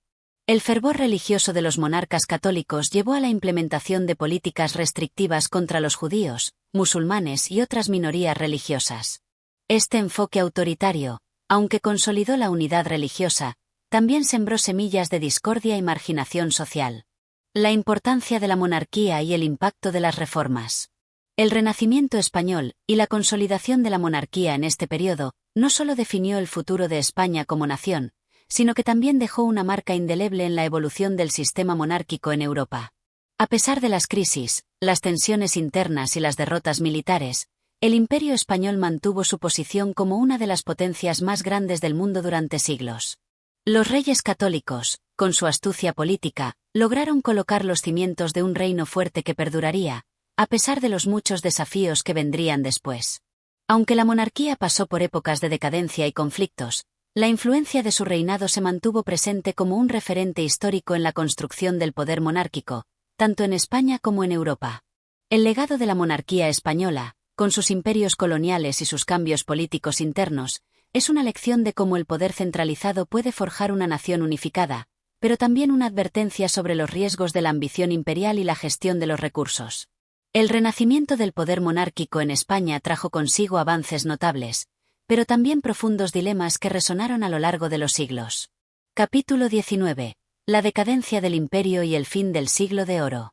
El fervor religioso de los monarcas católicos llevó a la implementación de políticas restrictivas contra los judíos, musulmanes y otras minorías religiosas. Este enfoque autoritario, aunque consolidó la unidad religiosa, también sembró semillas de discordia y marginación social. La importancia de la monarquía y el impacto de las reformas. El Renacimiento español, y la consolidación de la monarquía en este periodo, no solo definió el futuro de España como nación, sino que también dejó una marca indeleble en la evolución del sistema monárquico en Europa. A pesar de las crisis, las tensiones internas y las derrotas militares, el Imperio español mantuvo su posición como una de las potencias más grandes del mundo durante siglos. Los reyes católicos, con su astucia política, lograron colocar los cimientos de un reino fuerte que perduraría, a pesar de los muchos desafíos que vendrían después. Aunque la monarquía pasó por épocas de decadencia y conflictos, la influencia de su reinado se mantuvo presente como un referente histórico en la construcción del poder monárquico, tanto en España como en Europa. El legado de la monarquía española, con sus imperios coloniales y sus cambios políticos internos, es una lección de cómo el poder centralizado puede forjar una nación unificada, pero también una advertencia sobre los riesgos de la ambición imperial y la gestión de los recursos. El renacimiento del poder monárquico en España trajo consigo avances notables, pero también profundos dilemas que resonaron a lo largo de los siglos. Capítulo 19. La decadencia del imperio y el fin del siglo de oro.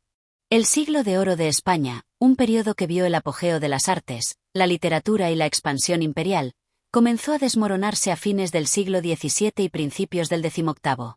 El siglo de oro de España, un periodo que vio el apogeo de las artes, la literatura y la expansión imperial, comenzó a desmoronarse a fines del siglo XVII y principios del XVIII.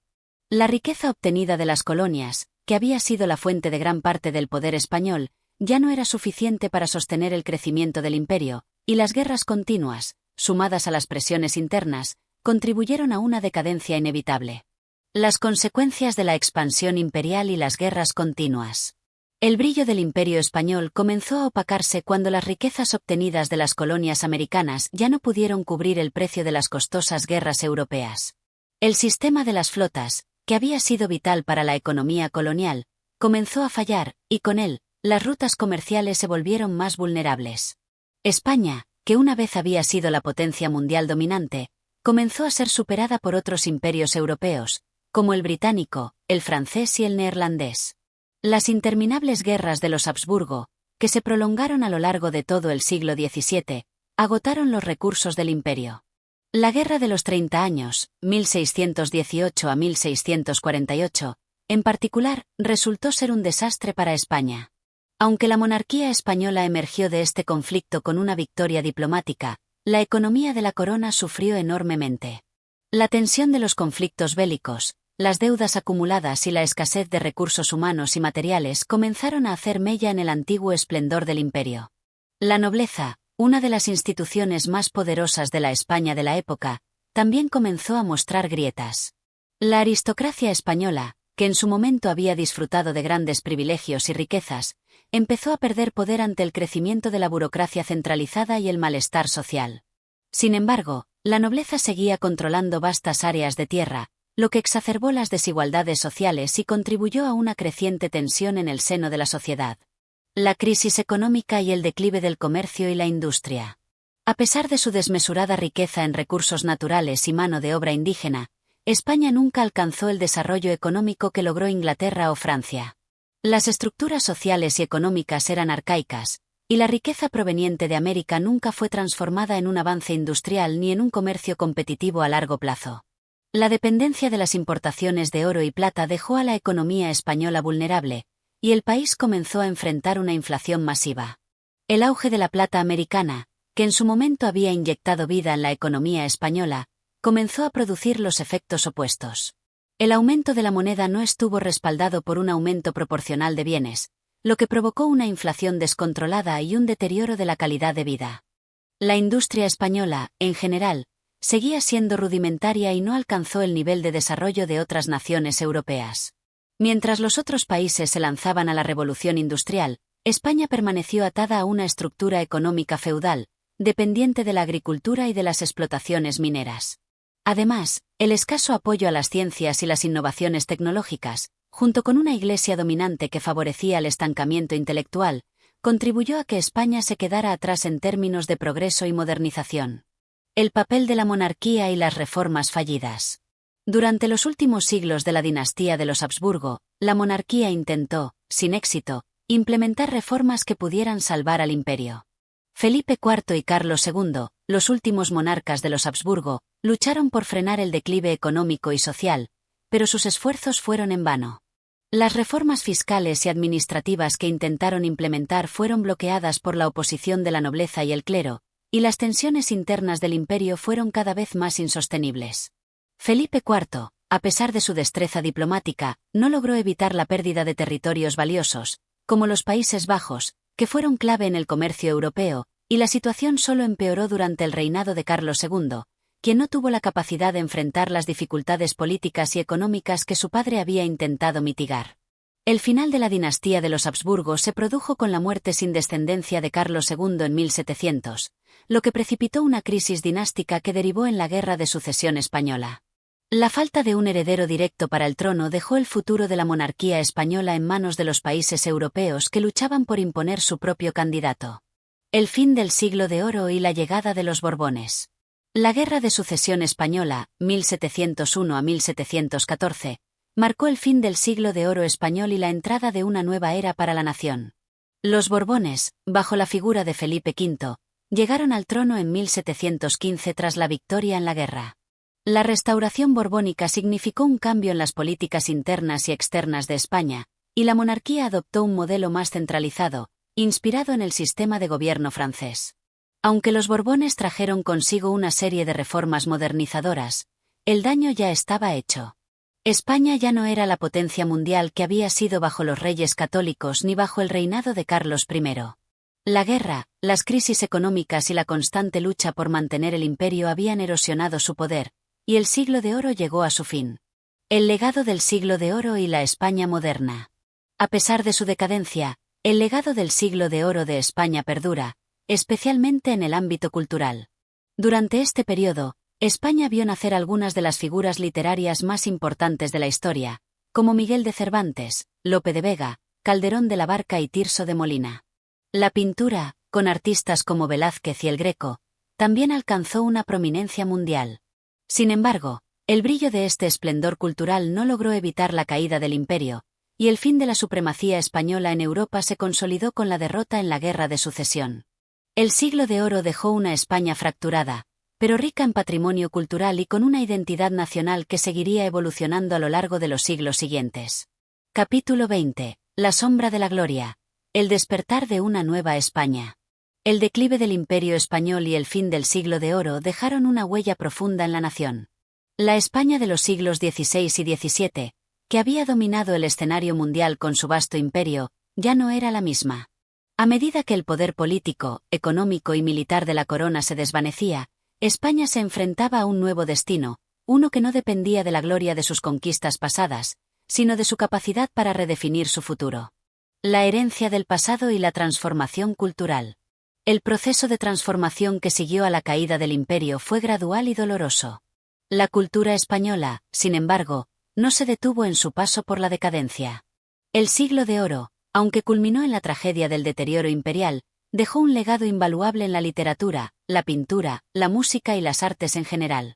La riqueza obtenida de las colonias, que había sido la fuente de gran parte del poder español, ya no era suficiente para sostener el crecimiento del imperio, y las guerras continuas, sumadas a las presiones internas, contribuyeron a una decadencia inevitable. Las consecuencias de la expansión imperial y las guerras continuas. El brillo del Imperio español comenzó a opacarse cuando las riquezas obtenidas de las colonias americanas ya no pudieron cubrir el precio de las costosas guerras europeas. El sistema de las flotas, que había sido vital para la economía colonial, comenzó a fallar, y con él, las rutas comerciales se volvieron más vulnerables. España, que una vez había sido la potencia mundial dominante, comenzó a ser superada por otros imperios europeos, como el británico, el francés y el neerlandés. Las interminables guerras de los Habsburgo, que se prolongaron a lo largo de todo el siglo XVII, agotaron los recursos del imperio. La Guerra de los 30 años, 1618 a 1648, en particular, resultó ser un desastre para España. Aunque la monarquía española emergió de este conflicto con una victoria diplomática, la economía de la corona sufrió enormemente. La tensión de los conflictos bélicos, las deudas acumuladas y la escasez de recursos humanos y materiales comenzaron a hacer mella en el antiguo esplendor del imperio. La nobleza, una de las instituciones más poderosas de la España de la época, también comenzó a mostrar grietas. La aristocracia española, que en su momento había disfrutado de grandes privilegios y riquezas, empezó a perder poder ante el crecimiento de la burocracia centralizada y el malestar social. Sin embargo, la nobleza seguía controlando vastas áreas de tierra, lo que exacerbó las desigualdades sociales y contribuyó a una creciente tensión en el seno de la sociedad. La crisis económica y el declive del comercio y la industria. A pesar de su desmesurada riqueza en recursos naturales y mano de obra indígena, España nunca alcanzó el desarrollo económico que logró Inglaterra o Francia. Las estructuras sociales y económicas eran arcaicas, y la riqueza proveniente de América nunca fue transformada en un avance industrial ni en un comercio competitivo a largo plazo. La dependencia de las importaciones de oro y plata dejó a la economía española vulnerable, y el país comenzó a enfrentar una inflación masiva. El auge de la plata americana, que en su momento había inyectado vida en la economía española, comenzó a producir los efectos opuestos. El aumento de la moneda no estuvo respaldado por un aumento proporcional de bienes, lo que provocó una inflación descontrolada y un deterioro de la calidad de vida. La industria española, en general, seguía siendo rudimentaria y no alcanzó el nivel de desarrollo de otras naciones europeas. Mientras los otros países se lanzaban a la revolución industrial, España permaneció atada a una estructura económica feudal, dependiente de la agricultura y de las explotaciones mineras. Además, el escaso apoyo a las ciencias y las innovaciones tecnológicas, junto con una iglesia dominante que favorecía el estancamiento intelectual, contribuyó a que España se quedara atrás en términos de progreso y modernización. El papel de la monarquía y las reformas fallidas. Durante los últimos siglos de la dinastía de los Habsburgo, la monarquía intentó, sin éxito, implementar reformas que pudieran salvar al imperio. Felipe IV y Carlos II, los últimos monarcas de los Habsburgo, lucharon por frenar el declive económico y social, pero sus esfuerzos fueron en vano. Las reformas fiscales y administrativas que intentaron implementar fueron bloqueadas por la oposición de la nobleza y el clero, y las tensiones internas del imperio fueron cada vez más insostenibles. Felipe IV, a pesar de su destreza diplomática, no logró evitar la pérdida de territorios valiosos, como los Países Bajos, que fueron clave en el comercio europeo, y la situación solo empeoró durante el reinado de Carlos II, quien no tuvo la capacidad de enfrentar las dificultades políticas y económicas que su padre había intentado mitigar. El final de la dinastía de los Habsburgo se produjo con la muerte sin descendencia de Carlos II en 1700, lo que precipitó una crisis dinástica que derivó en la Guerra de Sucesión Española. La falta de un heredero directo para el trono dejó el futuro de la monarquía española en manos de los países europeos que luchaban por imponer su propio candidato. El fin del siglo de oro y la llegada de los Borbones. La Guerra de Sucesión Española, 1701 a 1714, marcó el fin del siglo de oro español y la entrada de una nueva era para la nación. Los Borbones, bajo la figura de Felipe V, llegaron al trono en 1715 tras la victoria en la guerra. La restauración borbónica significó un cambio en las políticas internas y externas de España, y la monarquía adoptó un modelo más centralizado, inspirado en el sistema de gobierno francés. Aunque los Borbones trajeron consigo una serie de reformas modernizadoras, el daño ya estaba hecho. España ya no era la potencia mundial que había sido bajo los reyes católicos ni bajo el reinado de Carlos I. La guerra, las crisis económicas y la constante lucha por mantener el imperio habían erosionado su poder, y el siglo de oro llegó a su fin. El legado del siglo de oro y la España moderna. A pesar de su decadencia, el legado del siglo de oro de España perdura, especialmente en el ámbito cultural. Durante este periodo, España vio nacer algunas de las figuras literarias más importantes de la historia, como Miguel de Cervantes, Lope de Vega, Calderón de la Barca y Tirso de Molina. La pintura, con artistas como Velázquez y el Greco, también alcanzó una prominencia mundial. Sin embargo, el brillo de este esplendor cultural no logró evitar la caída del imperio, y el fin de la supremacía española en Europa se consolidó con la derrota en la Guerra de Sucesión. El siglo de oro dejó una España fracturada, pero rica en patrimonio cultural y con una identidad nacional que seguiría evolucionando a lo largo de los siglos siguientes. Capítulo 20. La sombra de la gloria. El despertar de una nueva España. El declive del Imperio español y el fin del siglo de oro dejaron una huella profunda en la nación. La España de los siglos XVI y XVII, que había dominado el escenario mundial con su vasto imperio, ya no era la misma. A medida que el poder político, económico y militar de la corona se desvanecía, España se enfrentaba a un nuevo destino, uno que no dependía de la gloria de sus conquistas pasadas, sino de su capacidad para redefinir su futuro. La herencia del pasado y la transformación cultural. El proceso de transformación que siguió a la caída del imperio fue gradual y doloroso. La cultura española, sin embargo, no se detuvo en su paso por la decadencia. El siglo de oro, aunque culminó en la tragedia del deterioro imperial, dejó un legado invaluable en la literatura, la pintura, la música y las artes en general.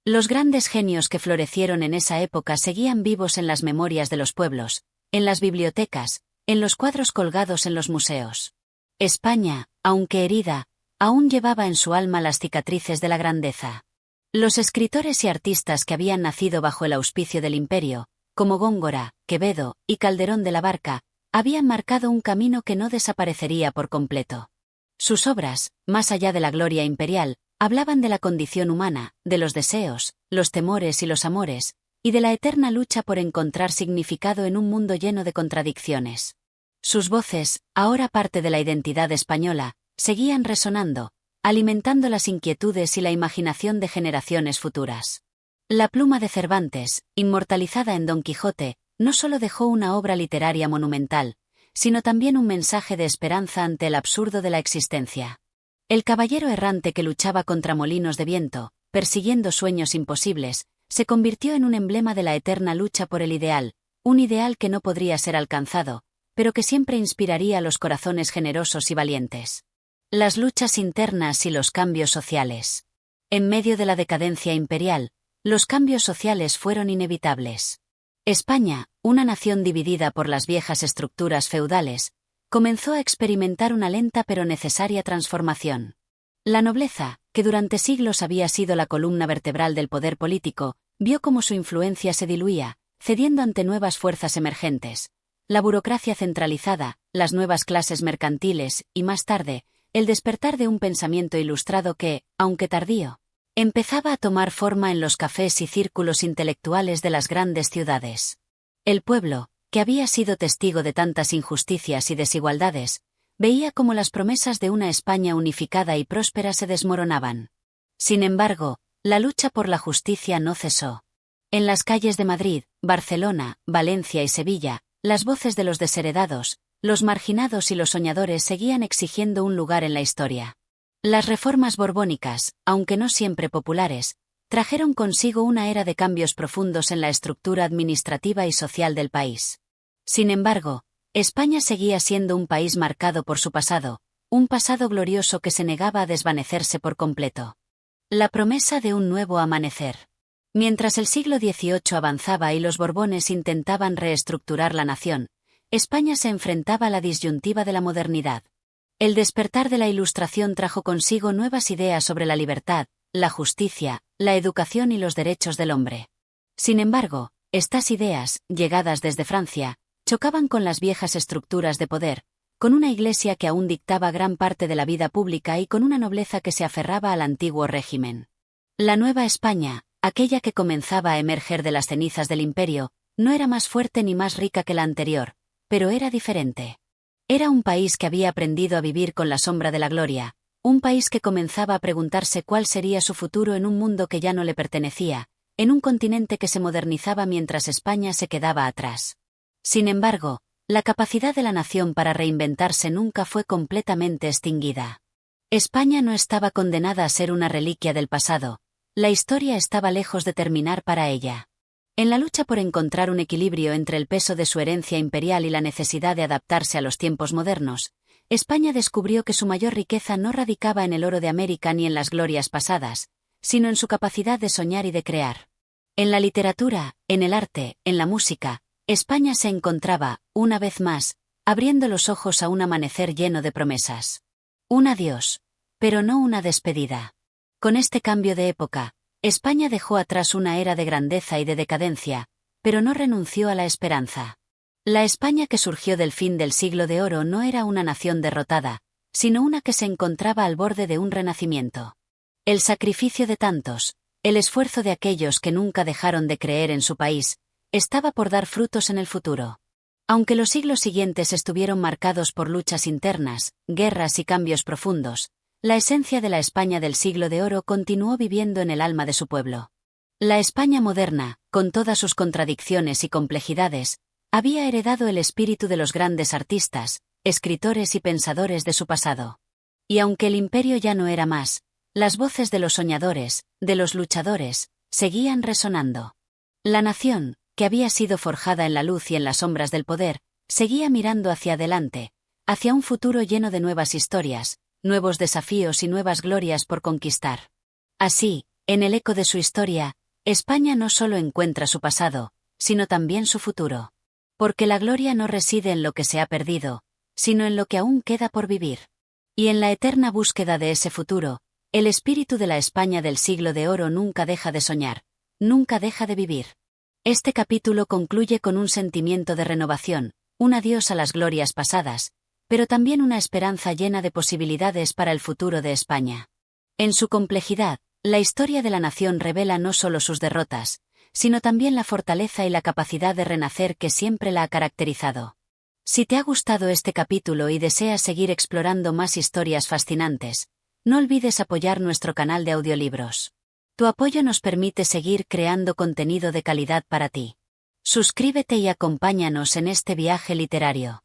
Los grandes genios que florecieron en esa época seguían vivos en las memorias de los pueblos, en las bibliotecas, en los cuadros colgados en los museos. España, aunque herida, aún llevaba en su alma las cicatrices de la grandeza. Los escritores y artistas que habían nacido bajo el auspicio del imperio, como Góngora, Quevedo y Calderón de la Barca, habían marcado un camino que no desaparecería por completo. Sus obras, más allá de la gloria imperial, hablaban de la condición humana, de los deseos, los temores y los amores, y de la eterna lucha por encontrar significado en un mundo lleno de contradicciones. Sus voces, ahora parte de la identidad española, seguían resonando, alimentando las inquietudes y la imaginación de generaciones futuras. La pluma de Cervantes, inmortalizada en Don Quijote, no solo dejó una obra literaria monumental, sino también un mensaje de esperanza ante el absurdo de la existencia. El caballero errante que luchaba contra molinos de viento, persiguiendo sueños imposibles, se convirtió en un emblema de la eterna lucha por el ideal, un ideal que no podría ser alcanzado, pero que siempre inspiraría a los corazones generosos y valientes. Las luchas internas y los cambios sociales. En medio de la decadencia imperial, los cambios sociales fueron inevitables. España, una nación dividida por las viejas estructuras feudales, comenzó a experimentar una lenta pero necesaria transformación. La nobleza, que durante siglos había sido la columna vertebral del poder político, vio cómo su influencia se diluía, cediendo ante nuevas fuerzas emergentes. La burocracia centralizada, las nuevas clases mercantiles y, más tarde, el despertar de un pensamiento ilustrado que, aunque tardío, empezaba a tomar forma en los cafés y círculos intelectuales de las grandes ciudades. El pueblo, que había sido testigo de tantas injusticias y desigualdades, veía cómo las promesas de una España unificada y próspera se desmoronaban. Sin embargo, la lucha por la justicia no cesó. En las calles de Madrid, Barcelona, Valencia y Sevilla, las voces de los desheredados, los marginados y los soñadores seguían exigiendo un lugar en la historia. Las reformas borbónicas, aunque no siempre populares, trajeron consigo una era de cambios profundos en la estructura administrativa y social del país. Sin embargo, España seguía siendo un país marcado por su pasado, un pasado glorioso que se negaba a desvanecerse por completo. La promesa de un nuevo amanecer. Mientras el siglo XVIII avanzaba y los Borbones intentaban reestructurar la nación, España se enfrentaba a la disyuntiva de la modernidad. El despertar de la Ilustración trajo consigo nuevas ideas sobre la libertad, la justicia, la educación y los derechos del hombre. Sin embargo, estas ideas, llegadas desde Francia, chocaban con las viejas estructuras de poder, con una iglesia que aún dictaba gran parte de la vida pública y con una nobleza que se aferraba al antiguo régimen. La nueva España, aquella que comenzaba a emerger de las cenizas del imperio, no era más fuerte ni más rica que la anterior, pero era diferente. Era un país que había aprendido a vivir con la sombra de la gloria, un país que comenzaba a preguntarse cuál sería su futuro en un mundo que ya no le pertenecía, en un continente que se modernizaba mientras España se quedaba atrás. Sin embargo, La capacidad de la nación para reinventarse nunca fue completamente extinguida. España no estaba condenada a ser una reliquia del pasado, la historia estaba lejos de terminar para ella. En la lucha por encontrar un equilibrio entre el peso de su herencia imperial y la necesidad de adaptarse a los tiempos modernos, España descubrió que su mayor riqueza no radicaba en el oro de América ni en las glorias pasadas, sino en su capacidad de soñar y de crear. En la literatura, en el arte, en la música, España se encontraba, una vez más, abriendo los ojos a un amanecer lleno de promesas. Un adiós, pero no una despedida. Con este cambio de época, España dejó atrás una era de grandeza y de decadencia, pero no renunció a la esperanza. La España que surgió del fin del siglo de oro no era una nación derrotada, sino una que se encontraba al borde de un renacimiento. El sacrificio de tantos, el esfuerzo de aquellos que nunca dejaron de creer en su país, estaba por dar frutos en el futuro. Aunque los siglos siguientes estuvieron marcados por luchas internas, guerras y cambios profundos, la esencia de la España del siglo de oro continuó viviendo en el alma de su pueblo. La España moderna, con todas sus contradicciones y complejidades, había heredado el espíritu de los grandes artistas, escritores y pensadores de su pasado. Y aunque el imperio ya no era más, las voces de los soñadores, de los luchadores, seguían resonando. La nación, que había sido forjada en la luz y en las sombras del poder, seguía mirando hacia adelante, hacia un futuro lleno de nuevas historias, nuevos desafíos y nuevas glorias por conquistar. Así, en el eco de su historia, España no solo encuentra su pasado, sino también su futuro. Porque la gloria no reside en lo que se ha perdido, sino en lo que aún queda por vivir. Y en la eterna búsqueda de ese futuro, el espíritu de la España del siglo de oro nunca deja de soñar, nunca deja de vivir. Este capítulo concluye con un sentimiento de renovación, un adiós a las glorias pasadas, pero también una esperanza llena de posibilidades para el futuro de España. En su complejidad, la historia de la nación revela no solo sus derrotas, sino también la fortaleza y la capacidad de renacer que siempre la ha caracterizado. Si te ha gustado este capítulo y deseas seguir explorando más historias fascinantes, no olvides apoyar nuestro canal de audiolibros. Tu apoyo nos permite seguir creando contenido de calidad para ti. Suscríbete y acompáñanos en este viaje literario.